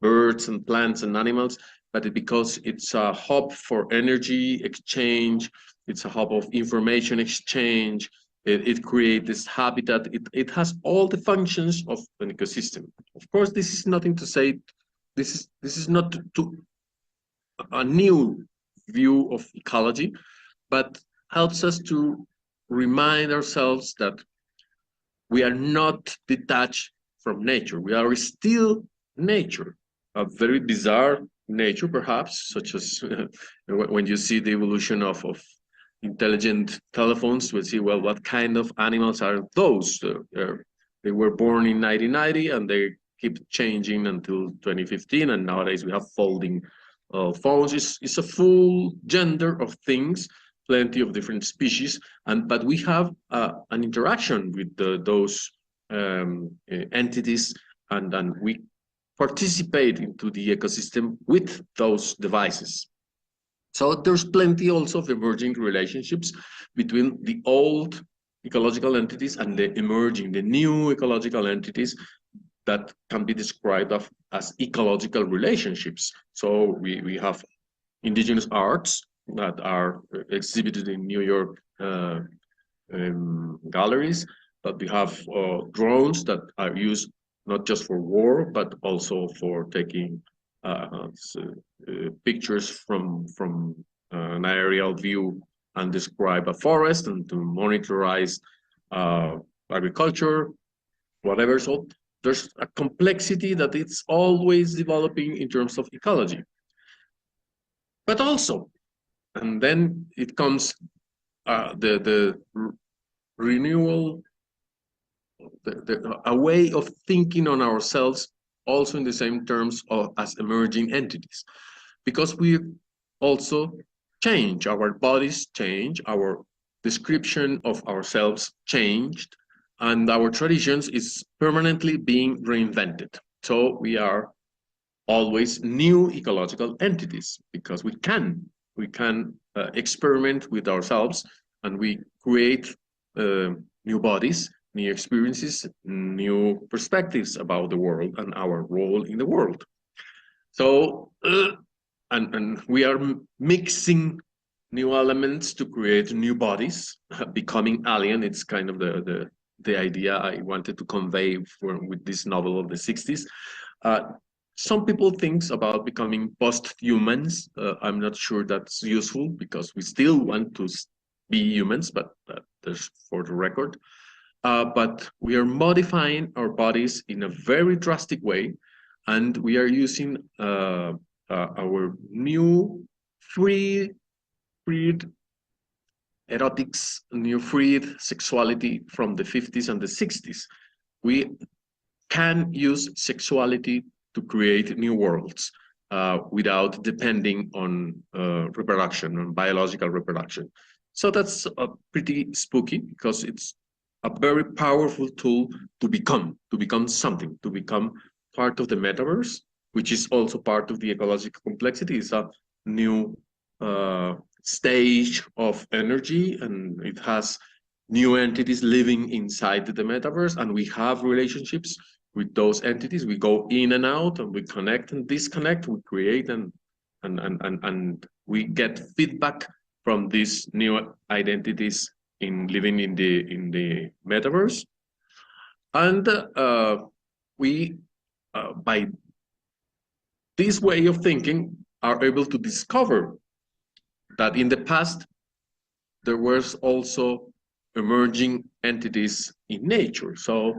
birds and plants and animals, but because it's a hub for energy exchange, it's a hub of information exchange, it creates this habitat, it has all the functions of an ecosystem. Of course, this is nothing to say, this is not a new view of ecology, but helps us to remind ourselves that we are not detached from nature. We are still nature, a very bizarre nature, perhaps, such as when you see the evolution of intelligent telephones, we see, well, what kind of animals are those? They were born in 1990 and they keep changing until 2015, and nowadays we have folding phones. It's a full gender of things, plenty of different species, but we have an interaction with those entities, and we participate into the ecosystem with those devices. So there's plenty also of emerging relationships between the old ecological entities and the emerging, the new ecological entities that can be described as ecological relationships. So we have indigenous arts that are exhibited in New York galleries, but we have drones that are used not just for war, but also for taking pictures from an aerial view and describe a forest and to monitorize agriculture, whatever. So there's a complexity that it's always developing in terms of ecology. But also, and then it comes the renewal, a way of thinking on ourselves also in the same terms as emerging entities, because we also change, our bodies change, our description of ourselves changed, and our traditions is permanently being reinvented. So we are always new ecological entities because we can experiment with ourselves, and we create new bodies, new experiences, new perspectives about the world and our role in the world. So, and we are mixing new elements to create new bodies, becoming alien. It's kind of the idea I wanted to convey with this novel of the 60s. Some people think about becoming post-humans. I'm not sure that's useful because we still want to be humans, but that's for the record. But we are modifying our bodies in a very drastic way, and we are using our new freed erotics, new freed sexuality from the 50s and the 60s. We can use sexuality to create new worlds without depending on reproduction, on biological reproduction. So that's pretty spooky because it's a very powerful tool to become something, to become part of the metaverse, which is also part of the ecological complexity. It's a new stage of energy, and it has new entities living inside the metaverse, and we have relationships with those entities. We go in and out, and we connect and disconnect, we create and we get feedback from these new identities in living in the metaverse. And we by this way of thinking are able to discover that in the past there was also emerging entities in nature. So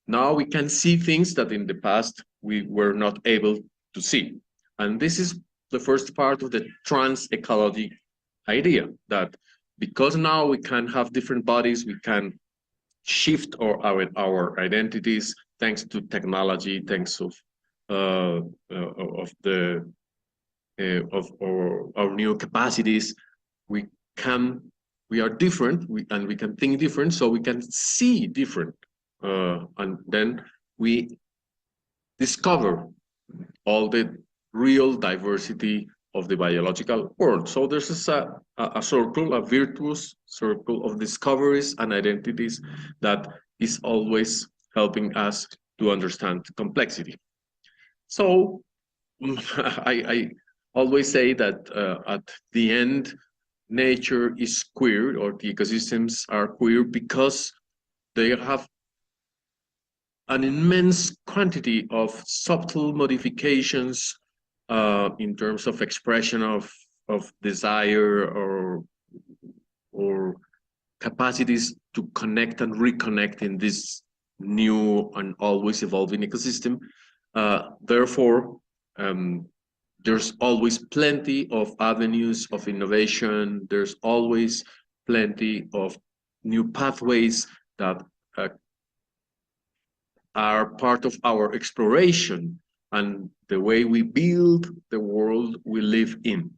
now we can see things that in the past we were not able to see. And this is the first part of the trans ecology idea, that because now we can have different bodies, we can shift our identities thanks to technology, thanks of our new capacities. We are different, and we can think different, so we can see different, and then we discover all the real diversity of the biological world. So there's a circle, a virtuous circle of discoveries and identities that is always helping us to understand complexity. So I always say that at the end, nature is queer, or the ecosystems are queer, because they have an immense quantity of subtle modifications in terms of expression of desire or capacities to connect and reconnect in this new and always evolving ecosystem. Therefore, there's always plenty of avenues of innovation. There's always plenty of new pathways that are part of our exploration and the way we build the world we live in.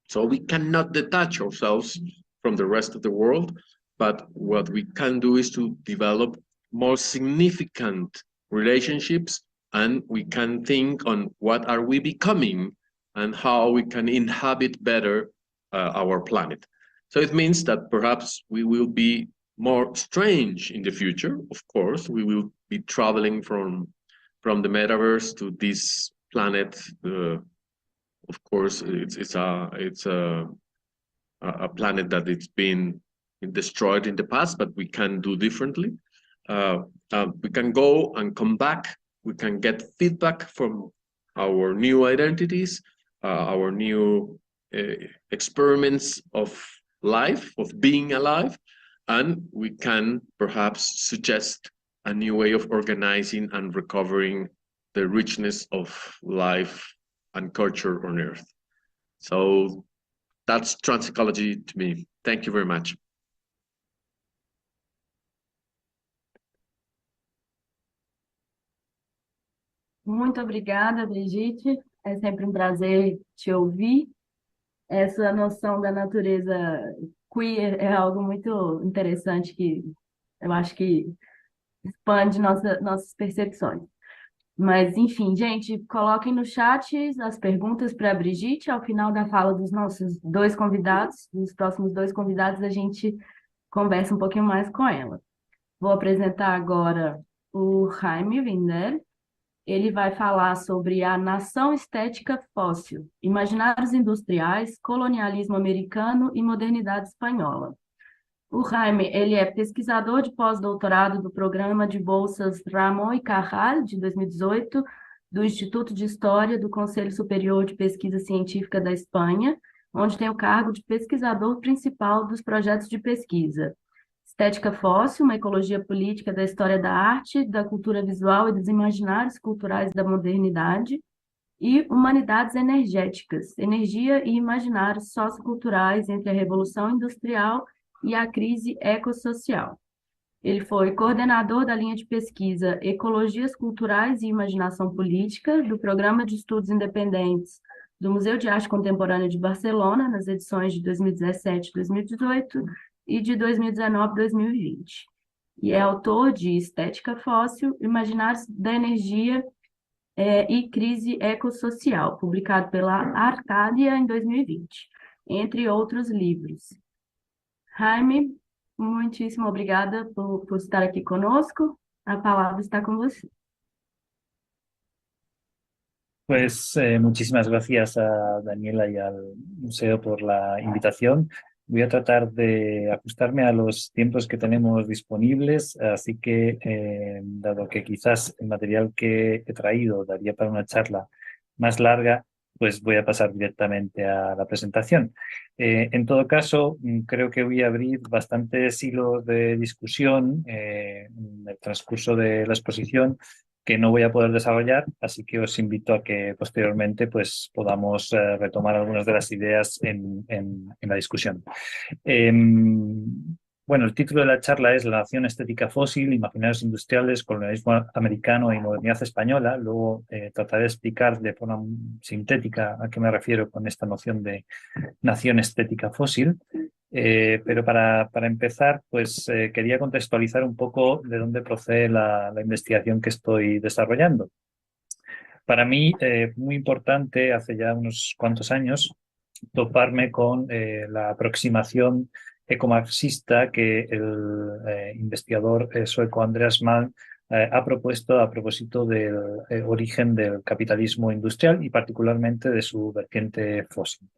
So we cannot detach ourselves from the rest of the world, but what we can do is to develop more significant relationships, and we can think on what are we becoming and how we can inhabit better our planet. So it means that perhaps we will be more strange in the future. Of course, we will be traveling from the metaverse to this planet. Of course, it's a planet that it's been destroyed in the past, but we can do differently. We can go and come back. We can get feedback from our new identities, our new experiments of life, of being alive, and we can perhaps suggest a new way of organizing and recovering the richness of life and culture on Earth. So that's trans ecology to me. Thank you very much. Muito obrigada, Brigitte. É sempre um prazer te ouvir. Essa noção da natureza queer é algo muito interessante que eu acho que expande nossas percepções. Mas, enfim, gente, coloquem no chat as perguntas para a Brigitte. Ao final da fala dos nossos dois convidados, dos próximos dois convidados, a gente conversa um pouquinho mais com ela. Vou apresentar agora o Jaime Winder. Ele vai falar sobre a nação estética fóssil, imaginários industriais, colonialismo americano e modernidade espanhola. O Jaime, ele é pesquisador de pós-doutorado do programa de bolsas Ramon e Cajal, de 2018, do Instituto de História do Conselho Superior de Pesquisa Científica da Espanha, onde tem o cargo de pesquisador principal dos projetos de pesquisa. Estética fóssil, uma ecologia política da história da arte, da cultura visual e dos imaginários culturais da modernidade, e humanidades energéticas, energia e imaginários socioculturais entre a Revolução Industrial e a crise ecossocial. Ele foi coordenador da linha de pesquisa Ecologias Culturais e Imaginação Política, do Programa de Estudos Independentes do Museu de Arte Contemporânea de Barcelona, nas edições de 2017 e 2018 e de 2019 e 2020. E é autor de Estética Fóssil, Imaginários da Energia e Crise Ecossocial, publicado pela Arcádia em 2020, entre outros livros. Jaime, muitíssimo obrigada por estar aqui conosco. A palavra está com você. Pues muchísimas gracias a Daniela y al museo por la invitación. Voy a tratar de ajustarme a los tiempos que tenemos disponibles, así que dado que quizás el material que he traído daría para una charla más larga, pues voy a pasar directamente a la presentación. En todo caso, creo que voy a abrir bastantes hilos de discusión en el transcurso de la exposición que no voy a poder desarrollar, así que os invito a que posteriormente pues, podamos retomar algunas de las ideas en la discusión. Bueno, el título de la charla es La nación estética fósil, imaginarios industriales, colonialismo americano y modernidad española. Luego trataré de explicar de forma sintética a qué me refiero con esta noción de nación estética fósil. Pero para empezar, pues quería contextualizar un poco de dónde procede la investigación que estoy desarrollando. Para mí, muy importante, hace ya unos cuantos años, toparme con la aproximación ecomarxista que el investigador sueco Andreas Malm ha propuesto a propósito del origen del capitalismo industrial y particularmente de su vertiente fósil,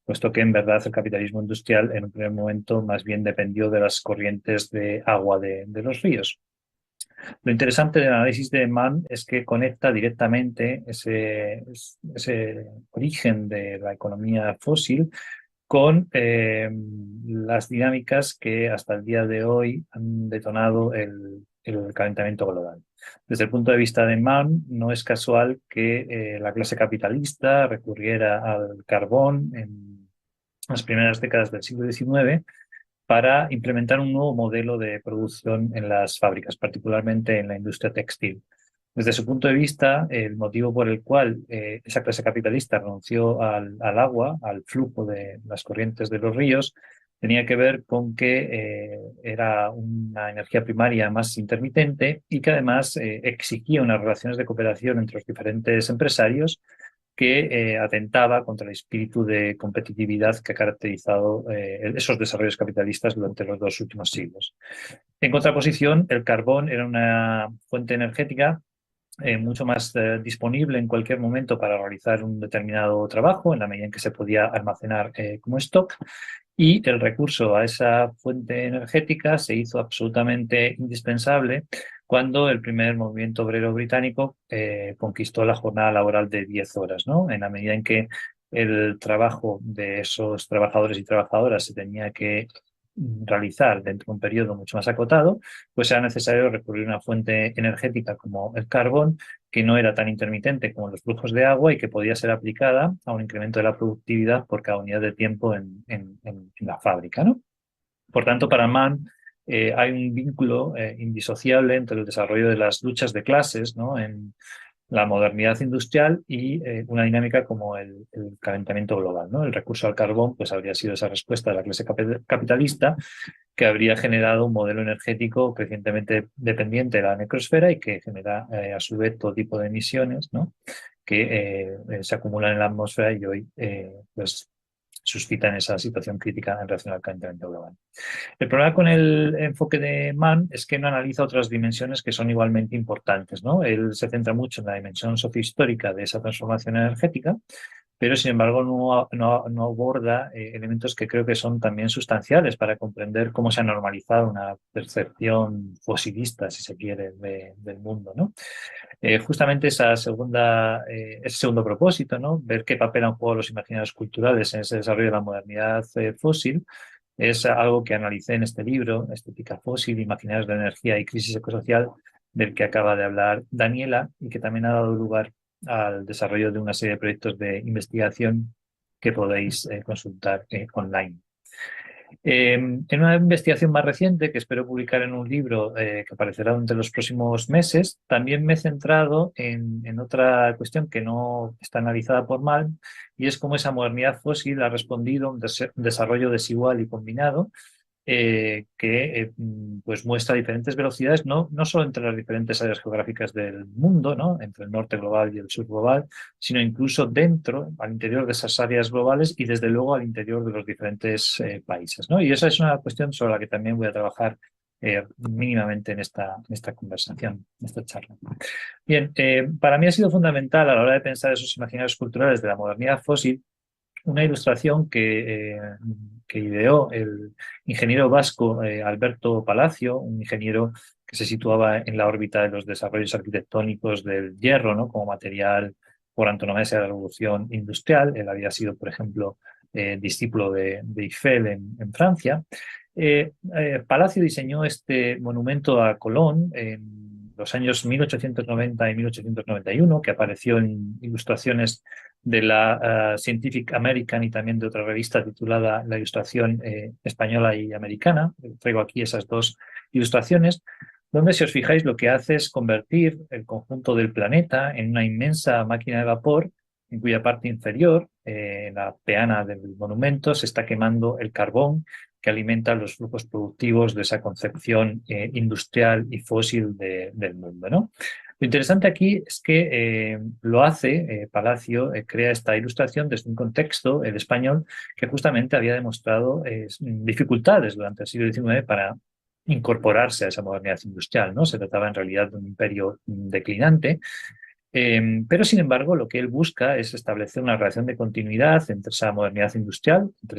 puesto que en verdad el capitalismo industrial en un primer momento más bien dependió de las corrientes de agua de los ríos. Lo interesante del análisis de Mann es que conecta directamente ese origen de la economía fósil con las dinámicas que hasta el día de hoy han detonado el calentamiento global. Desde el punto de vista de Mann, no es casual que la clase capitalista recurriera al carbón en las primeras décadas del siglo XIX para implementar un nuevo modelo de producción en las fábricas, particularmente en la industria textil. Desde su punto de vista, el motivo por el cual esa clase capitalista renunció al agua, al flujo de las corrientes de los ríos, tenía que ver con que era una energía primaria más intermitente y que además exigía unas relaciones de cooperación entre los diferentes empresarios que atentaba contra el espíritu de competitividad que ha caracterizado esos desarrollos capitalistas durante los 2 últimos siglos. En contraposición, el carbón era una fuente energética mucho más disponible en cualquier momento para realizar un determinado trabajo, en la medida en que se podía almacenar como stock, y el recurso a esa fuente energética se hizo absolutamente indispensable cuando el primer movimiento obrero británico conquistó la jornada laboral de 10 horas, ¿no? En la medida en que el trabajo de esos trabajadores y trabajadoras se tenía que realizar dentro de un periodo mucho más acotado, pues era necesario recurrir a una fuente energética como el carbón, que no era tan intermitente como los flujos de agua y que podía ser aplicada a un incremento de la productividad por cada unidad de tiempo en la fábrica, ¿no? Por tanto, para Mann hay un vínculo indisociable entre el desarrollo de las luchas de clases, ¿no?, en la modernidad industrial y una dinámica como el calentamiento global, ¿no? El recurso al carbón pues habría sido esa respuesta de la clase capitalista que habría generado un modelo energético crecientemente dependiente de la necrosfera y que genera a su vez todo tipo de emisiones, ¿no?, que se acumulan en la atmósfera y hoy pues suscitan esa situación crítica en relación al calentamiento global. El problema con el enfoque de Mann es que no analiza otras dimensiones que son igualmente importantes, ¿no? Él se centra mucho en la dimensión sociohistórica de esa transformación energética, pero sin embargo no aborda elementos que creo que son también sustanciales para comprender cómo se ha normalizado una percepción fosilista, si se quiere, del mundo, ¿no? Justamente ese segundo propósito, ¿no?, ver qué papel han jugado los imaginarios culturales en ese desarrollo de la modernidad fósil, es algo que analicé en este libro, Estética fósil, Imaginarios de la energía y crisis ecosocial, del que acaba de hablar Daniela y que también ha dado lugar al desarrollo de una serie de proyectos de investigación que podéis consultar online. En una investigación más reciente, que espero publicar en un libro que aparecerá entre los próximos meses, también me he centrado en otra cuestión que no está analizada por Mal, y es cómo esa modernidad fósil ha respondido a un desarrollo desigual y combinado pues muestra diferentes velocidades, no solo entre las diferentes áreas geográficas del mundo, ¿no? Entre el norte global y el sur global, sino incluso dentro, al interior de esas áreas globales y desde luego al interior de los diferentes países, ¿no? Y esa es una cuestión sobre la que también voy a trabajar mínimamente en esta conversación, en esta charla. Bien, para mí ha sido fundamental a la hora de pensar esos imaginarios culturales de la modernidad fósil una ilustración que ideó el ingeniero vasco Alberto Palacio, un ingeniero que se situaba en la órbita de los desarrollos arquitectónicos del hierro, ¿no? Como material por antonomasia de la revolución industrial. Él había sido, por ejemplo, discípulo de Eiffel en Francia. Palacio diseñó este monumento a Colón en los años 1890 y 1891, que apareció en ilustraciones de la Scientific American y también de otra revista titulada La Ilustración Española y Americana. Traigo aquí esas dos ilustraciones, donde, si os fijáis, lo que hace es convertir el conjunto del planeta en una inmensa máquina de vapor, en cuya parte inferior, en la peana del monumento, se está quemando el carbón que alimenta los flujos productivos de esa concepción industrial y fósil del mundo, ¿no? Lo interesante aquí es que lo hace Palacio, crea esta ilustración desde un contexto, el español, que justamente había demostrado dificultades durante el siglo XIX para incorporarse a esa modernidad industrial, ¿no? Se trataba en realidad de un imperio declinante. Pero, sin embargo, lo que él busca es establecer una relación de continuidad entre esa modernidad industrial, entre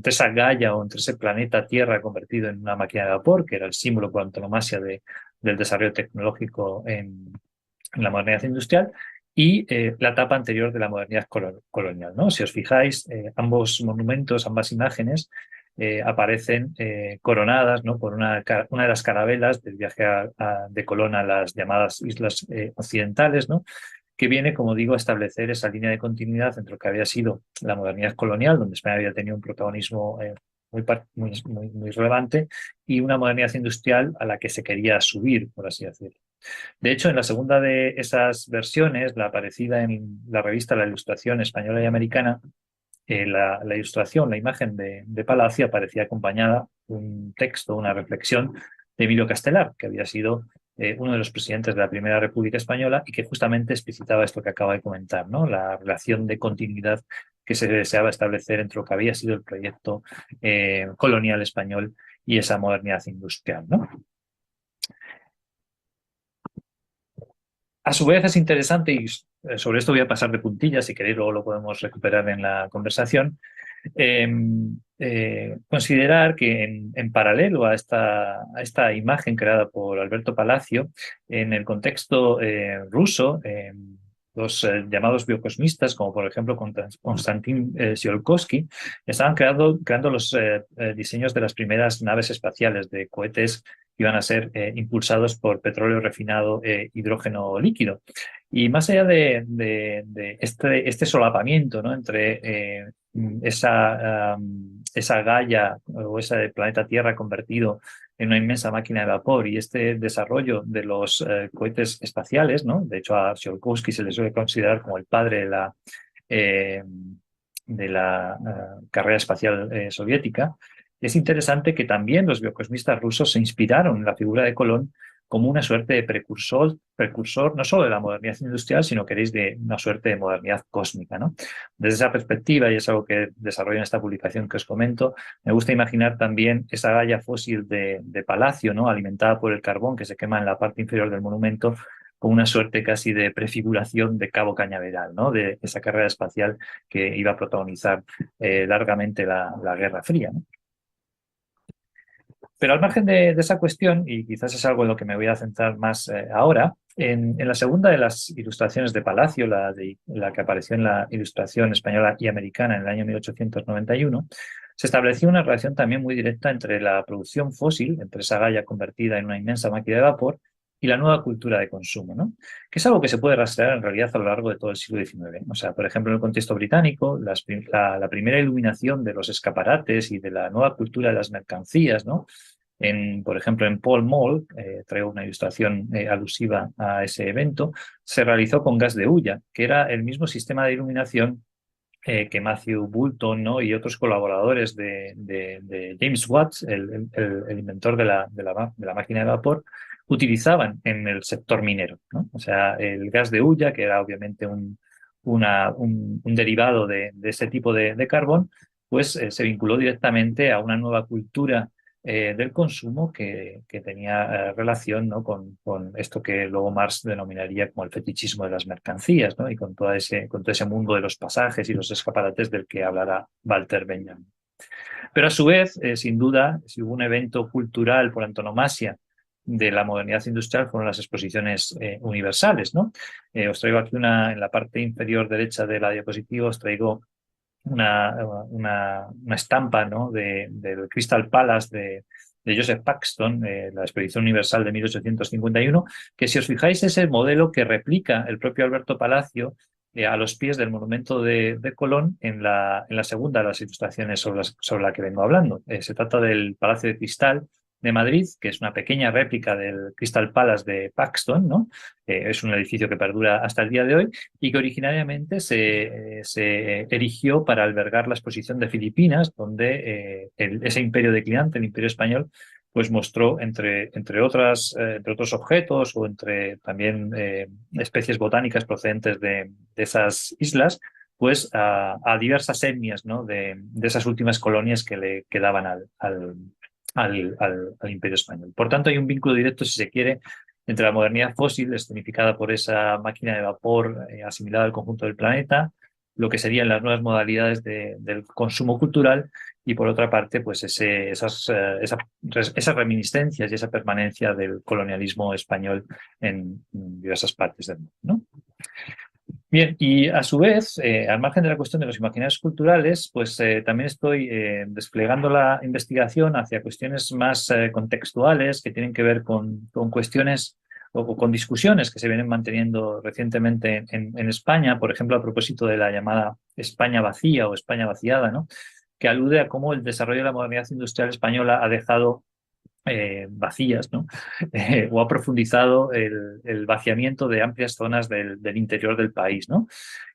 esa Gaia o entre ese planeta Tierra convertido en una máquina de vapor, que era el símbolo por antonomasia del desarrollo tecnológico en la modernidad industrial, y la etapa anterior de la modernidad colonial, ¿no? Si os fijáis, ambos monumentos, ambas imágenes, aparecen coronadas, ¿no? Por una de las carabelas del viaje de Colón a las llamadas islas occidentales, ¿no? Que viene, como digo, a establecer esa línea de continuidad entre lo que había sido la modernidad colonial, donde España había tenido un protagonismo muy relevante, y una modernidad industrial a la que se quería subir, por así decirlo. De hecho, en la segunda de esas versiones, la aparecida en la revista La Ilustración Española y Americana, la ilustración, la imagen de Palacio aparecía acompañada de un texto, una reflexión de Emilio Castelar, que había sido uno de los presidentes de la Primera República Española y que justamente explicitaba esto que acaba de comentar, ¿no? La relación de continuidad que se deseaba establecer entre lo que había sido el proyecto colonial español y esa modernidad industrial, ¿no? A su vez es interesante, y sobre esto voy a pasar de puntillas, si queréis luego lo podemos recuperar en la conversación, considerar que en paralelo a esta imagen creada por Alberto Palacio, en el contexto ruso, los llamados biocosmistas, como por ejemplo Konstantin Tsiolkovsky, estaban creando los diseños de las primeras naves espaciales de cohetes que iban a ser impulsados por petróleo refinado e hidrógeno líquido. Y más allá de este solapamiento, ¿no? Entre esa Gaia o ese planeta Tierra convertido en una inmensa máquina de vapor y este desarrollo de los cohetes espaciales, ¿no? De hecho, a Tsiolkovsky se le suele considerar como el padre de la carrera espacial soviética. Es interesante que también los biocosmistas rusos se inspiraron en la figura de Colón como una suerte de precursor no solo de la modernidad industrial, sino queréis de una suerte de modernidad cósmica, ¿no? Desde esa perspectiva, y es algo que desarrollo en esta publicación que os comento, me gusta imaginar también esa Gaia fósil de Palacio, ¿no? Alimentada por el carbón que se quema en la parte inferior del monumento, como una suerte casi de prefiguración de Cabo Cañaveral, ¿no? De esa carrera espacial que iba a protagonizar largamente la Guerra Fría, ¿no? Pero al margen de esa cuestión, y quizás es algo en lo que me voy a centrar más ahora, en la segunda de las ilustraciones de Palacio, la que apareció en la Ilustración Española y Americana en el año 1891, se estableció una relación también muy directa entre la producción fósil, entre esa Gaia convertida en una inmensa máquina de vapor, y la nueva cultura de consumo, ¿no? Que es algo que se puede rastrear en realidad a lo largo de todo el siglo XIX. O sea, por ejemplo, en el contexto británico, la primera iluminación de los escaparates y de la nueva cultura de las mercancías, ¿no? Por ejemplo, en Pall Mall, traigo una ilustración alusiva a ese evento, se realizó con gas de hulla, que era el mismo sistema de iluminación que Matthew Boulton, ¿no? Y otros colaboradores de James Watt, el inventor de la máquina de vapor, utilizaban en el sector minero, ¿no? O sea, el gas de hulla, que era obviamente un derivado de ese tipo de carbón, pues se vinculó directamente a una nueva cultura del consumo que tenía relación, ¿no? con esto que luego Marx denominaría como el fetichismo de las mercancías, ¿no? Y con todo ese mundo de los pasajes y los escaparates del que hablará Walter Benjamin. Pero a su vez, sin duda, si hubo un evento cultural por antonomasia de la modernidad industrial, fueron las exposiciones universales, ¿no? Os traigo aquí en la parte inferior derecha de la diapositiva, os traigo una estampa, ¿no? del Crystal Palace de Joseph Paxton, la Expedición Universal de 1851, que si os fijáis es el modelo que replica el propio Alberto Palacio a los pies del monumento de Colón en la segunda de las ilustraciones sobre la que vengo hablando. Se trata del Palacio de Cristal de Madrid, que es una pequeña réplica del Crystal Palace de Paxton, ¿no? Es un edificio que perdura hasta el día de hoy y que originariamente se erigió para albergar la exposición de Filipinas, donde ese imperio declinante, el imperio español, pues mostró entre otros objetos o entre también especies botánicas procedentes de esas islas, pues a diversas etnias, ¿no? de esas últimas colonias que le quedaban al imperio español. Por tanto, hay un vínculo directo, si se quiere, entre la modernidad fósil, escenificada por esa máquina de vapor asimilada al conjunto del planeta, lo que serían las nuevas modalidades del consumo cultural y, por otra parte, pues esas reminiscencias y esa permanencia del colonialismo español en diversas partes del mundo, ¿no? Bien, y a su vez, al margen de la cuestión de los imaginarios culturales, pues también estoy desplegando la investigación hacia cuestiones más contextuales que tienen que ver con cuestiones o con discusiones que se vienen manteniendo recientemente en España, por ejemplo, a propósito de la llamada España vacía o España vaciada, ¿no? Que alude a cómo el desarrollo de la modernidad industrial española ha dejado vacías, ¿no? O ha profundizado el vaciamiento de amplias zonas del interior del país, ¿no?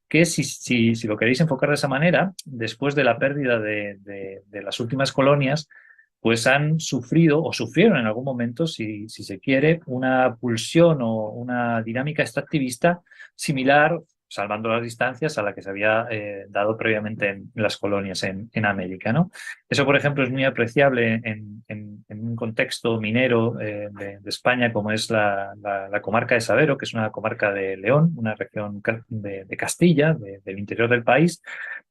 Que si lo queréis enfocar de esa manera, después de la pérdida de las últimas colonias, pues han sufrido o sufrieron en algún momento, si se quiere, una pulsión o una dinámica extractivista similar, salvando las distancias, a la que se había dado previamente en las colonias en América, ¿no? Eso, por ejemplo, es muy apreciable en un contexto minero de España, como es la comarca de Sabero, que es una comarca de León, una región de Castilla, del interior del país,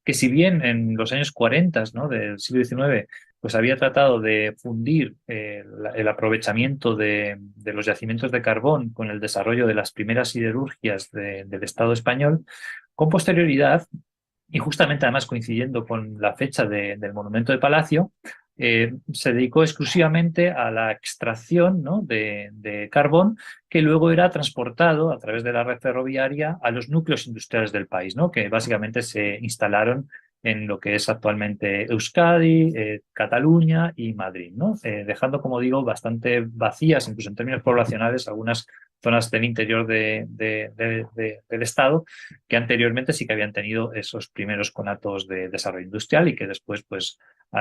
que si bien en los años 40, ¿no? del siglo XIX, pues había tratado de fundir el aprovechamiento de los yacimientos de carbón con el desarrollo de las primeras siderurgias del Estado español, con posterioridad, y justamente además coincidiendo con la fecha del monumento de Palacio, se dedicó exclusivamente a la extracción, ¿no? de carbón, que luego era transportado a través de la red ferroviaria a los núcleos industriales del país, ¿no? Que básicamente se instalaron en lo que es actualmente Euskadi, Cataluña y Madrid, ¿no? Dejando, como digo, bastante vacías, incluso en términos poblacionales, algunas zonas del interior del Estado que anteriormente sí que habían tenido esos primeros conatos de desarrollo industrial y que después pues, se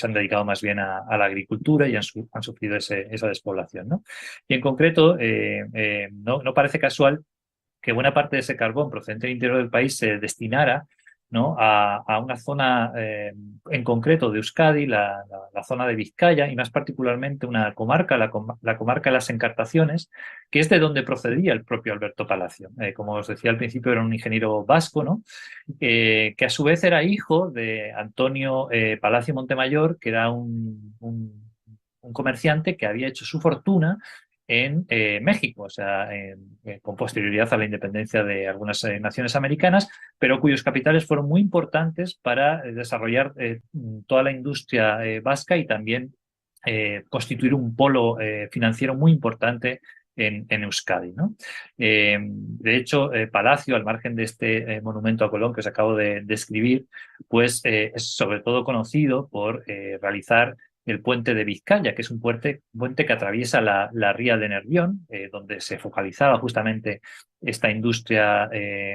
han dedicado más bien a la agricultura y han sufrido esa despoblación, ¿no? Y en concreto, no parece casual que buena parte de ese carbón procedente del interior del país se destinara, ¿no? a una zona en concreto de Euskadi, la zona de Vizcaya, y más particularmente una comarca, la comarca de las Encartaciones, que es de donde procedía el propio Alberto Palacio. Como os decía al principio, era un ingeniero vasco, ¿no? Que a su vez era hijo de Antonio Palacio Montemayor, que era un comerciante que había hecho su fortuna en México, o sea, con posterioridad a la independencia de algunas naciones americanas, pero cuyos capitales fueron muy importantes para desarrollar toda la industria vasca y también constituir un polo financiero muy importante en Euskadi, ¿no? De hecho, Palacio, al margen de este monumento a Colón que os acabo de describir, pues es sobre todo conocido por realizar el puente de Vizcaya, que es un puente que atraviesa la ría de Nervión, donde se focalizaba justamente esta industria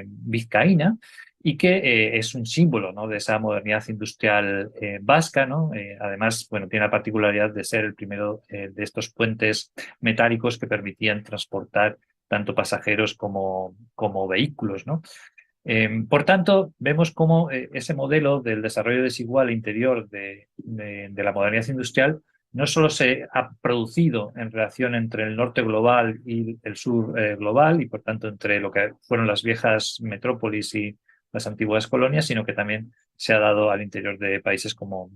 vizcaína, y que es un símbolo, ¿no?, de esa modernidad industrial vasca, ¿no? Además, bueno, tiene la particularidad de ser el primero de estos puentes metálicos que permitían transportar tanto pasajeros como vehículos, ¿no? Por tanto, vemos cómo ese modelo del desarrollo desigual interior de la modernidad industrial no solo se ha producido en relación entre el norte global y el sur global, y por tanto entre lo que fueron las viejas metrópolis y las antiguas colonias, sino que también se ha dado al interior de países como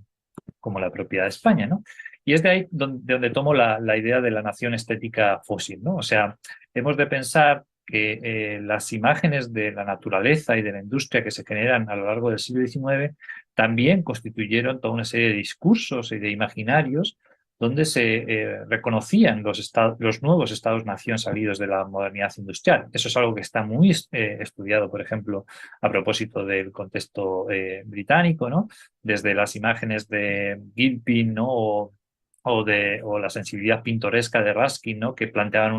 la propia España, ¿no? Y es de ahí donde tomo la idea de la nación estética fósil, ¿no? O sea, hemos de pensar que las imágenes de la naturaleza y de la industria que se generan a lo largo del siglo XIX también constituyeron toda una serie de discursos y de imaginarios donde se reconocían los nuevos estados-nación salidos de la modernidad industrial. Eso es algo que está muy estudiado, por ejemplo, a propósito del contexto británico, ¿no? Desde las imágenes de Gilpin, ¿no? o la sensibilidad pintoresca de Ruskin, ¿no?, que planteaban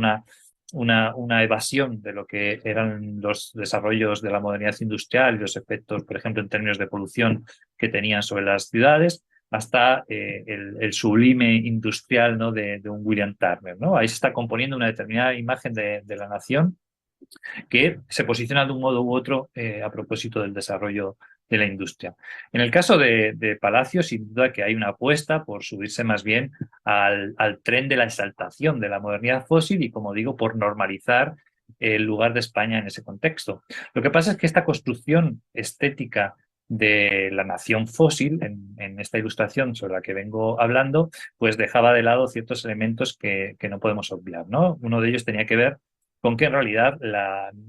una evasión de lo que eran los desarrollos de la modernidad industrial y los efectos, por ejemplo, en términos de polución que tenían sobre las ciudades, hasta el sublime industrial, ¿no?, de un William Turner, ¿no? Ahí se está componiendo una determinada imagen de la nación que se posiciona de un modo u otro a propósito del desarrollo de la industria. En el caso de Palacio, sin duda que hay una apuesta por subirse más bien al tren de la exaltación de la modernidad fósil y, como digo, por normalizar el lugar de España en ese contexto. Lo que pasa es que esta construcción estética de la nación fósil, en esta ilustración sobre la que vengo hablando, pues dejaba de lado ciertos elementos que no podemos obviar, ¿no? Uno de ellos tenía que ver con que en realidad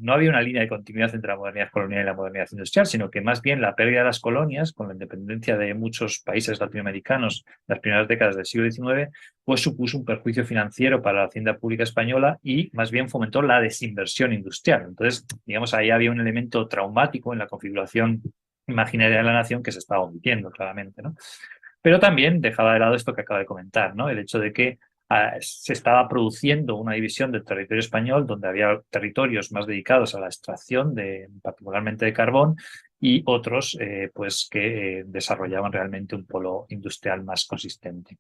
no había una línea de continuidad entre la modernidad colonial y la modernidad industrial, sino que más bien la pérdida de las colonias, con la independencia de muchos países latinoamericanos en las primeras décadas del siglo XIX, pues supuso un perjuicio financiero para la hacienda pública española y más bien fomentó la desinversión industrial. Entonces, digamos, ahí había un elemento traumático en la configuración imaginaria de la nación que se estaba omitiendo claramente, ¿no? Pero también dejaba de lado esto que acabo de comentar, ¿no? El hecho de que se estaba produciendo una división del territorio español donde había territorios más dedicados a la extracción, particularmente de carbón, y otros pues que desarrollaban realmente un polo industrial más consistente.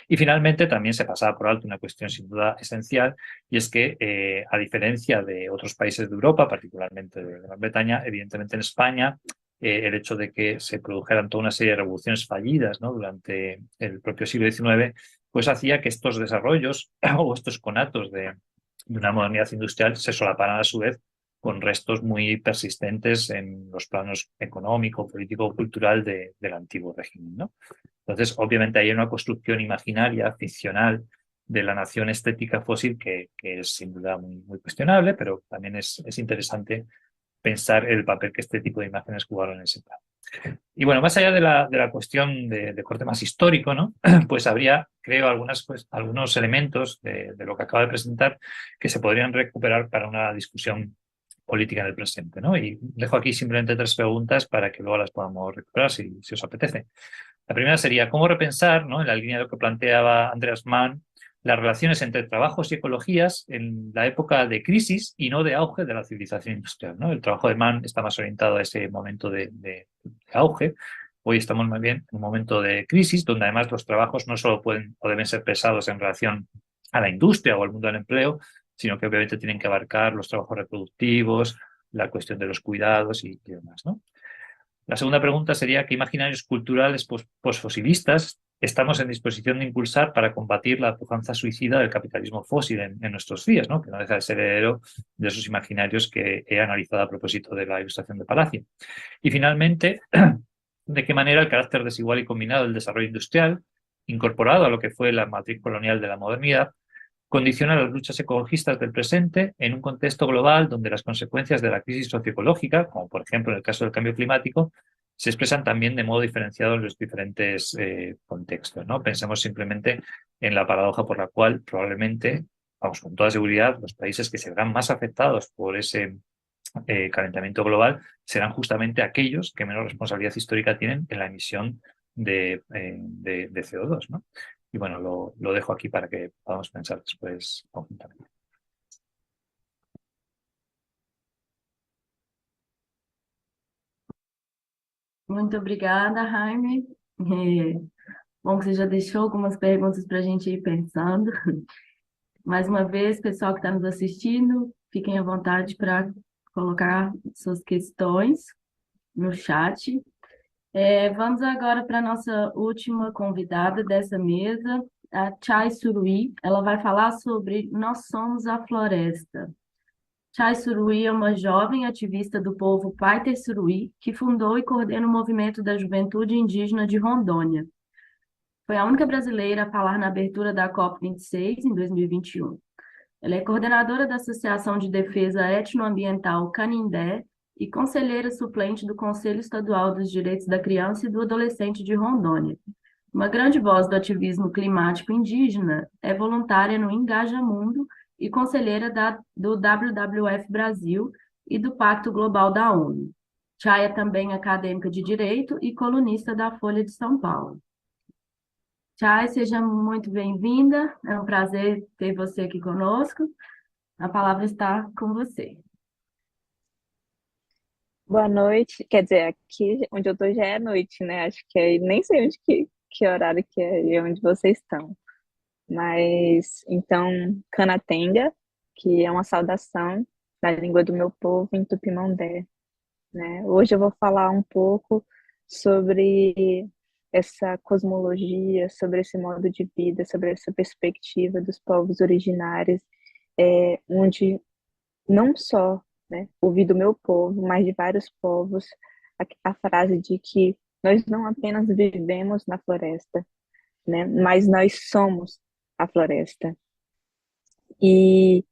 Y finalmente también se pasaba por alto una cuestión sin duda esencial, y es que a diferencia de otros países de Europa, particularmente de Gran Bretaña, evidentemente en España el hecho de que se produjeran toda una serie de revoluciones fallidas, ¿no?, durante el propio siglo XIX, pues hacía que estos desarrollos o estos conatos de una modernidad industrial se solaparan a su vez con restos muy persistentes en los planos económico, político, cultural del antiguo régimen, ¿no? Entonces, obviamente, hay una construcción imaginaria, ficcional, de la nación estética fósil que es sin duda muy, muy cuestionable, pero también es interesante pensar el papel que este tipo de imágenes jugaron en ese plan. Y bueno, más allá de la cuestión de corte más histórico, ¿no?, pues habría, creo, algunos elementos de lo que acabo de presentar que se podrían recuperar para una discusión política en el presente, ¿no? Y dejo aquí simplemente 3 preguntas para que luego las podamos recuperar si os apetece. La primera sería, ¿cómo repensar, ¿no?, en la línea de lo que planteaba Andreas Mann, las relaciones entre trabajos y ecologías en la época de crisis y no de auge de la civilización industrial, ¿no? El trabajo de Mann está más orientado a ese momento de auge. Hoy estamos más bien en un momento de crisis, donde además los trabajos no solo pueden o deben ser pesados en relación a la industria o al mundo del empleo, sino que obviamente tienen que abarcar los trabajos reproductivos, la cuestión de los cuidados y demás, ¿no? La segunda pregunta sería, ¿qué imaginarios culturales posfosilistas estamos en disposición de impulsar para combatir la pujanza suicida del capitalismo fósil en nuestros días, ¿no?, que no deja de ser heredero de esos imaginarios que he analizado a propósito de la ilustración de Palacio? Y finalmente, ¿de qué manera el carácter desigual y combinado del desarrollo industrial, incorporado a lo que fue la matriz colonial de la modernidad, condiciona las luchas ecologistas del presente en un contexto global donde las consecuencias de la crisis socioecológica, como por ejemplo en el caso del cambio climático, se expresan también de modo diferenciado en los diferentes contextos, ¿no? Pensemos simplemente en la paradoja por la cual probablemente vamos, con toda seguridad, los países que se verán más afectados por ese calentamiento global serán justamente aquellos que menos responsabilidad histórica tienen en la emisión de CO2, ¿no? Y bueno, lo dejo aquí para que podamos pensar después conjuntamente. Muito obrigada, Jaime. Bom que você já deixou algumas perguntas para a gente ir pensando. Mais uma vez, pessoal que está nos assistindo, fiquem à vontade para colocar suas questões no chat. Vamos agora para a nossa última convidada dessa mesa, a Chai Surui. Ela vai falar sobre Nós Somos a Floresta. Chai Surui é uma jovem ativista do povo Paiter Surui que fundou e coordena o movimento da juventude indígena de Rondônia. Foi a única brasileira a falar na abertura da COP26 em 2021. Ela é coordenadora da Associação de Defesa Etnoambiental Canindé e conselheira suplente do Conselho Estadual dos Direitos da Criança e do Adolescente de Rondônia. Uma grande voz do ativismo climático indígena, é voluntária no Engaja Mundo e conselheira do WWF Brasil e do Pacto Global da ONU. Chay é também acadêmica de Direito e colunista da Folha de São Paulo. Chay, seja muito bem-vinda. É um prazer ter você aqui conosco. A palavra está com você. Boa noite. Quer dizer, aqui onde eu estou já é noite, né? Acho que nem sei onde que horário que é e onde vocês estão. Mas, então, Canatenga, que é uma saudação na língua do meu povo em Tupimandé, né? Hoje eu vou falar um pouco sobre essa cosmologia, sobre esse modo de vida, sobre essa perspectiva dos povos originários, onde não só, né, ouvi do meu povo, mas de vários povos, a frase de que nós não apenas vivemos na floresta, né, mas nós somos a floresta. E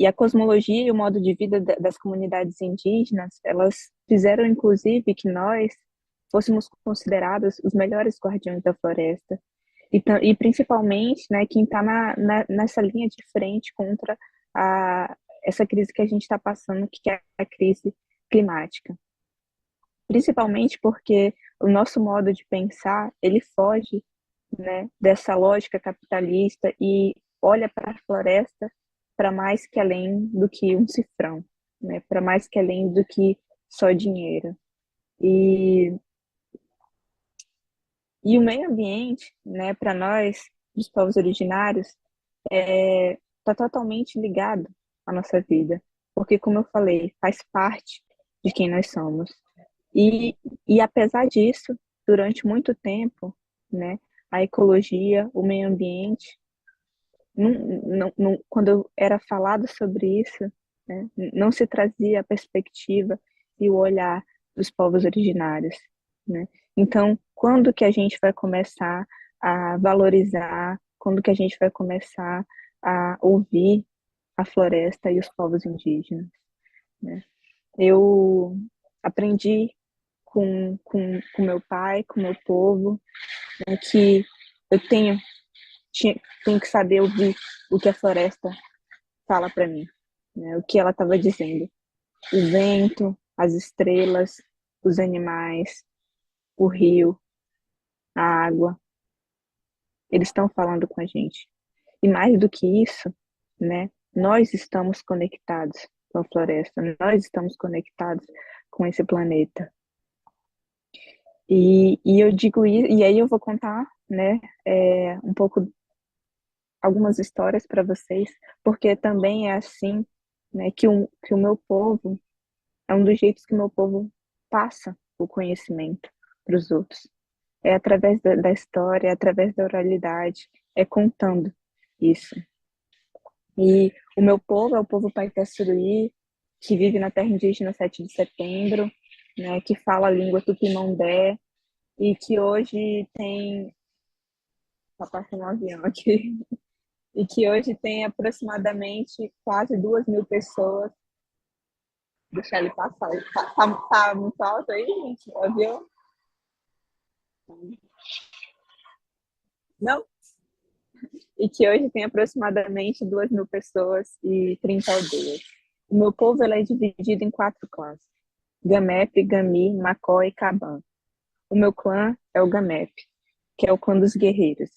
a cosmologia e o modo de vida das comunidades indígenas, elas fizeram, inclusive, que nós fôssemos considerados os melhores guardiões da floresta. E principalmente, né, quem está nessa linha de frente contra essa crise que a gente está passando, que é a crise climática. Principalmente porque o nosso modo de pensar, ele foge, né, dessa lógica capitalista e olha para a floresta para mais que além do que um cifrão, né, para mais que além do que só dinheiro. E o meio ambiente, né, para nós, dos povos originários, está totalmente ligado à nossa vida, porque, como eu falei, faz parte de quem nós somos. E apesar disso, durante muito tempo, né, a ecologia, o meio ambiente, quando era falado sobre isso, né, não se trazia a perspectiva e o olhar dos povos originários, né? Então, quando que a gente vai começar a valorizar, quando que a gente vai começar a ouvir a floresta e os povos indígenas, né? Eu aprendi com meu pai, com meu povo, né, que eu tenho que saber ouvir o que a floresta fala para mim, né, o que ela estava dizendo. O vento, as estrelas, os animais, o rio, a água, eles estão falando com a gente. E mais do que isso, né, nós estamos conectados com a floresta, nós estamos conectados com esse planeta. E eu digo isso, e aí eu vou contar, né, um pouco, algumas histórias para vocês, porque também é assim, né, que o meu povo, é um dos jeitos que o meu povo passa o conhecimento para os outros. É através da história, é através da oralidade, é contando isso. E o meu povo é o povo Paitaçuruí, que vive na terra indígena 7 de setembro, né, que fala a língua tupimandé, e que hoje tem... Está passando um avião aqui. E que hoje tem aproximadamente quase 2.000 pessoas. Deixa ele passar. Tá muito alto aí, gente? O avião? Não? e que hoje tem aproximadamente 2.000 pessoas e 30 aldeias. O meu povo é dividido em 4 clãs: Gamep, Gami, Macó e Caban. O meu clã é o Gamep, que é o clã dos guerreiros.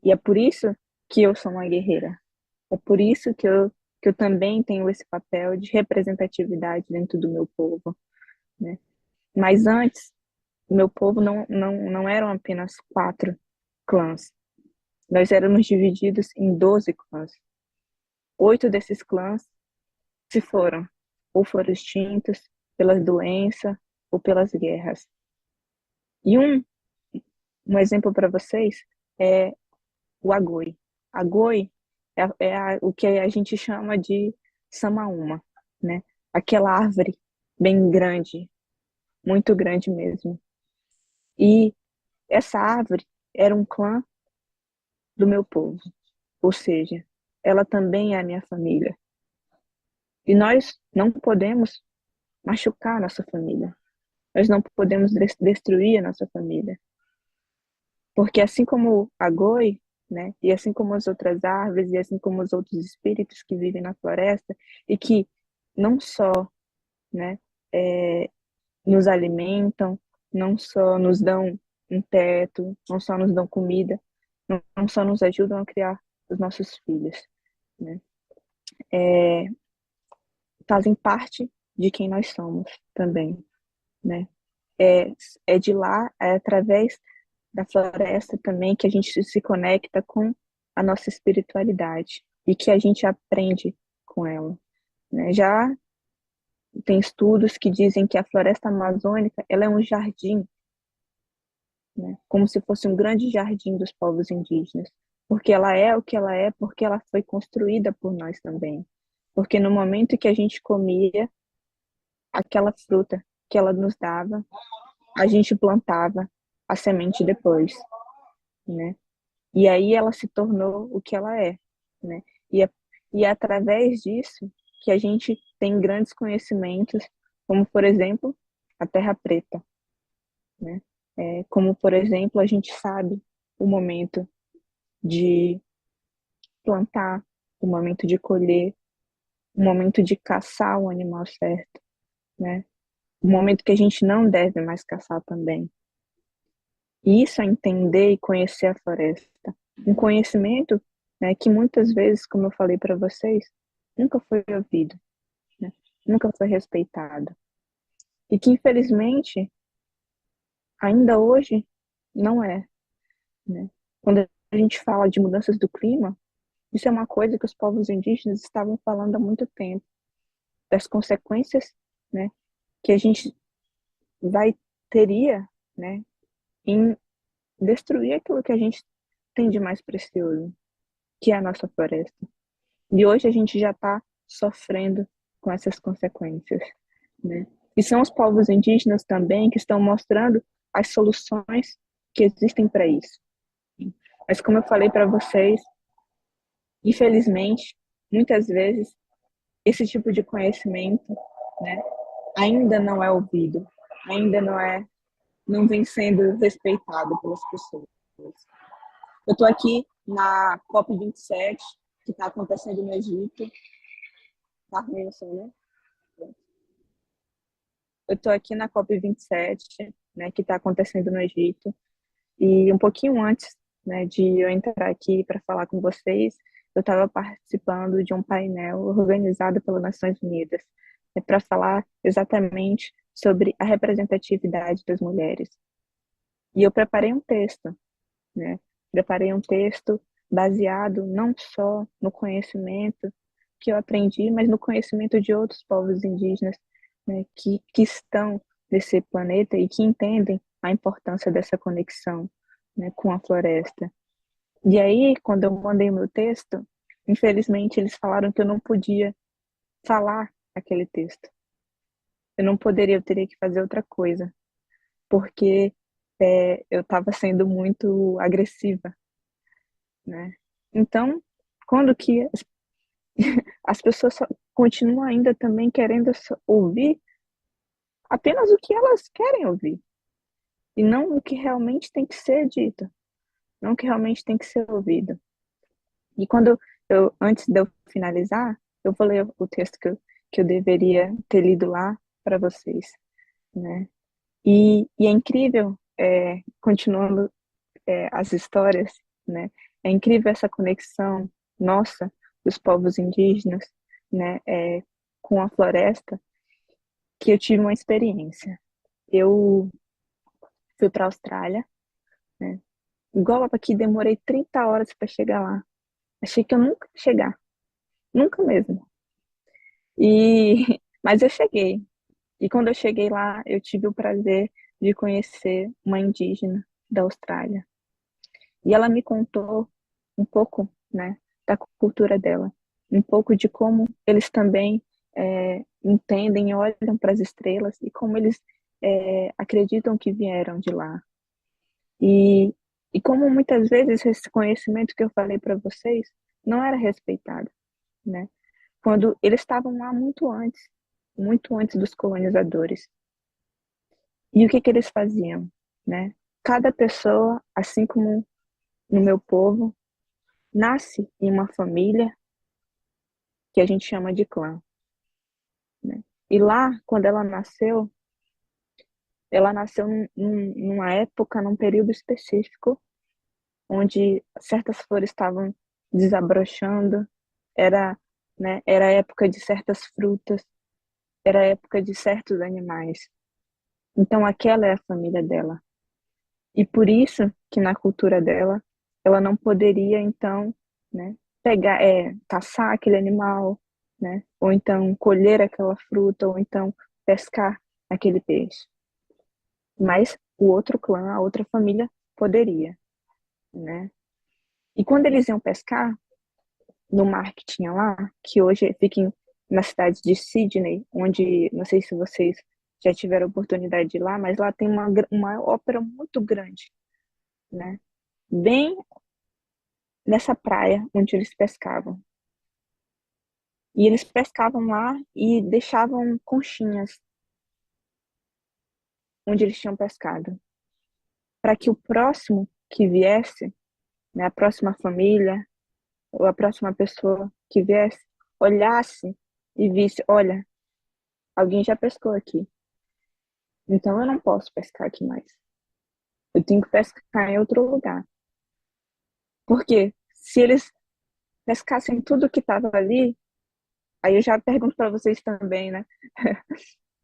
E é por isso que eu sou uma guerreira. É por isso que eu também tenho esse papel de representatividade dentro do meu povo, né? Mas antes, o meu povo não eram apenas 4 clãs. Nós éramos divididos em 12 clãs. 8 desses clãs se foram, ou foram extintos pelas doenças ou pelas guerras. E um exemplo para vocês é o agoi. Agoi o que a gente chama de samaúma, né? Aquela árvore bem grande, muito grande mesmo. E essa árvore era um clã do meu povo, ou seja, ela também é a minha família. E nós não podemos machucar a nossa família. Nós não podemos destruir a nossa família. Porque assim como a goi, né, e assim como as outras árvores, e assim como os outros espíritos que vivem na floresta, e que não só, né, nos alimentam, não só nos dão um teto, não só nos dão comida, não só nos ajudam a criar os nossos filhos, né, fazem parte de quem nós somos também, né. É de lá, é através da floresta também que a gente se conecta com a nossa espiritualidade e que a gente aprende com ela, né? Já tem estudos que dizem que a floresta amazônica ela é um jardim, né? Como se fosse um grande jardim dos povos indígenas, porque ela é o que ela é, porque ela foi construída por nós também. Porque no momento que a gente comia aquela fruta que ela nos dava, a gente plantava a semente depois, né? E aí ela se tornou o que ela é, né? E é através disso que a gente tem grandes conhecimentos, como, por exemplo, a terra preta, né? Como, por exemplo, a gente sabe o momento de plantar, o momento de colher, o momento de caçar o animal certo, né? O momento que a gente não deve mais caçar também. E isso é entender e conhecer a floresta. Um conhecimento, né, que muitas vezes, como eu falei para vocês, nunca foi ouvido, né? Nunca foi respeitado. E que, infelizmente, ainda hoje não é, né? Quando a gente fala de mudanças do clima, isso é uma coisa que os povos indígenas estavam falando há muito tempo, das consequências, né, que a gente teria, né, em destruir aquilo que a gente tem de mais precioso, que é a nossa floresta. E hoje a gente já está sofrendo com essas consequências, né? E são os povos indígenas também que estão mostrando as soluções que existem para isso. Mas como eu falei para vocês, infelizmente, muitas vezes esse tipo de conhecimento, né, ainda não é ouvido, ainda não vem sendo respeitado pelas pessoas. Eu estou aqui na COP27, que está acontecendo no Egito. Tá ruim assim, né? Eu estou aqui na COP27, né, que está acontecendo no Egito. E um pouquinho antes, né, de eu entrar aqui para falar com vocês, eu estava participando de um painel organizado pelas Nações Unidas, para falar exatamente sobre a representatividade das mulheres. E eu preparei um texto, né? Preparei um texto baseado não só no conhecimento que eu aprendi, mas no conhecimento de outros povos indígenas, né, que estão nesse planeta e que entendem a importância dessa conexão, né, com a floresta. E aí, quando eu mandei o meu texto, infelizmente eles falaram que eu não podia falar aquele texto. Eu teria que fazer outra coisa, porque eu estava sendo muito agressiva, né? Então, quando que as pessoas continuam ainda também querendo ouvir apenas o que elas querem ouvir, e não o que realmente tem que ser dito, não que realmente tem que ser ouvido. E antes de eu finalizar, eu vou ler o texto que eu deveria ter lido lá para vocês, né? E é incrível, continuando as histórias, né? É incrível essa conexão nossa, dos povos indígenas, né? Com a floresta, que eu tive uma experiência. Eu fui para a Austrália, né? Igual aqui, demorei 30 horas para chegar lá. Achei que eu nunca ia chegar, nunca mesmo. Mas eu cheguei. E quando eu cheguei lá, eu tive o prazer de conhecer uma indígena da Austrália. E ela me contou um pouco, né, da cultura dela, um pouco de como eles também entendem, olham para as estrelas e como eles acreditam que vieram de lá. E, e como muitas vezes esse conhecimento que eu falei para vocês não era respeitado, né? Quando eles estavam lá muito antes dos colonizadores. E o que eles faziam, né? Cada pessoa, assim como no meu povo, nasce em uma família que a gente chama de clã, né? E lá, quando ela nasceu numa época, num período específico, onde certas flores estavam desabrochando, era, né, era a época de certas frutas, era a época de certos animais. Então, aquela é a família dela. E por isso que na cultura dela, ela não poderia, então, né, pegar, caçar aquele animal, né, ou então colher aquela fruta, ou então pescar aquele peixe. Mas o outro clã, a outra família, poderia, né? E quando eles iam pescar, no mar que tinha lá, que hoje fica na cidade de Sydney, onde, não sei se vocês já tiveram oportunidade de ir lá, mas lá tem uma ópera muito grande, né? Bem nessa praia onde eles pescavam. E eles pescavam lá e deixavam conchinhas onde eles tinham pescado, para que o próximo que viesse, né, a próxima família ou a próxima pessoa que viesse, olhasse e visse, olha, alguém já pescou aqui, então eu não posso pescar aqui mais. Eu tenho que pescar em outro lugar. Porque se eles pescassem tudo que estava ali, aí eu já pergunto para vocês também, né?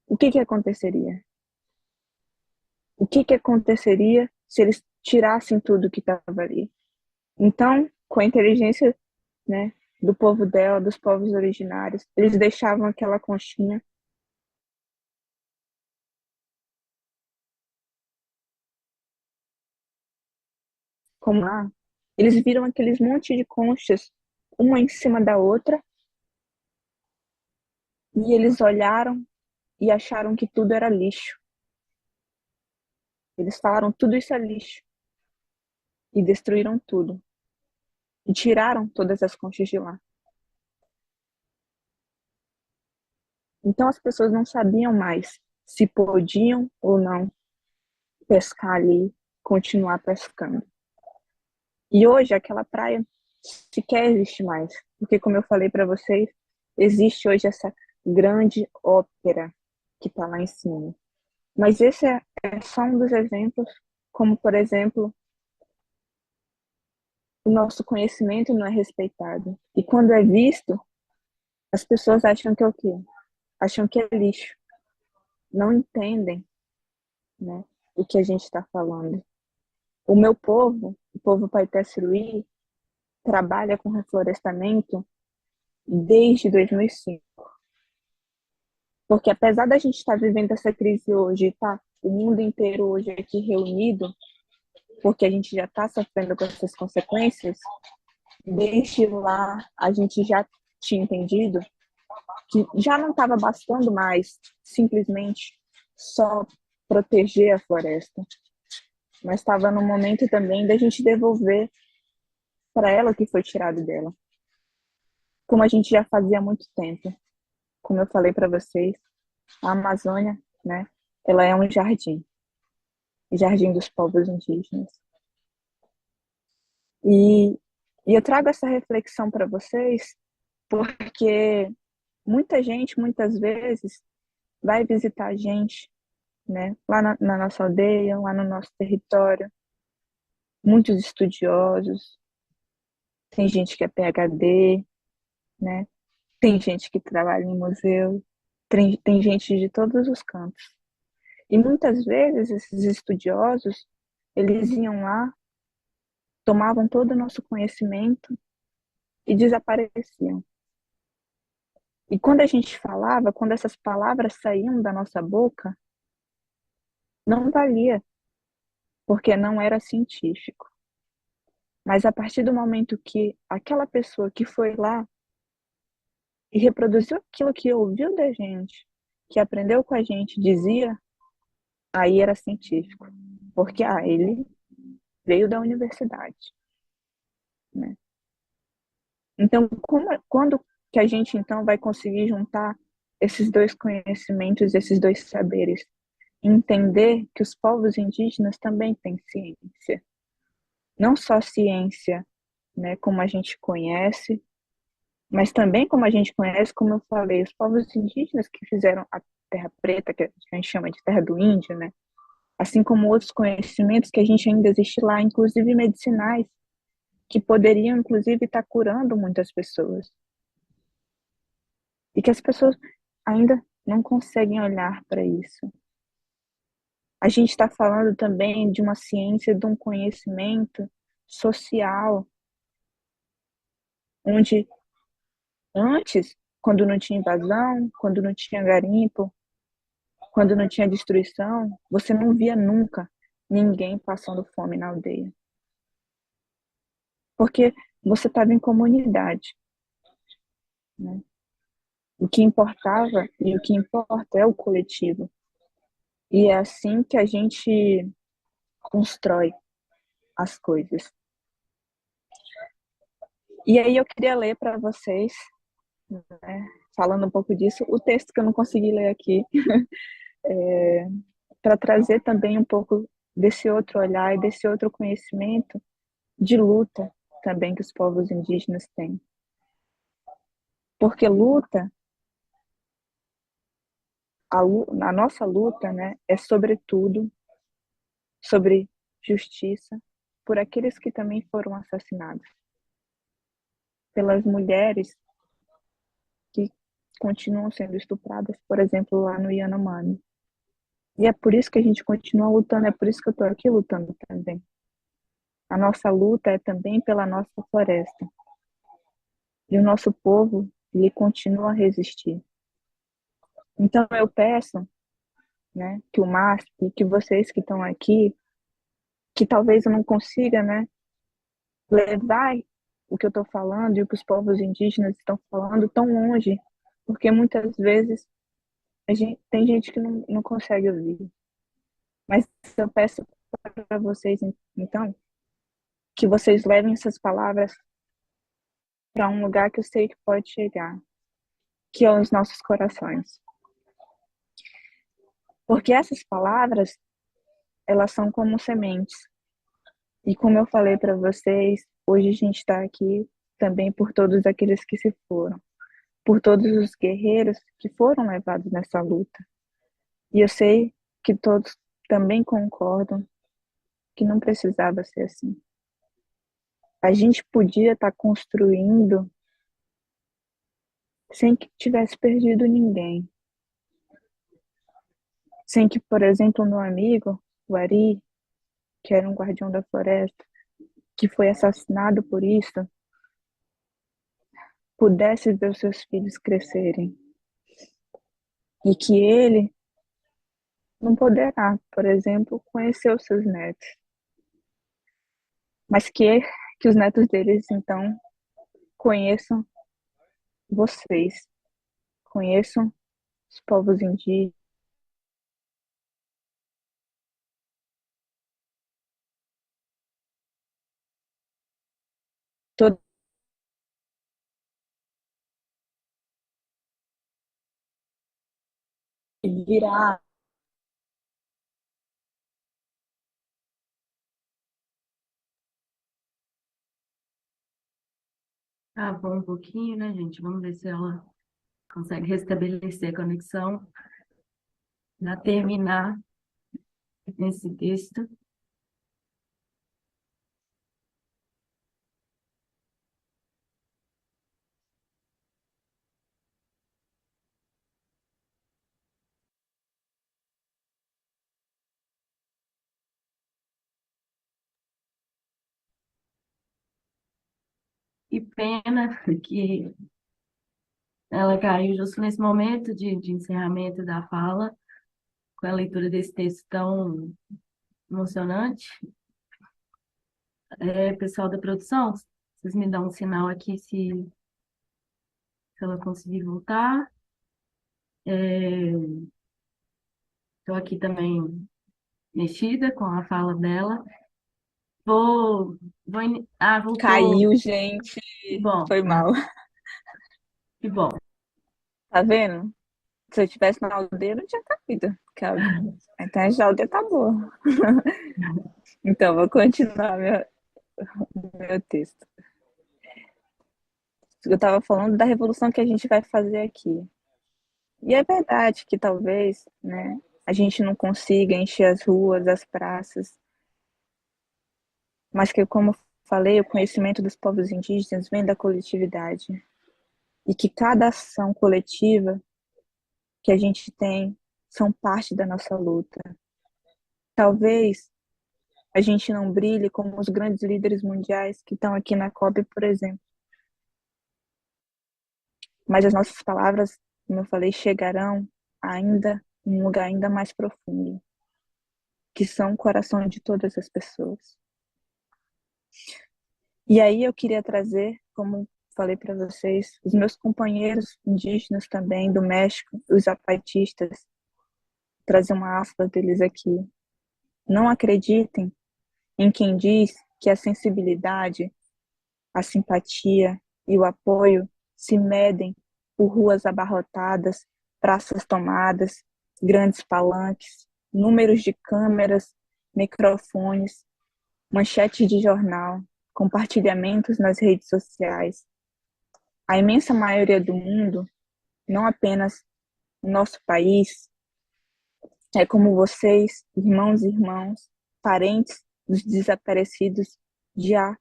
O que aconteceria? O que aconteceria se eles tirassem tudo que estava ali? Então, com a inteligência, né, do povo dela, dos povos originários, eles deixavam aquela conchinha como lá. Eles viram aqueles monte de conchas, uma em cima da outra, e eles olharam e acharam que tudo era lixo. Eles falaram, tudo isso é lixo. E destruíram tudo. E tiraram todas as conchas de lá. Então as pessoas não sabiam mais se podiam ou não pescar ali, continuar pescando. E hoje aquela praia sequer existe mais. Porque, como eu falei para vocês, existe hoje essa grande ópera que está lá em cima. Mas esse é só um dos exemplos, como, por exemplo, o nosso conhecimento não é respeitado. E quando é visto, as pessoas acham que é o quê? Acham que é lixo. Não entendem, né, o que a gente está falando. O meu povo, o povo Paitê-Siruí, trabalha com reflorestamento desde 2005. Porque apesar da gente estar vivendo essa crise hoje, tá o mundo inteiro hoje aqui reunido, porque a gente já está sofrendo com essas consequências, desde lá a gente já tinha entendido que já não estava bastando mais simplesmente só proteger a floresta, mas estava no momento também da gente devolver para ela o que foi tirado dela, como a gente já fazia há muito tempo. Como eu falei para vocês, a Amazônia, né, ela é um jardim dos povos indígenas. E, e eu trago essa reflexão para vocês porque muita gente, muitas vezes, vai visitar a gente, né, lá na nossa aldeia, lá no nosso território. Muitos estudiosos, tem gente que é PhD, né? Tem gente que trabalha em museu, tem gente de todos os cantos. E muitas vezes esses estudiosos, eles iam lá, tomavam todo o nosso conhecimento e desapareciam. E quando a gente falava, quando essas palavras saíam da nossa boca, não valia, porque não era científico. Mas a partir do momento que aquela pessoa que foi lá e reproduziu aquilo que ouviu da gente, que aprendeu com a gente, dizia, aí era científico. Porque ele veio da universidade, né? Então, quando que a gente então vai conseguir juntar esses dois conhecimentos, esses dois saberes, entender que os povos indígenas também têm ciência, não só ciência, né, como a gente conhece, mas também como a gente conhece, como eu falei, os povos indígenas que fizeram a Terra Preta, que a gente chama de Terra do Índio, né, assim como outros conhecimentos que a gente ainda existe lá, inclusive medicinais, que poderiam, inclusive, estar curando muitas pessoas. E que as pessoas ainda não conseguem olhar para isso. A gente está falando também de uma ciência, de um conhecimento social, onde antes, quando não tinha invasão, quando não tinha garimpo, quando não tinha destruição, você não via nunca ninguém passando fome na aldeia. Porque você estava em comunidade, né? O que importava e o que importa é o coletivo. E é assim que a gente constrói as coisas. E aí eu queria ler para vocês, né, falando um pouco disso, o texto que eu não consegui ler aqui, para trazer também um pouco desse outro olhar e desse outro conhecimento de luta também que os povos indígenas têm. Porque luta, a nossa luta, né, é sobretudo sobre justiça por aqueles que também foram assassinados, pelas mulheres que continuam sendo estupradas, por exemplo, lá no Yanomami. E é por isso que a gente continua lutando, é por isso que eu estou aqui lutando também. A nossa luta é também pela nossa floresta. E o nosso povo, ele continua a resistir. Então eu peço, né, que o MASP, que vocês que estão aqui, que talvez eu não consiga, né, levar o que eu estou falando e o que os povos indígenas estão falando tão longe, porque muitas vezes tem gente que não consegue ouvir. Mas eu peço para vocês, então, que vocês levem essas palavras para um lugar que eu sei que pode chegar, que é os nossos corações. Porque essas palavras, elas são como sementes. E como eu falei para vocês, hoje a gente está aqui também por todos aqueles que se foram, por todos os guerreiros que foram levados nessa luta. E eu sei que todos também concordam que não precisava ser assim. A gente podia estar construindo sem que tivesse perdido ninguém. Sem que, por exemplo, o meu amigo, o Ari, que era um guardião da floresta, que foi assassinado por isso, pudesse ver os seus filhos crescerem. E que ele não poderá, por exemplo, conhecer os seus netos. Mas que os netos deles, então, conheçam vocês, conheçam os povos indígenas, todo virar Travou um pouquinho, né, gente? Vamos ver se ela consegue restabelecer a conexão para terminar esse texto. Que pena que ela caiu justo nesse momento de encerramento da fala, com a leitura desse texto tão emocionante. Pessoal da produção, vocês me dão um sinal aqui se ela conseguir voltar. Estou aqui também mexida com a fala dela. Voltou. Caiu, gente. Bom, Foi mal. que bom. Tá vendo? Se eu tivesse na aldeia, não tinha caído. Porque a internet da aldeia tá boa. Então, vou continuar meu texto. Eu estava falando da revolução que a gente vai fazer aqui. E é verdade que talvez, né, a gente não consiga encher as ruas, as praças, mas que, como falei, o conhecimento dos povos indígenas vem da coletividade. E que cada ação coletiva que a gente tem são parte da nossa luta. Talvez a gente não brilhe como os grandes líderes mundiais que estão aqui na COP, por exemplo. Mas as nossas palavras, como eu falei, chegarão ainda em um lugar ainda mais profundo, que são o coração de todas as pessoas. E aí eu queria trazer, como falei para vocês, os meus companheiros indígenas também do México, os zapatistas, trazer uma aspa deles aqui. Não acreditem em quem diz que a sensibilidade, a simpatia e o apoio se medem por ruas abarrotadas, praças tomadas, grandes palanques, números de câmeras, microfones, manchetes de jornal, compartilhamentos nas redes sociais. A imensa maioria do mundo, não apenas o nosso país, é como vocês, irmãos e irmãs, parentes dos desaparecidos Já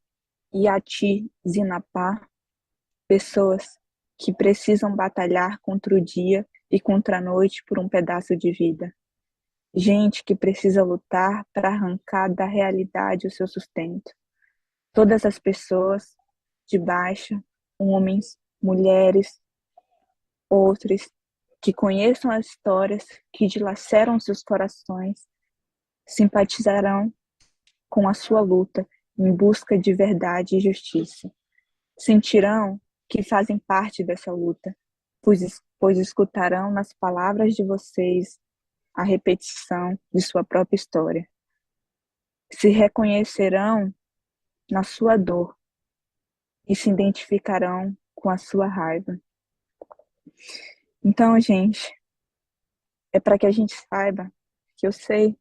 e Ati Zinapá, pessoas que precisam batalhar contra o dia e contra a noite por um pedaço de vida. Gente que precisa lutar para arrancar da realidade o seu sustento. Todas as pessoas de baixa, homens, mulheres, outros, que conheçam as histórias que dilaceram seus corações, simpatizarão com a sua luta em busca de verdade e justiça. Sentirão que fazem parte dessa luta, pois escutarão nas palavras de vocês a repetição de sua própria história. Se reconhecerão na sua dor e se identificarão com a sua raiva. Então, gente, é para que a gente saiba que eu sei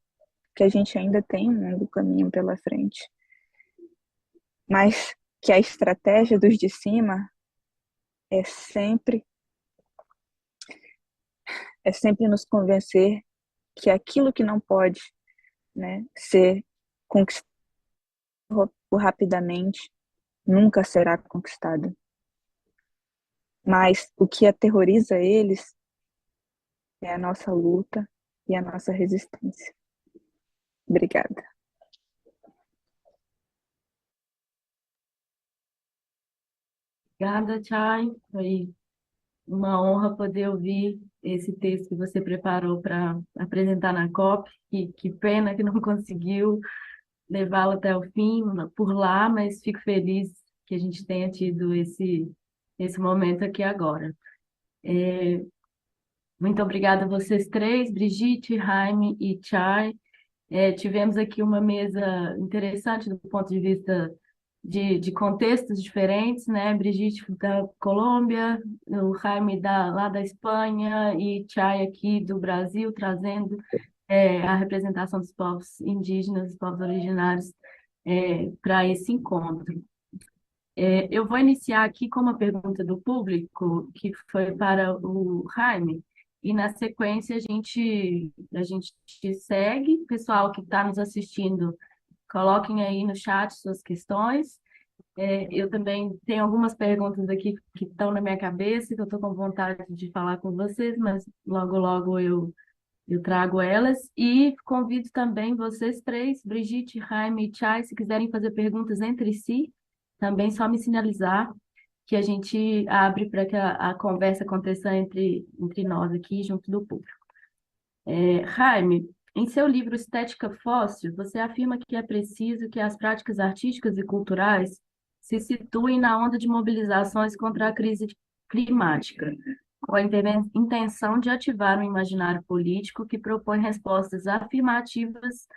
que a gente ainda tem um longo caminho pela frente, mas que a estratégia dos de cima é sempre nos convencer que aquilo que não pode, né, ser conquistado rapidamente nunca será conquistado. Mas o que aterroriza eles é a nossa luta e a nossa resistência. Obrigada. Obrigada, Chay. Foi uma honra poder ouvir esse texto que você preparou para apresentar na COP. Que pena que não conseguiu levá-lo até o fim por lá, mas fico feliz que a gente tenha tido esse momento aqui agora. Muito obrigada a vocês três, Brigitte, Jaime e Chay. Tivemos aqui uma mesa interessante do ponto de vista de contextos diferentes, né? Brigitte da Colômbia, o Jaime lá da Espanha e Chay aqui do Brasil, trazendo a representação dos povos indígenas, dos povos originários, para esse encontro. Eu vou iniciar aqui com uma pergunta do público, que foi para o Jaime, e na sequência a gente segue. Pessoal que está nos assistindo, coloquem aí no chat suas questões. Eu também tenho algumas perguntas aqui que estão na minha cabeça, que eu estou com vontade de falar com vocês, mas logo, logo eu trago elas. E convido também vocês três, Brigitte, Jaime e Chay, se quiserem fazer perguntas entre si, também só me sinalizar que a gente abre para que a conversa aconteça entre nós aqui, junto do público. Jaime, em seu livro Estética Fóssil, você afirma que é preciso que as práticas artísticas e culturais se situem na onda de mobilizações contra a crise climática, com a intenção de ativar um imaginário político que propõe respostas afirmativas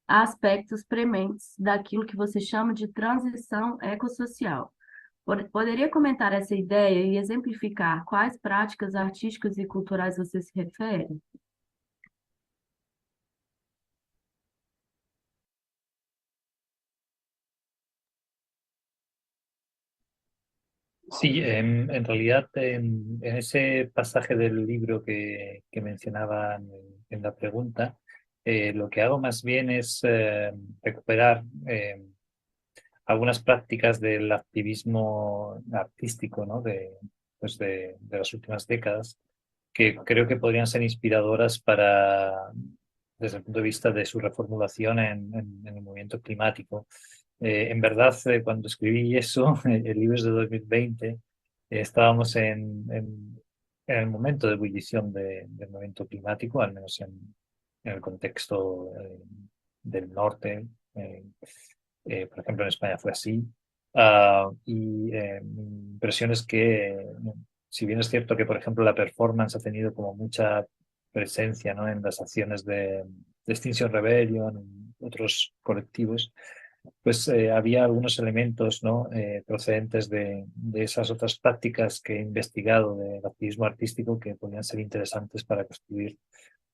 a aspectos prementes daquilo que você chama de transição ecossocial. Poderia comentar essa ideia e exemplificar quais práticas artísticas e culturais você se refere? Sí, en realidad en ese pasaje del libro que mencionaba en la pregunta, lo que hago más bien es recuperar algunas prácticas del activismo artístico, ¿no? De las últimas décadas, que creo que podrían ser inspiradoras desde el punto de vista de su reformulación en el movimiento climático. En verdad, cuando escribí eso, el libro es de 2020, estábamos en el momento de ebullición del movimiento climático, al menos en el contexto del norte. Por ejemplo, en España fue así. Mi impresión es que, si bien es cierto que, por ejemplo, la performance ha tenido como mucha presencia, ¿no?, en las acciones de Extinction Rebellion, en otros colectivos, pues había algunos elementos, ¿no?, procedentes de esas otras prácticas que he investigado del activismo artístico que podían ser interesantes para construir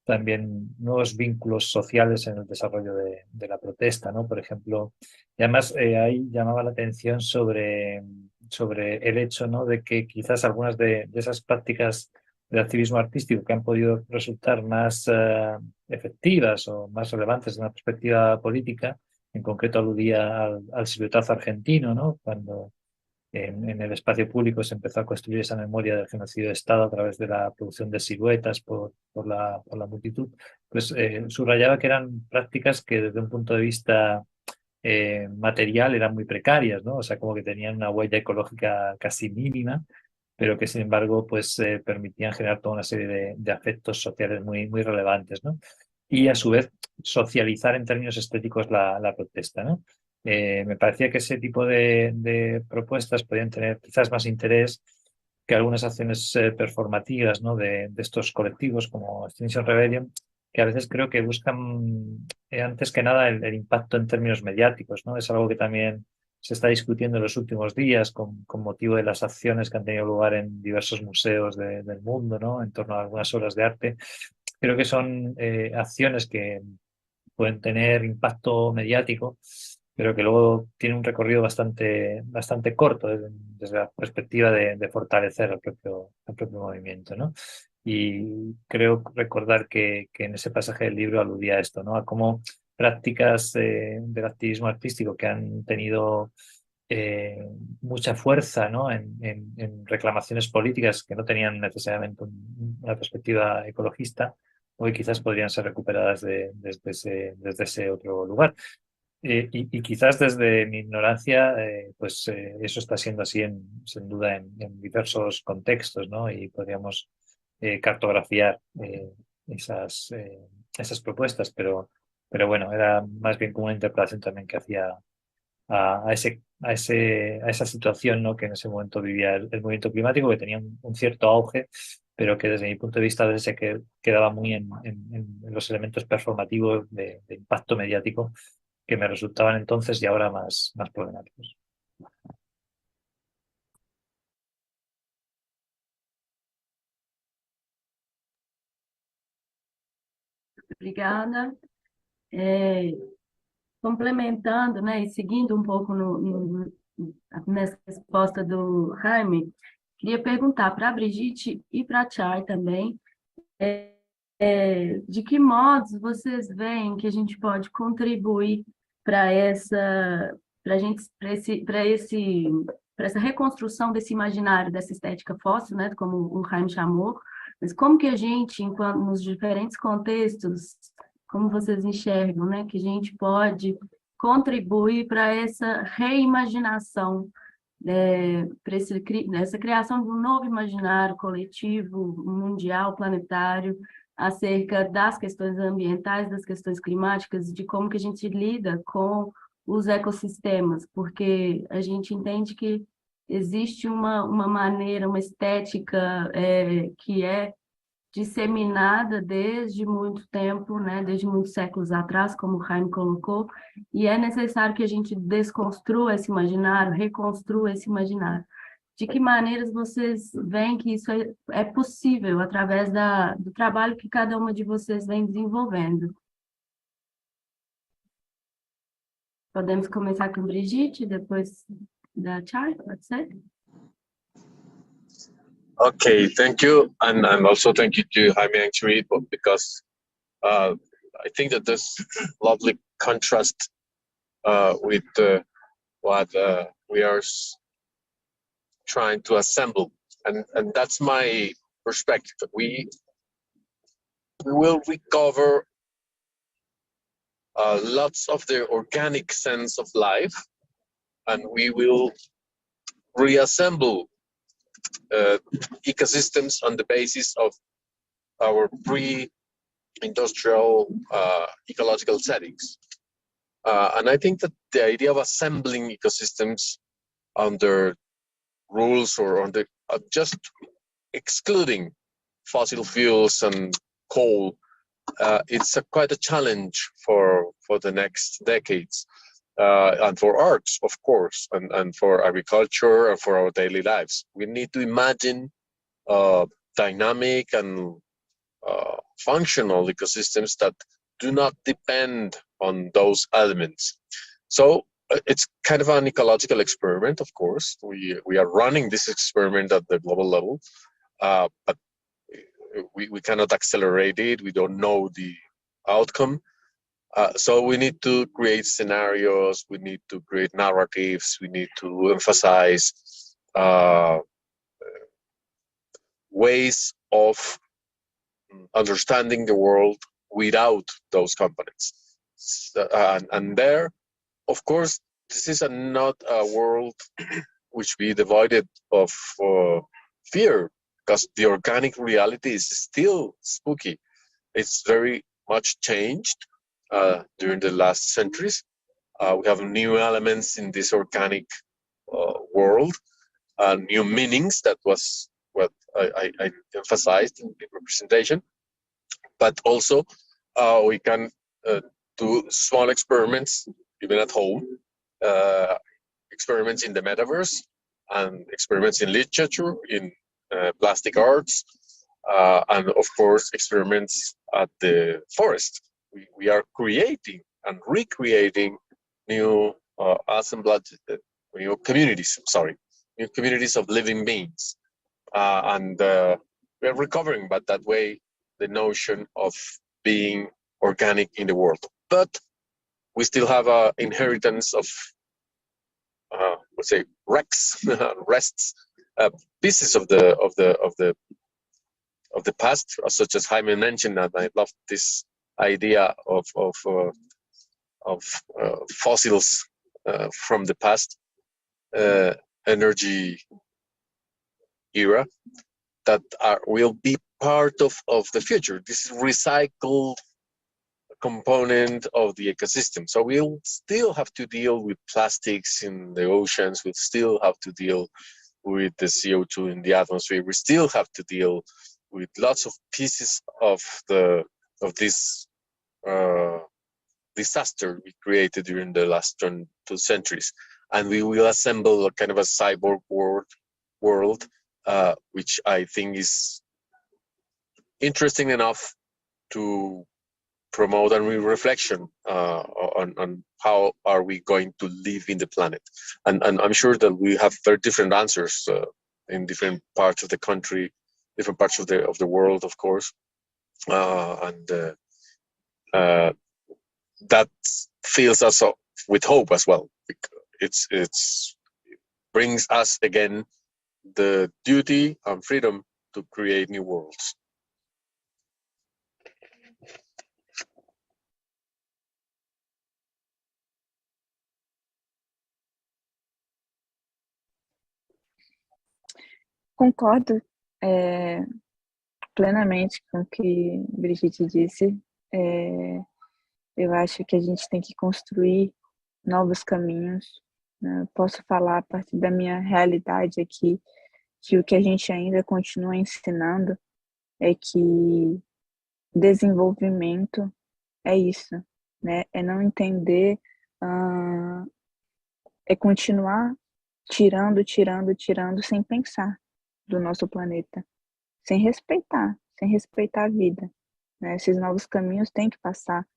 también nuevos vínculos sociales en el desarrollo de la protesta, ¿no? Por ejemplo, y además ahí llamaba la atención sobre el hecho, ¿no?, de que quizás algunas de esas prácticas de activismo artístico que han podido resultar más efectivas o más relevantes desde una perspectiva política, en concreto aludía al siluetazo argentino, ¿no?, cuando en el espacio público se empezó a construir esa memoria del genocidio de Estado a través de la producción de siluetas por la multitud, pues subrayaba que eran prácticas que desde un punto de vista material eran muy precarias, ¿no? O sea, como que tenían una huella ecológica casi mínima, pero que sin embargo pues permitían generar toda una serie de afectos sociales muy, muy relevantes, ¿no? Y a su vez socializar en términos estéticos la protesta, ¿no? Me parecía que ese tipo de propuestas podían tener quizás más interés que algunas acciones performativas, ¿no?, de estos colectivos como Extinction Rebellion, que a veces creo que buscan antes que nada el impacto en términos mediáticos, ¿no? Es algo que también se está discutiendo en los últimos días con motivo de las acciones que han tenido lugar en diversos museos del mundo, ¿no?, en torno a algunas obras de arte. Creo que son acciones que pueden tener impacto mediático, pero que luego tienen un recorrido bastante corto desde la perspectiva de fortalecer el propio movimiento, ¿no? Y creo recordar que en ese pasaje del libro aludía a esto, ¿no?, a cómo prácticas del activismo artístico que han tenido mucha fuerza, ¿no?, en reclamaciones políticas que no tenían necesariamente una perspectiva ecologista, hoy quizás podrían ser recuperadas desde ese otro lugar. Y quizás desde mi ignorancia, pues eso está siendo así sin duda en diversos contextos, ¿no? Y podríamos cartografiar esas propuestas, pero bueno, era más bien como una interpretación también que hacía a esa situación, ¿no?, que en ese momento vivía el movimiento climático, que tenía un cierto auge, pero que desde mi punto de vista a veces quedaba muy en los elementos performativos de impacto mediático que me resultaban entonces y ahora más problemáticos. Obrigada. Complementando, né, e seguindo um pouco nessa resposta do Jaime, queria perguntar para a Brigitte e para a Chay também, de que modos vocês veem que a gente pode contribuir para essa reconstrução desse imaginário, dessa estética fóssil, né, como o Jaime chamou, mas como que a gente, enquanto nos diferentes contextos, como vocês enxergam, né, que a gente pode contribuir para essa reimaginação, para essa criação de um novo imaginário coletivo, mundial, planetário, acerca das questões ambientais, das questões climáticas, de como que a gente lida com os ecossistemas, porque a gente entende que existe uma maneira, uma estética que é disseminada desde muito tempo, né, desde muitos séculos atrás, como o Jaime colocou, e é necessário que a gente desconstrua esse imaginário, reconstrua esse imaginário. De que maneiras vocês veem que isso é possível através do trabalho que cada uma de vocês vem desenvolvendo? Podemos começar com Brigitte, depois da Chay, pode ser? Okay, thank you, and also thank you to Jaime and Cherie, because I think that there's lovely contrast with what we are trying to assemble, and that's my perspective. We will recover lots of the organic sense of life, and we will reassemble ecosystems on the basis of our pre-industrial ecological settings. And I think that the idea of assembling ecosystems under rules or under just excluding fossil fuels and coal, it's quite a challenge for the next decades. And for arts, of course, and for agriculture and for our daily lives. We need to imagine dynamic and functional ecosystems that do not depend on those elements. So it's kind of an ecological experiment, of course. We are running this experiment at the global level, but we cannot accelerate it. We don't know the outcome. So we need to create scenarios, we need to create narratives, we need to emphasize ways of understanding the world without those components. And there, of course, this is not a world which be divided of fear, because the organic reality is still spooky. It's very much changed during the last centuries. We have new elements in this organic world, new meanings. That was what I emphasized in the representation. But also, we can do small experiments, even at home, experiments in the metaverse, and experiments in literature, in plastic arts, and of course, experiments at the forest. We are creating and recreating new assemblage, new communities, new communities of living beings. And we're recovering, but that way, the notion of being organic in the world. But we still have an inheritance of, let's say, rests, pieces of the past, such as Jaime mentioned, and I love this idea of fossils from the past energy era that will be part of the future. This recycled component of the ecosystem. So we'll still have to deal with plastics in the oceans. We'll still have to deal with the CO2 in the atmosphere. We still have to deal with lots of pieces of this disaster we created during the last 2 centuries. And we will assemble a kind of a cyborg world, which I think is interesting enough to promote a reflection on how are we going to live in the planet. And I'm sure that we have very different answers in different parts of the country, different parts of the world, of course. That fills us up with hope as well. It brings us again the duty and freedom to create new worlds. Concordo plenamente com o que Brigitte disse. Eu acho que a gente tem que construir novos caminhos. Né? Eu posso falar a partir da minha realidade aqui, que o que a gente ainda continua ensinando é que desenvolvimento é isso, né? É não entender, é continuar tirando sem pensar do nosso planeta, sem respeitar a vida. Né? Esses novos caminhos têm que passar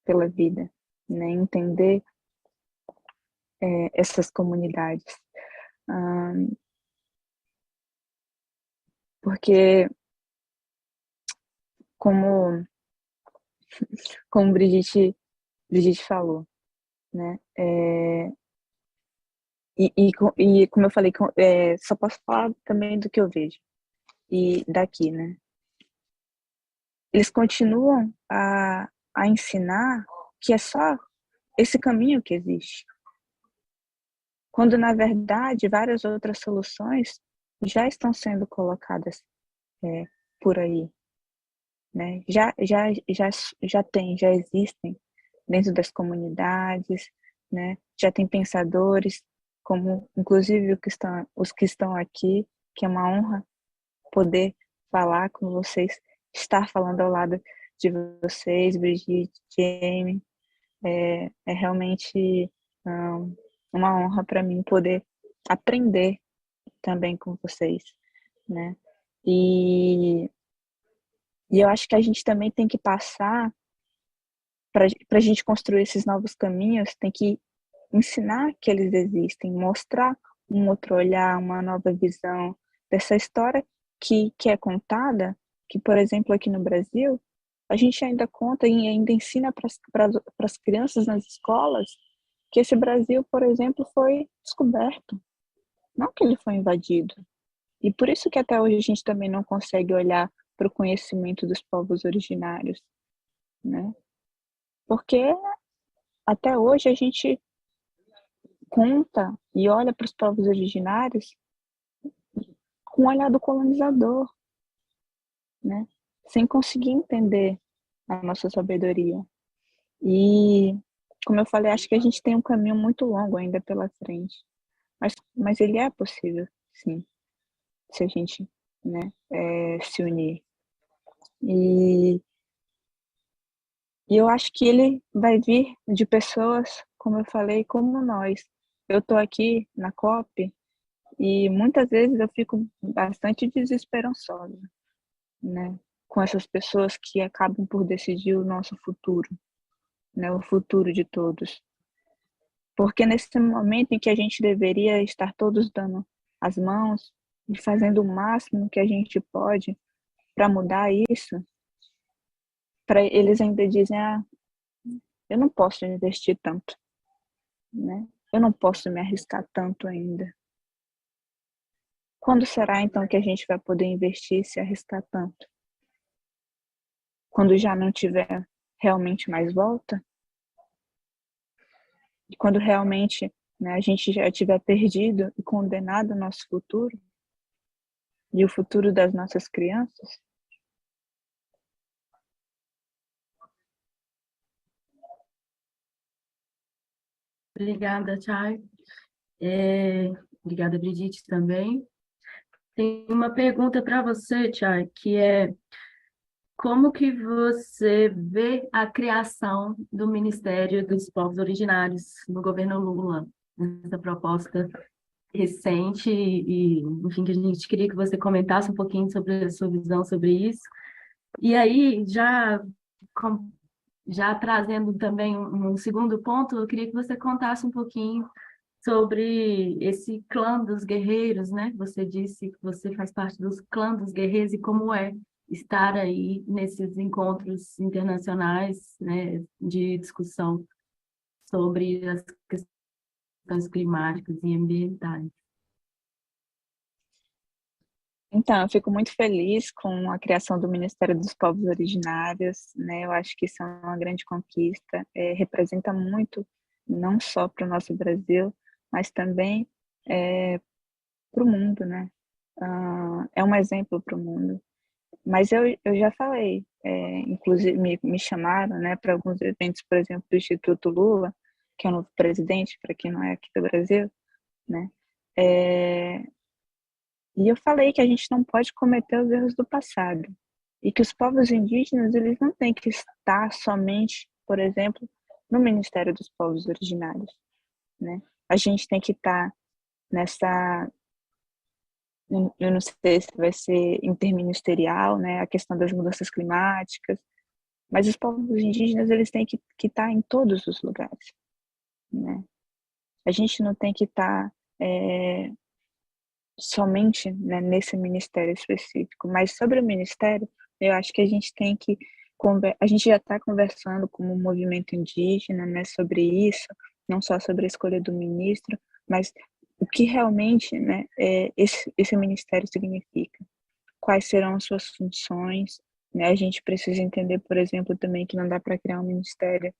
pela vida, né? Entender essas comunidades. Porque, como Brigitte falou, né? E como eu falei, só posso falar também do que eu vejo e daqui, né? Eles continuam a ensinar que é só esse caminho que existe, quando na verdade várias outras soluções já estão sendo colocadas por aí, né? Já existem dentro das comunidades, né? Já tem pensadores, como inclusive os que estão aqui, que é uma honra poder falar com vocês, estar falando ao lado de vocês, Brigitte, Jamie. É realmente uma honra para mim poder aprender também com vocês, né? E eu acho que a gente também tem que passar, para a gente construir esses novos caminhos, tem que ensinar que eles existem, mostrar um outro olhar, uma nova visão dessa história que é contada, que, por exemplo, aqui no Brasil, a gente ainda conta e ainda ensina para as crianças nas escolas que esse Brasil, por exemplo, foi descoberto, não que ele foi invadido. E por isso que até hoje a gente também não consegue olhar para o conhecimento dos povos originários, né? Porque até hoje a gente conta e olha para os povos originários com o olhar do colonizador, né? Sem conseguir entender a nossa sabedoria. E, como eu falei, acho que a gente tem um caminho muito longo ainda pela frente. Mas ele é possível, sim, se a gente, né, se unir. E eu acho que ele vai vir de pessoas, como eu falei, como nós. Eu estou aqui na COP e muitas vezes eu fico bastante desesperançosa, né, com essas pessoas que acabam por decidir o nosso futuro, né, o futuro de todos. Porque nesse momento em que a gente deveria estar todos dando as mãos e fazendo o máximo que a gente pode para mudar isso, para eles ainda dizem, eu não posso investir tanto, né? Eu não posso me arriscar tanto ainda. Quando será então que a gente vai poder investir e se arriscar tanto? Quando já não tiver realmente mais volta? E quando realmente, né, a gente já tiver perdido e condenado o nosso futuro e o futuro das nossas crianças? Obrigada, Chay. Obrigada, Brigitte, também. Tem uma pergunta para você, Chay, que é como que você vê a criação do Ministério dos Povos Originários no governo Lula? Essa proposta recente e, enfim, que a gente queria que você comentasse um pouquinho sobre a sua visão sobre isso. E aí, já Já trazendo também um segundo ponto, eu queria que você contasse um pouquinho sobre esse clã dos guerreiros, né? Você disse que você faz parte dos clãs dos guerreiros e como é estar aí nesses encontros internacionais, né, de discussão sobre as questões climáticas e ambientais. Então, eu fico muito feliz com a criação do Ministério dos Povos Originários, né? Eu acho que isso é uma grande conquista, representa muito, não só para o nosso Brasil, mas também para o mundo, né? É um exemplo para o mundo. Mas eu já falei, inclusive me chamaram, né, para alguns eventos, por exemplo, do Instituto Lula, que é o novo presidente, para quem não é aqui do Brasil, né? E eu falei que a gente não pode cometer os erros do passado e que os povos indígenas eles não têm que estar somente, por exemplo, no Ministério dos Povos Originários, né? A gente tem que estar nessa, eu não sei se vai ser interministerial, né? A questão das mudanças climáticas, mas os povos indígenas eles têm que estar em todos os lugares, né? A gente não tem que estar somente, né, nesse ministério específico, mas sobre o ministério, eu acho que a gente tem que a gente já está conversando como um movimento indígena, né, sobre isso, não só sobre a escolha do ministro, mas o que realmente, né, esse ministério significa, quais serão as suas funções, né? A gente precisa entender, por exemplo, também que não dá para criar um ministério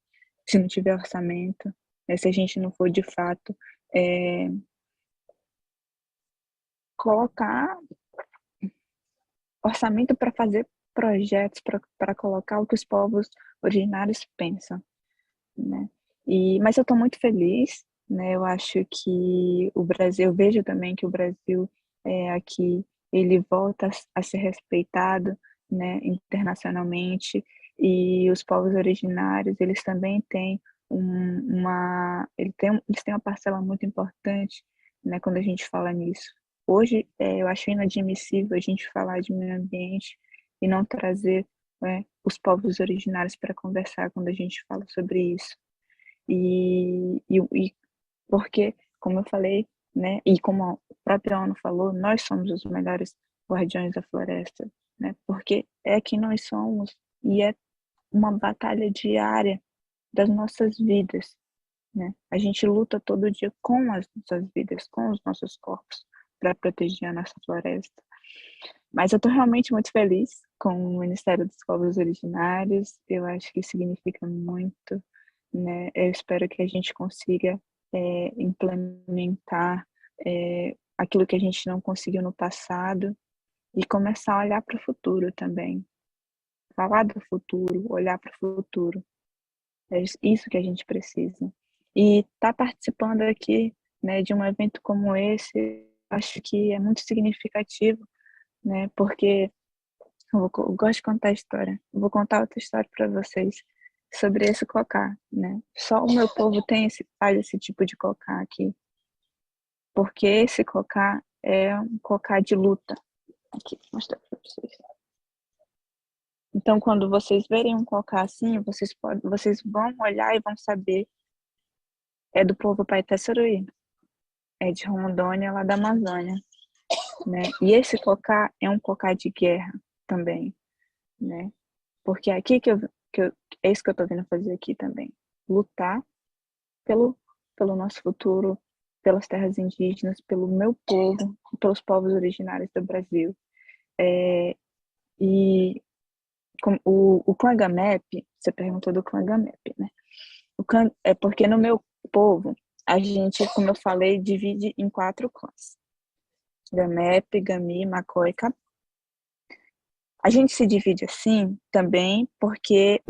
se não tiver orçamento, né, se a gente não for de fato colocar orçamento para fazer projetos, para colocar o que os povos originários pensam, né? Mas eu estou muito feliz, né? Eu acho que o Brasil, eu vejo também que o Brasil aqui, ele volta a ser respeitado, né, internacionalmente, e os povos originários, eles também têm eles têm uma parcela muito importante, né, quando a gente fala nisso. Hoje, eu acho inadmissível a gente falar de meio ambiente e não trazer, os povos originários para conversar quando a gente fala sobre isso. E porque, como eu falei, né, e como a própria ONU falou, nós somos os melhores guardiões da floresta, né, porque é que nós somos e é uma batalha diária das nossas vidas, né? A gente luta todo dia com as nossas vidas, com os nossos corpos, para proteger a nossa floresta. Mas eu estou realmente muito feliz com o Ministério dos Povos Originários, eu acho que significa muito, né? Eu espero que a gente consiga implementar aquilo que a gente não conseguiu no passado e começar a olhar para o futuro também. Falar do futuro, olhar para o futuro. É isso que a gente precisa. E estar participando aqui, né, de um evento como esse, acho que é muito significativo, né, porque eu gosto de contar história. Eu vou contar outra história para vocês sobre esse cocá, né? Só o meu povo faz esse tipo de cocá aqui, porque esse cocá é um cocá de luta. Aqui, vou mostrar para vocês. Então, quando vocês verem um cocá assim, vocês vão olhar e vão saber é do povo Paitaçaruí, é de Rondônia, lá da Amazônia, né? E esse cocá é um cocá de guerra também, né? Porque aqui é isso que eu estou vindo fazer aqui também, lutar pelo nosso futuro, pelas terras indígenas, pelo meu povo, pelos povos originários do Brasil. E o clã Gamep, você perguntou do clã Gamep, né? O clã, é porque no meu povo, a gente, como eu falei, divide em 4 clãs. Gamep, Gami, Macó e Capô. A gente se divide assim também porque,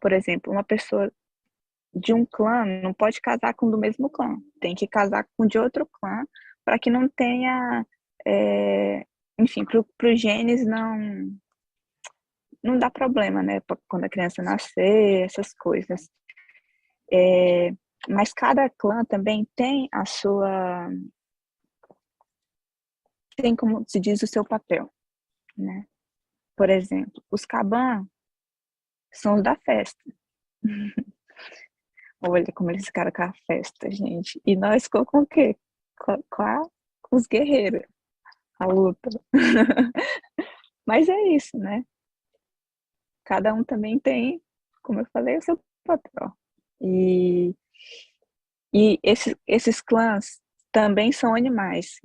por exemplo, uma pessoa de um clã não pode casar com do mesmo clã. Tem que casar com de outro clã para que não tenha, enfim, para os genes não dá problema, né? Quando a criança nascer, essas coisas. Mas cada clã também tem tem, como se diz, o seu papel, né? Por exemplo, os Caban são os da festa, Olha como eles ficaram com a festa, gente. E nós ficou com o quê? Com os guerreiros, a luta. Mas é isso, né? Cada um também tem, como eu falei, o seu papel. E esses clãs também são animais.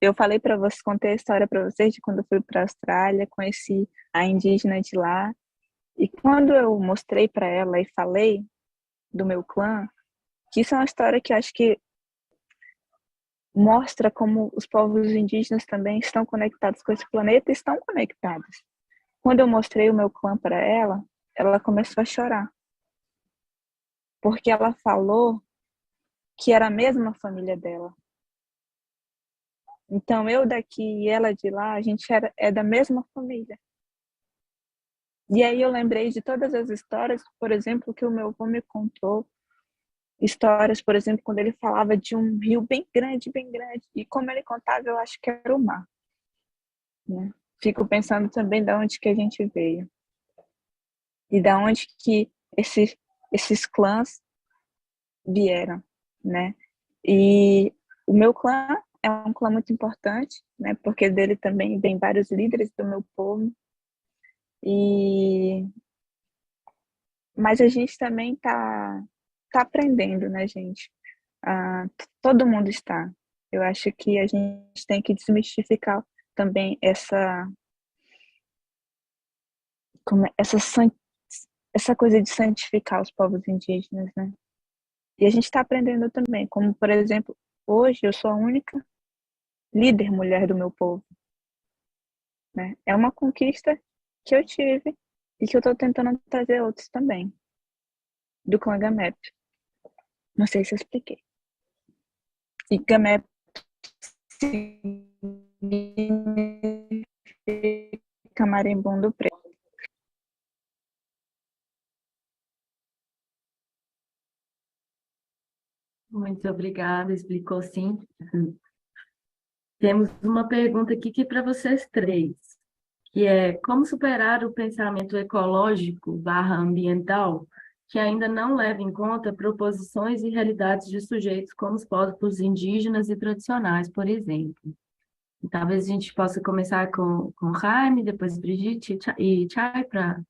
Eu falei para vocês, contei a história para vocês de quando eu fui para a Austrália, conheci a indígena de lá. E quando eu mostrei para ela e falei do meu clã, que isso é uma história que eu acho que mostra como os povos indígenas também estão conectados com esse planeta e estão conectados. Quando eu mostrei o meu clã para ela, ela começou a chorar. Porque ela falou que era a mesma família dela. Então, eu daqui e ela de lá, a gente é da mesma família. E aí eu lembrei de todas as histórias, por exemplo, que o meu avô me contou. Histórias, por exemplo, quando ele falava de um rio bem grande. E como ele contava, eu acho que era o mar. Né? Fico pensando também de onde que a gente veio. E de onde que esses clãs vieram, né? E o meu clã é um clã muito importante, né? Porque dele também vem vários líderes do meu povo. Mas a gente também tá aprendendo, né, gente? Todo mundo está. Eu acho que a gente tem que desmistificar também essa coisa de santificar os povos indígenas, né? E a gente está aprendendo também, como, por exemplo, hoje eu sou a única líder mulher do meu povo. Né? É uma conquista que eu tive e que eu estou tentando trazer outros também, do clã Gamep. Não sei se eu expliquei. E Gamep significa marimbondo preto. Muito obrigada, explicou sim. Temos uma pergunta aqui que é para vocês três, que é como superar o pensamento ecológico/ambiental que ainda não leva em conta proposições e realidades de sujeitos como os povos indígenas e tradicionais, por exemplo. Talvez a gente possa começar com Jaime, depois Brigitte e Chay para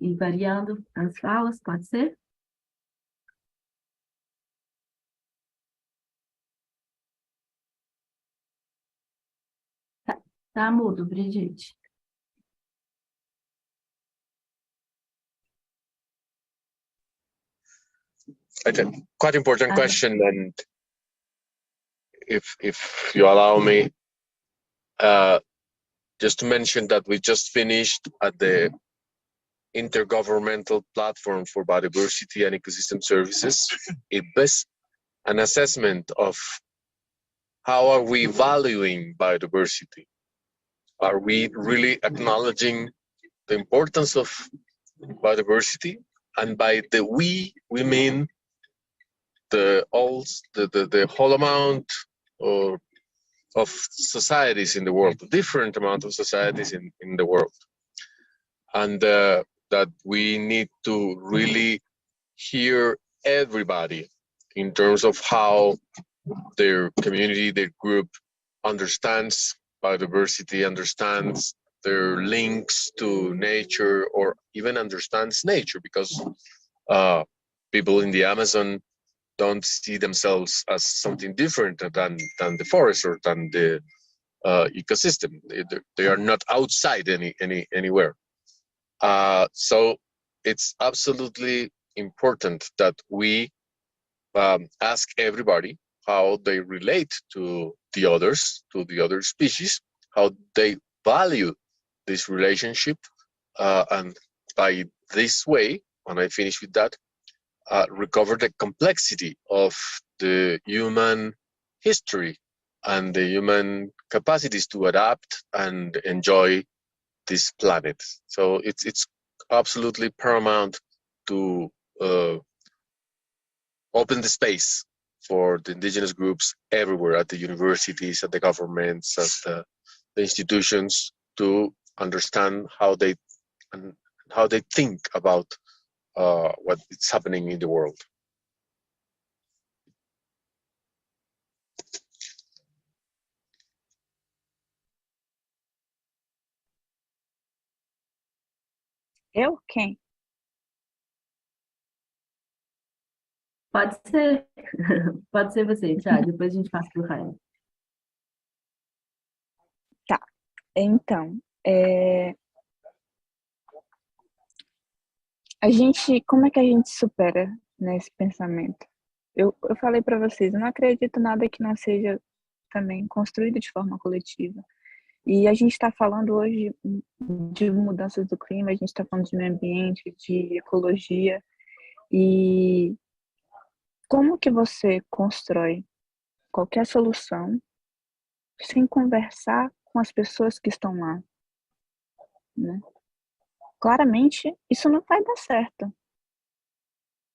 ir variando as falas, pode ser? Tá mudo, Brigitte. Quite important question, and if you allow me, just to mention that we just finished at the Intergovernmental Platform for Biodiversity and Ecosystem Services, an assessment of how are we valuing biodiversity? Are we really acknowledging the importance of biodiversity? And by the we mean the whole amount of societies in the world, a different amount of societies in the world. And that we need to really hear everybody in terms of how their community, their group understands biodiversity, understands their links to nature, or even understands nature, because people in the Amazon don't see themselves as something different than the forest or than the ecosystem. They are not outside anywhere. So it's absolutely important that we ask everybody how they relate to the others, to the other species, how they value this relationship, and by this way, when I finish with that, recover the complexity of the human history and the human capacities to adapt and enjoy this planet. So it's absolutely paramount to open the space for the indigenous groups everywhere, at the universities, at the governments, at the institutions, to understand how they think about what is happening in the world. Eu? Quem? Pode ser. Pode ser você, Thiago. Depois a gente passa pro Raio. Tá. Então, como é que a gente supera, né, esse pensamento? Eu falei para vocês, eu não acredito nada que não seja também construído de forma coletiva. E a gente está falando hoje de mudanças do clima, a gente está falando de meio ambiente, de ecologia. E como que você constrói qualquer solução sem conversar com as pessoas que estão lá, né? Claramente, isso não vai dar certo.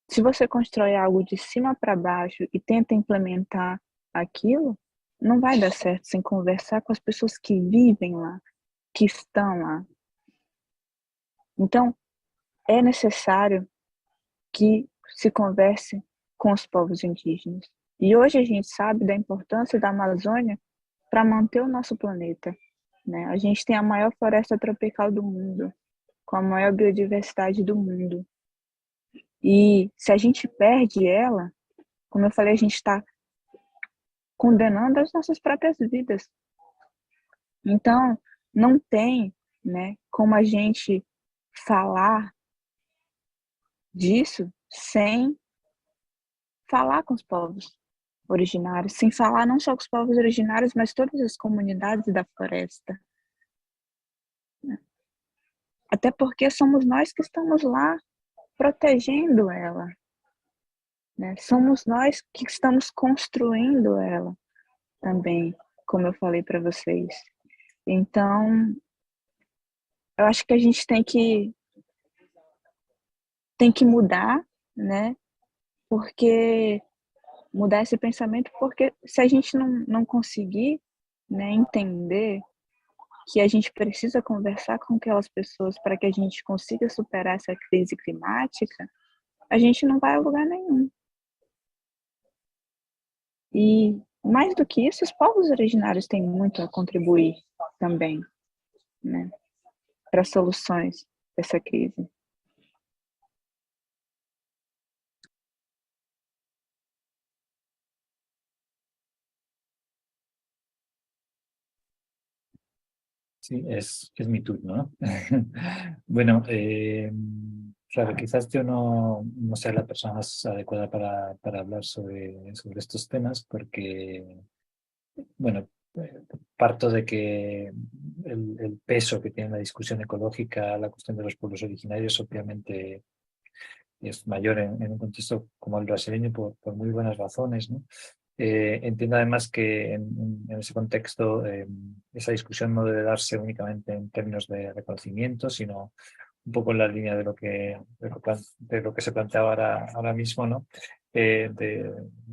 Se você constrói algo de cima para baixo e tenta implementar aquilo, não vai dar certo sem conversar com as pessoas que vivem lá, que estão lá. Então, é necessário que se converse com os povos indígenas. E hoje a gente sabe da importância da Amazônia para manter o nosso planeta, né? A gente tem a maior floresta tropical do mundo, com a maior biodiversidade do mundo. E se a gente perde ela, como eu falei, a gente está condenando as nossas próprias vidas. Então, não tem, né, como a gente falar disso sem falar com os povos originários, sem falar não só com os povos originários, mas todas as comunidades da floresta. Até porque somos nós que estamos lá protegendo ela, né? Somos nós que estamos construindo ela também, como eu falei para vocês. Então, eu acho que a gente tem que mudar, né? Porque mudar esse pensamento, porque se a gente não conseguir, né, entender que a gente precisa conversar com aquelas pessoas para que a gente consiga superar essa crise climática, a gente não vai a lugar nenhum. E mais do que isso, os povos originários têm muito a contribuir também, né, para soluções dessa crise. Sí, es mi turno, ¿no? Bueno, claro, quizás yo no sea la persona más adecuada para hablar sobre estos temas porque, bueno, parto de que el peso que tiene la discusión ecológica, la cuestión de los pueblos originarios, obviamente es mayor en un contexto como el brasileño por muy buenas razones, ¿no? Entiendo además que en ese contexto esa discusión no debe darse únicamente en términos de reconocimiento, sino un poco en la línea de lo que se planteaba ahora mismo, ¿no?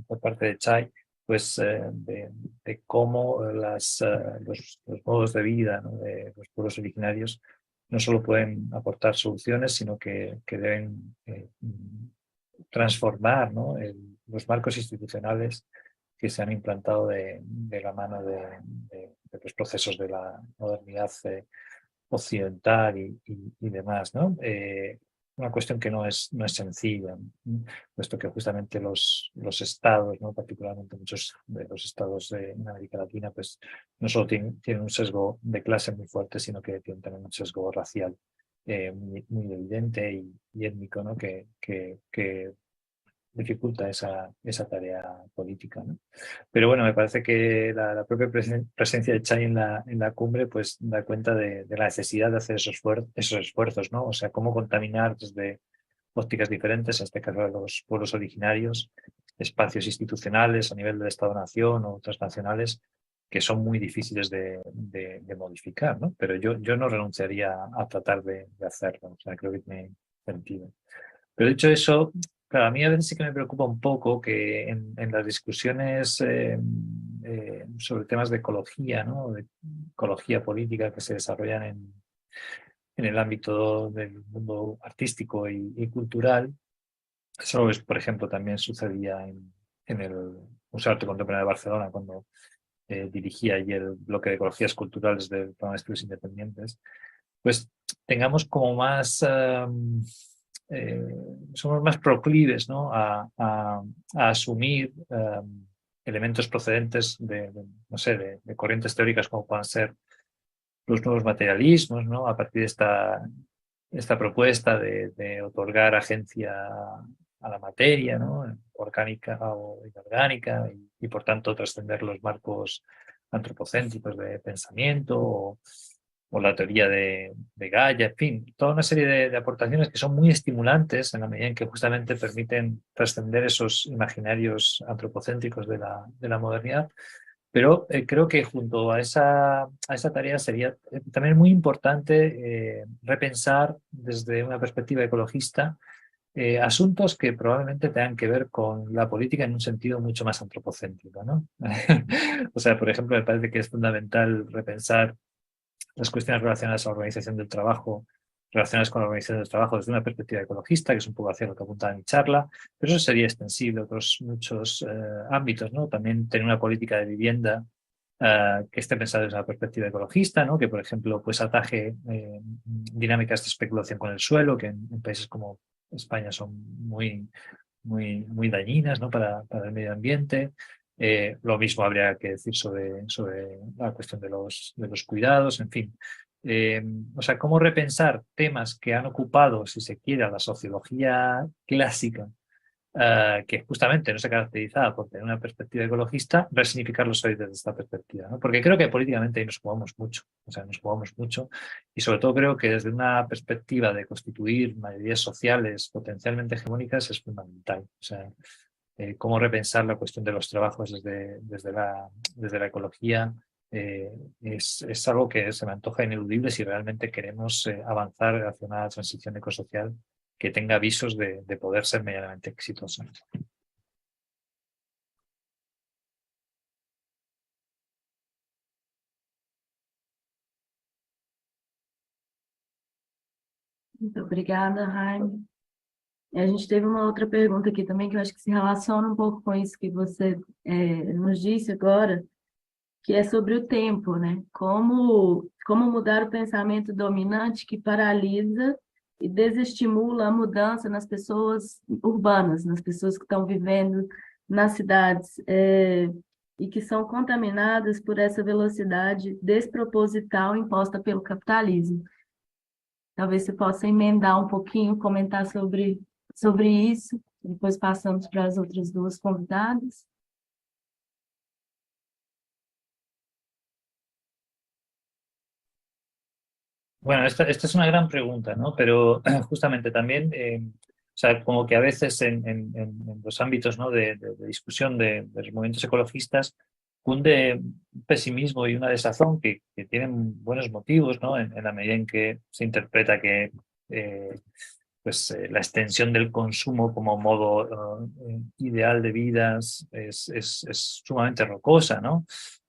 Por parte de Chai, pues de cómo los modos de vida, ¿no?, de los pueblos originarios no solo pueden aportar soluciones, sino que deben transformar, ¿no?, los marcos institucionales que se han implantado de la mano de los procesos de la modernidad occidental y demás, ¿no? Una cuestión que no es sencilla, puesto que justamente los estados, ¿no?, particularmente muchos de los estados en América Latina, pues no solo tienen un sesgo de clase muy fuerte, sino que tienen también un sesgo racial muy evidente y étnico, ¿no?, que dificulta esa tarea política, ¿no? Pero bueno, me parece que la propia presencia de Chai en la cumbre pues da cuenta de la necesidad de hacer esos esfuerzos, ¿no? O sea, cómo contaminar desde ópticas diferentes, en este caso de los pueblos originarios, espacios institucionales a nivel del Estado-Nación o transnacionales que son muy difíciles de modificar, ¿no? Pero yo no renunciaría a tratar de hacerlo, o sea, creo que tiene sentido. Pero dicho eso, claro, a mí a veces sí que me preocupa un poco que en las discusiones sobre temas de ecología, ¿no?, de ecología política que se desarrollan en el ámbito del mundo artístico y cultural. Eso, por ejemplo, también sucedía en el Museo de Arte Contemporáneo de Barcelona, cuando dirigía allí el bloque de ecologías culturales del programa de estudios independientes. Pues tengamos como más, somos más proclives, ¿no? a asumir elementos procedentes no sé, de corrientes teóricas como puedan ser los nuevos materialismos, ¿no? A partir de esta propuesta de otorgar agencia a la materia, ¿no? Orgánica o inorgánica, y por tanto trascender los marcos antropocéntricos de pensamiento, o la teoría de Gaia, en fin, toda una serie de aportaciones que son muy estimulantes en la medida en que justamente permiten trascender esos imaginarios antropocéntricos de la modernidad. Pero creo que junto a esa tarea sería también muy importante repensar desde una perspectiva ecologista asuntos que probablemente tengan que ver con la política en un sentido mucho más antropocéntrico, ¿no? O sea, por ejemplo, me parece que es fundamental repensar las cuestiones relacionadas a la organización del trabajo, relacionadas con la organización del trabajo desde una perspectiva ecologista, que es un poco hacia lo que apuntaba en mi charla, pero eso sería extensible a otros muchos ámbitos, ¿no? También tener una política de vivienda que esté pensada desde una perspectiva ecologista, ¿no? Que, por ejemplo, pues ataje dinámicas de especulación con el suelo, que en países como España son muy dañinas, ¿no? para el medio ambiente. Lo mismo habría que decir sobre la cuestión de los cuidados, en fin. O sea, cómo repensar temas que han ocupado, si se quiere, a la sociología clásica, que justamente no se caracterizaba por tener una perspectiva ecologista, resignificarlos hoy desde esta perspectiva, ¿no? Porque creo que políticamente ahí nos jugamos mucho, o sea, nos jugamos mucho, y sobre todo creo que desde una perspectiva de constituir mayorías sociales potencialmente hegemónicas es fundamental. O sea, cómo repensar la cuestión de los trabajos desde la ecología es algo que se me antoja ineludible si realmente queremos avanzar hacia una transición ecosocial que tenga visos de poder ser medianamente exitosa. Muito obrigada, Jaime. E a gente teve uma outra pergunta aqui também que eu acho que se relaciona um pouco com isso que você nos disse agora, que é sobre o tempo, né? Como mudar o pensamento dominante que paralisa e desestimula a mudança nas pessoas urbanas, nas pessoas que estão vivendo nas cidades, e que são contaminadas por essa velocidade desproposital imposta pelo capitalismo. Talvez você possa emendar um pouquinho, comentar sobre isso, depois passamos para as outras duas convidadas. Bueno, esta es una gran pregunta, ¿no? Pero justamente también, o sea, como que a veces en los ámbitos, ¿no? de discusión de los movimientos ecologistas cunde un pesimismo y una desazón que tienen buenos motivos, ¿no? En la medida en que se interpreta que la extensión del consumo como modo ideal de vidas es sumamente rocosa, ¿no?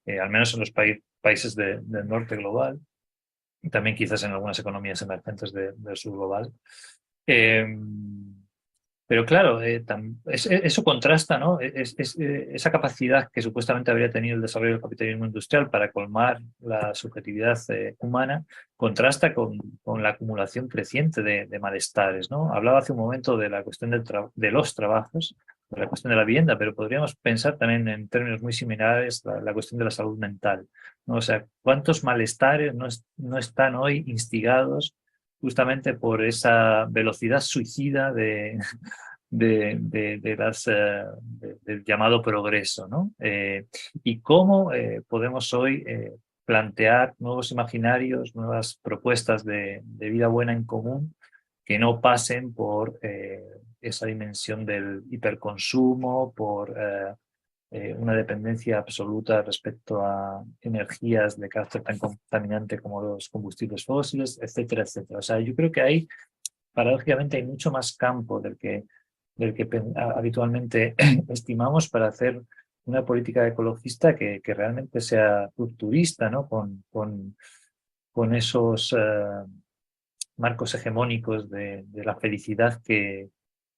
Al menos en los países del norte global, y también quizás en algunas economías emergentes del sur global. Pero claro, eso contrasta, ¿no? Esa capacidad que supuestamente habría tenido el desarrollo del capitalismo industrial para colmar la subjetividad humana, contrasta con la acumulación creciente de malestares, ¿no? Hablaba hace un momento de la cuestión de los trabajos, de la cuestión de la vivienda, pero podríamos pensar también en términos muy similares la cuestión de la salud mental, ¿no? O sea, ¿cuántos malestares no están hoy instigados justamente por esa velocidad suicida del llamado progreso, ¿no? Y cómo podemos hoy plantear nuevos imaginarios, nuevas propuestas de vida buena en común que no pasen por esa dimensión del hiperconsumo, por una dependencia absoluta respecto a energías de carácter tan contaminante como los combustibles fósiles, etcétera, etcétera. O sea, yo creo que ahí, paradójicamente, hay mucho más campo del que habitualmente estimamos para hacer una política ecologista que realmente sea rupturista, ¿no? con esos marcos hegemónicos de la felicidad que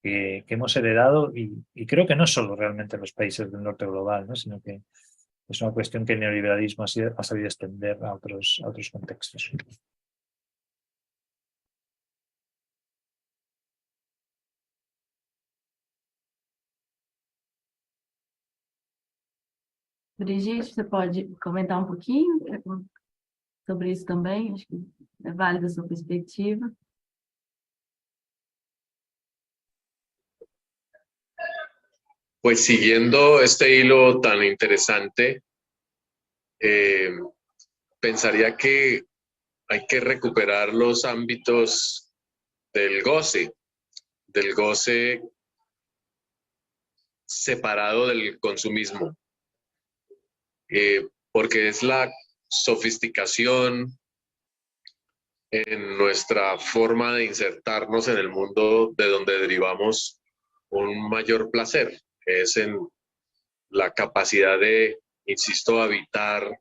hemos heredado y creo que no solo realmente los países del norte global, ¿no? Sino que es una cuestión que el neoliberalismo ha sabido extender a otros contextos. Brigitte, você pode comentar pouquinho sobre isso também? Acho que é válida a sua perspectiva. Pues siguiendo este hilo tan interesante, pensaría que hay que recuperar los ámbitos del goce separado del consumismo, porque es la sofisticación en nuestra forma de insertarnos en el mundo de donde derivamos un mayor placer, que es en la capacidad de, insisto, habitar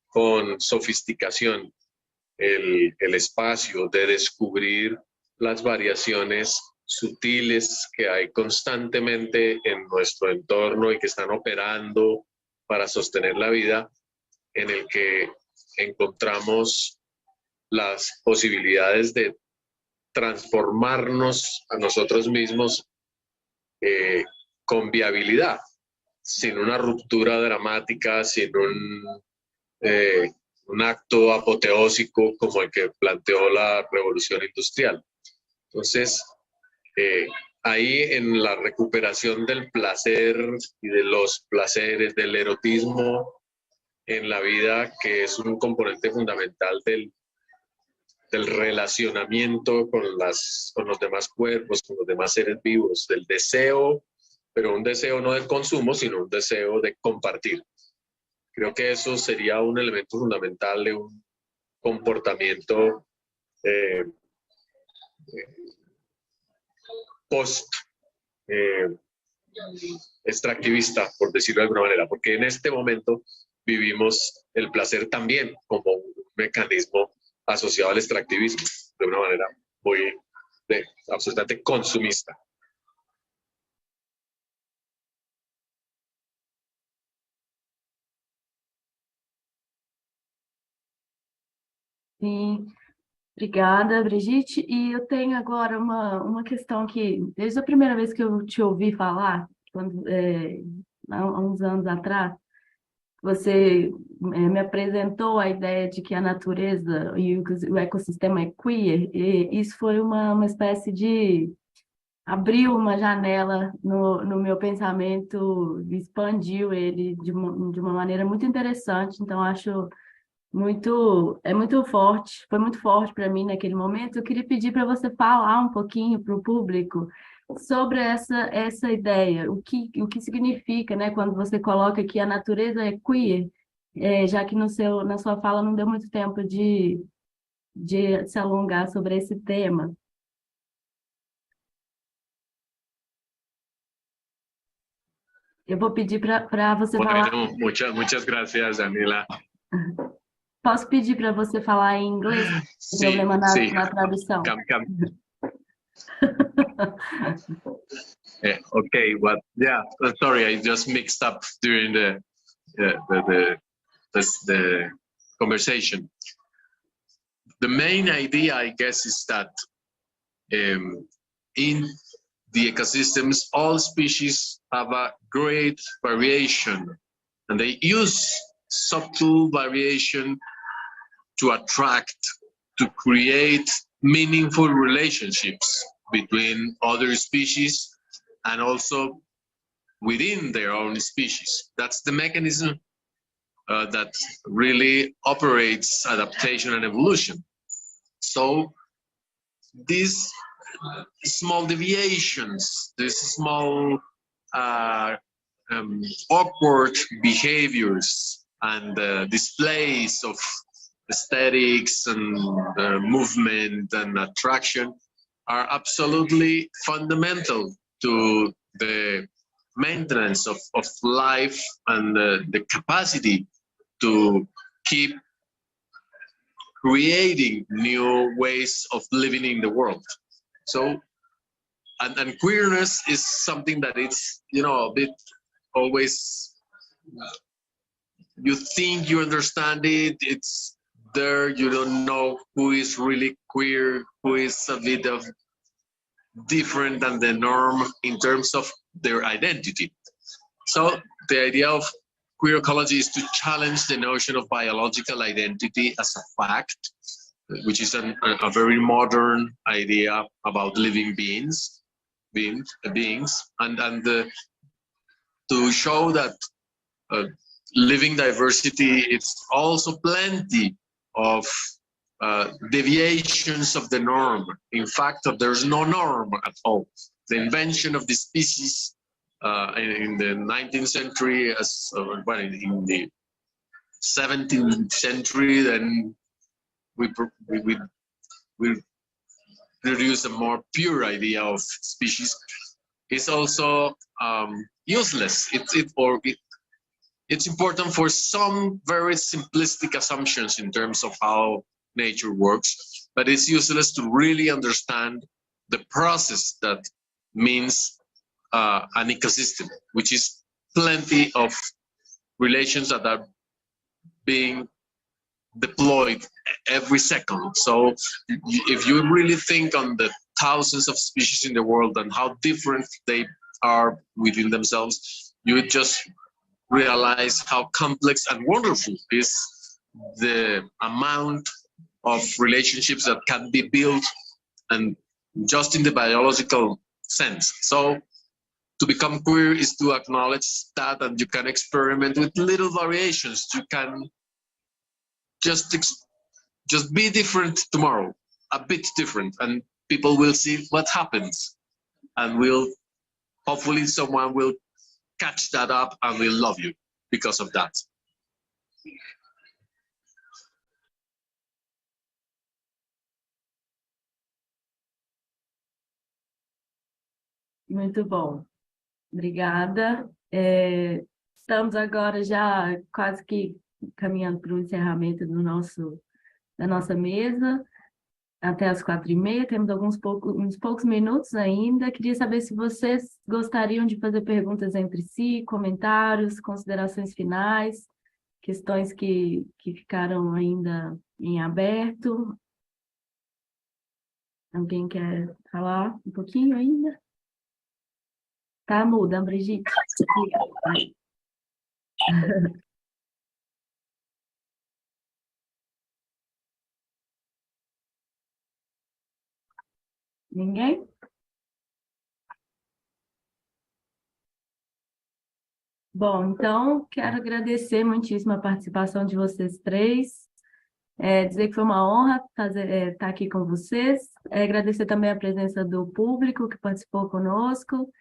con sofisticación el espacio, de descubrir las variaciones sutiles que hay constantemente en nuestro entorno y que están operando para sostener la vida, en el que encontramos las posibilidades de transformarnos a nosotros mismos con viabilidad, sin una ruptura dramática, sin un acto apoteósico como el que planteó la revolución industrial. Entonces, ahí en la recuperación del placer y de los placeres, del erotismo en la vida, que es un componente fundamental del relacionamiento con los demás cuerpos, con los demás seres vivos, del deseo, pero un deseo no del consumo, sino un deseo de compartir. Creo que eso sería un elemento fundamental de un comportamiento extractivista, por decirlo de alguna manera, porque en este momento vivimos el placer también como un mecanismo asociado al extractivismo, de una manera muy absolutamente consumista. Sim, obrigada, Brigitte. E eu tenho agora uma questão que, desde a primeira vez que eu te ouvi falar, há uns anos atrás, você me apresentou a ideia de que a natureza e o ecossistema é queer, e isso foi uma espécie de... abriu uma janela no meu pensamento, expandiu ele de uma maneira muito interessante. Então, acho... é muito forte, foi muito forte para mim naquele momento. Eu queria pedir para você falar um pouquinho para o público sobre essa ideia, o que significa, né, quando você coloca que a natureza é queer, já que na sua fala não deu muito tempo de se alongar sobre esse tema. Eu vou pedir para você falar... Muchas gracias, Daniela. Posso pedir para você falar em inglês? Sí, problema sí. na tradução. Okay, well, yeah, sorry, I just mixed up during the conversation. The main idea, I guess, is that in the ecosystems, all species have a great variation, and they use subtle variation to attract, to create meaningful relationships between other species and also within their own species. That's the mechanism that really operates adaptation and evolution. So these small deviations, these small awkward behaviors and displays of aesthetics and movement and attraction are absolutely fundamental to the maintenance of life and the capacity to keep creating new ways of living in the world. So, and queerness is something that it's, you know, a bit always, you think you understand it, it's there, you don't know who is really queer, who is a bit of different than the norm in terms of their identity. So the idea of queer ecology is to challenge the notion of biological identity as a fact, which is a very modern idea about living beings, and to show that living diversity, it's also plenty of deviations of the norm. In fact, there's no norm at all. The invention of the species in the 19th century, well, in the 17th century, then we produce a more pure idea of species. It's also useless. It's important for some very simplistic assumptions in terms of how nature works, but it's useless to really understand the process that means an ecosystem, which is plenty of relations that are being deployed every second. So if you really think on the thousands of species in the world and how different they are within themselves, you would just realize how complex and wonderful is the amount of relationships that can be built, and just in the biological sense. So to become queer is to acknowledge that, and you can experiment with little variations. You can just be different tomorrow, a bit different, and people will see what happens, and hopefully someone will catch that up and will love you because of that. Muito bom. Obrigada. Estamos agora já quase que caminhando para o encerramento da nossa mesa, até as 4h30. Temos uns poucos minutos ainda. Queria saber se vocês gostariam de fazer perguntas entre si, comentários, considerações finais, questões que ficaram ainda em aberto. Alguém quer falar um pouquinho ainda? Tá muda, Brigitte. Ninguém? Bom, então, quero agradecer muitíssimo a participação de vocês três, dizer que foi uma honra estar aqui com vocês, agradecer também a presença do público que participou conosco,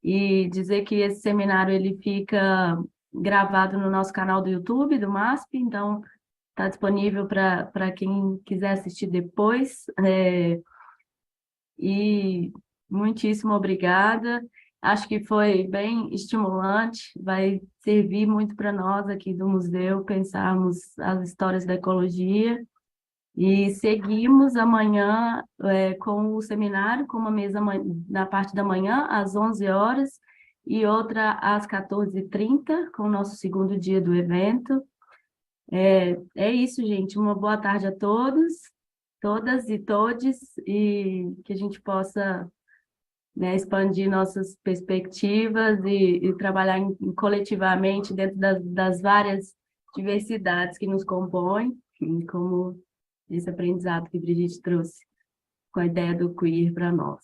e dizer que esse seminário ele fica gravado no nosso canal do YouTube, do MASP, então está disponível para quem quiser assistir depois. E muitíssimo obrigada. Acho que foi bem estimulante, vai servir muito para nós aqui do museu pensarmos as histórias da ecologia. E seguimos amanhã com o seminário, com uma mesa na parte da manhã, às 11 horas, e outra às 14h30, com o nosso segundo dia do evento. É isso, gente. Uma boa tarde a todos, todas e todes, e que a gente possa, né, expandir nossas perspectivas e trabalhar coletivamente dentro das várias diversidades que nos compõem, como esse aprendizado que Brigitte trouxe com a ideia do queer para nós,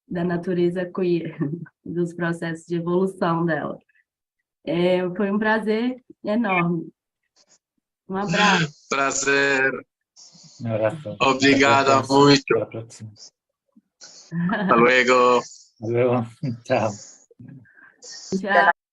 da natureza queer, dos processos de evolução dela. Foi um prazer enorme. Um abraço. Prazer. Un abrazo. Obrigada muito. Hasta la próxima. Hasta luego. Hasta luego. Chao. Tchau.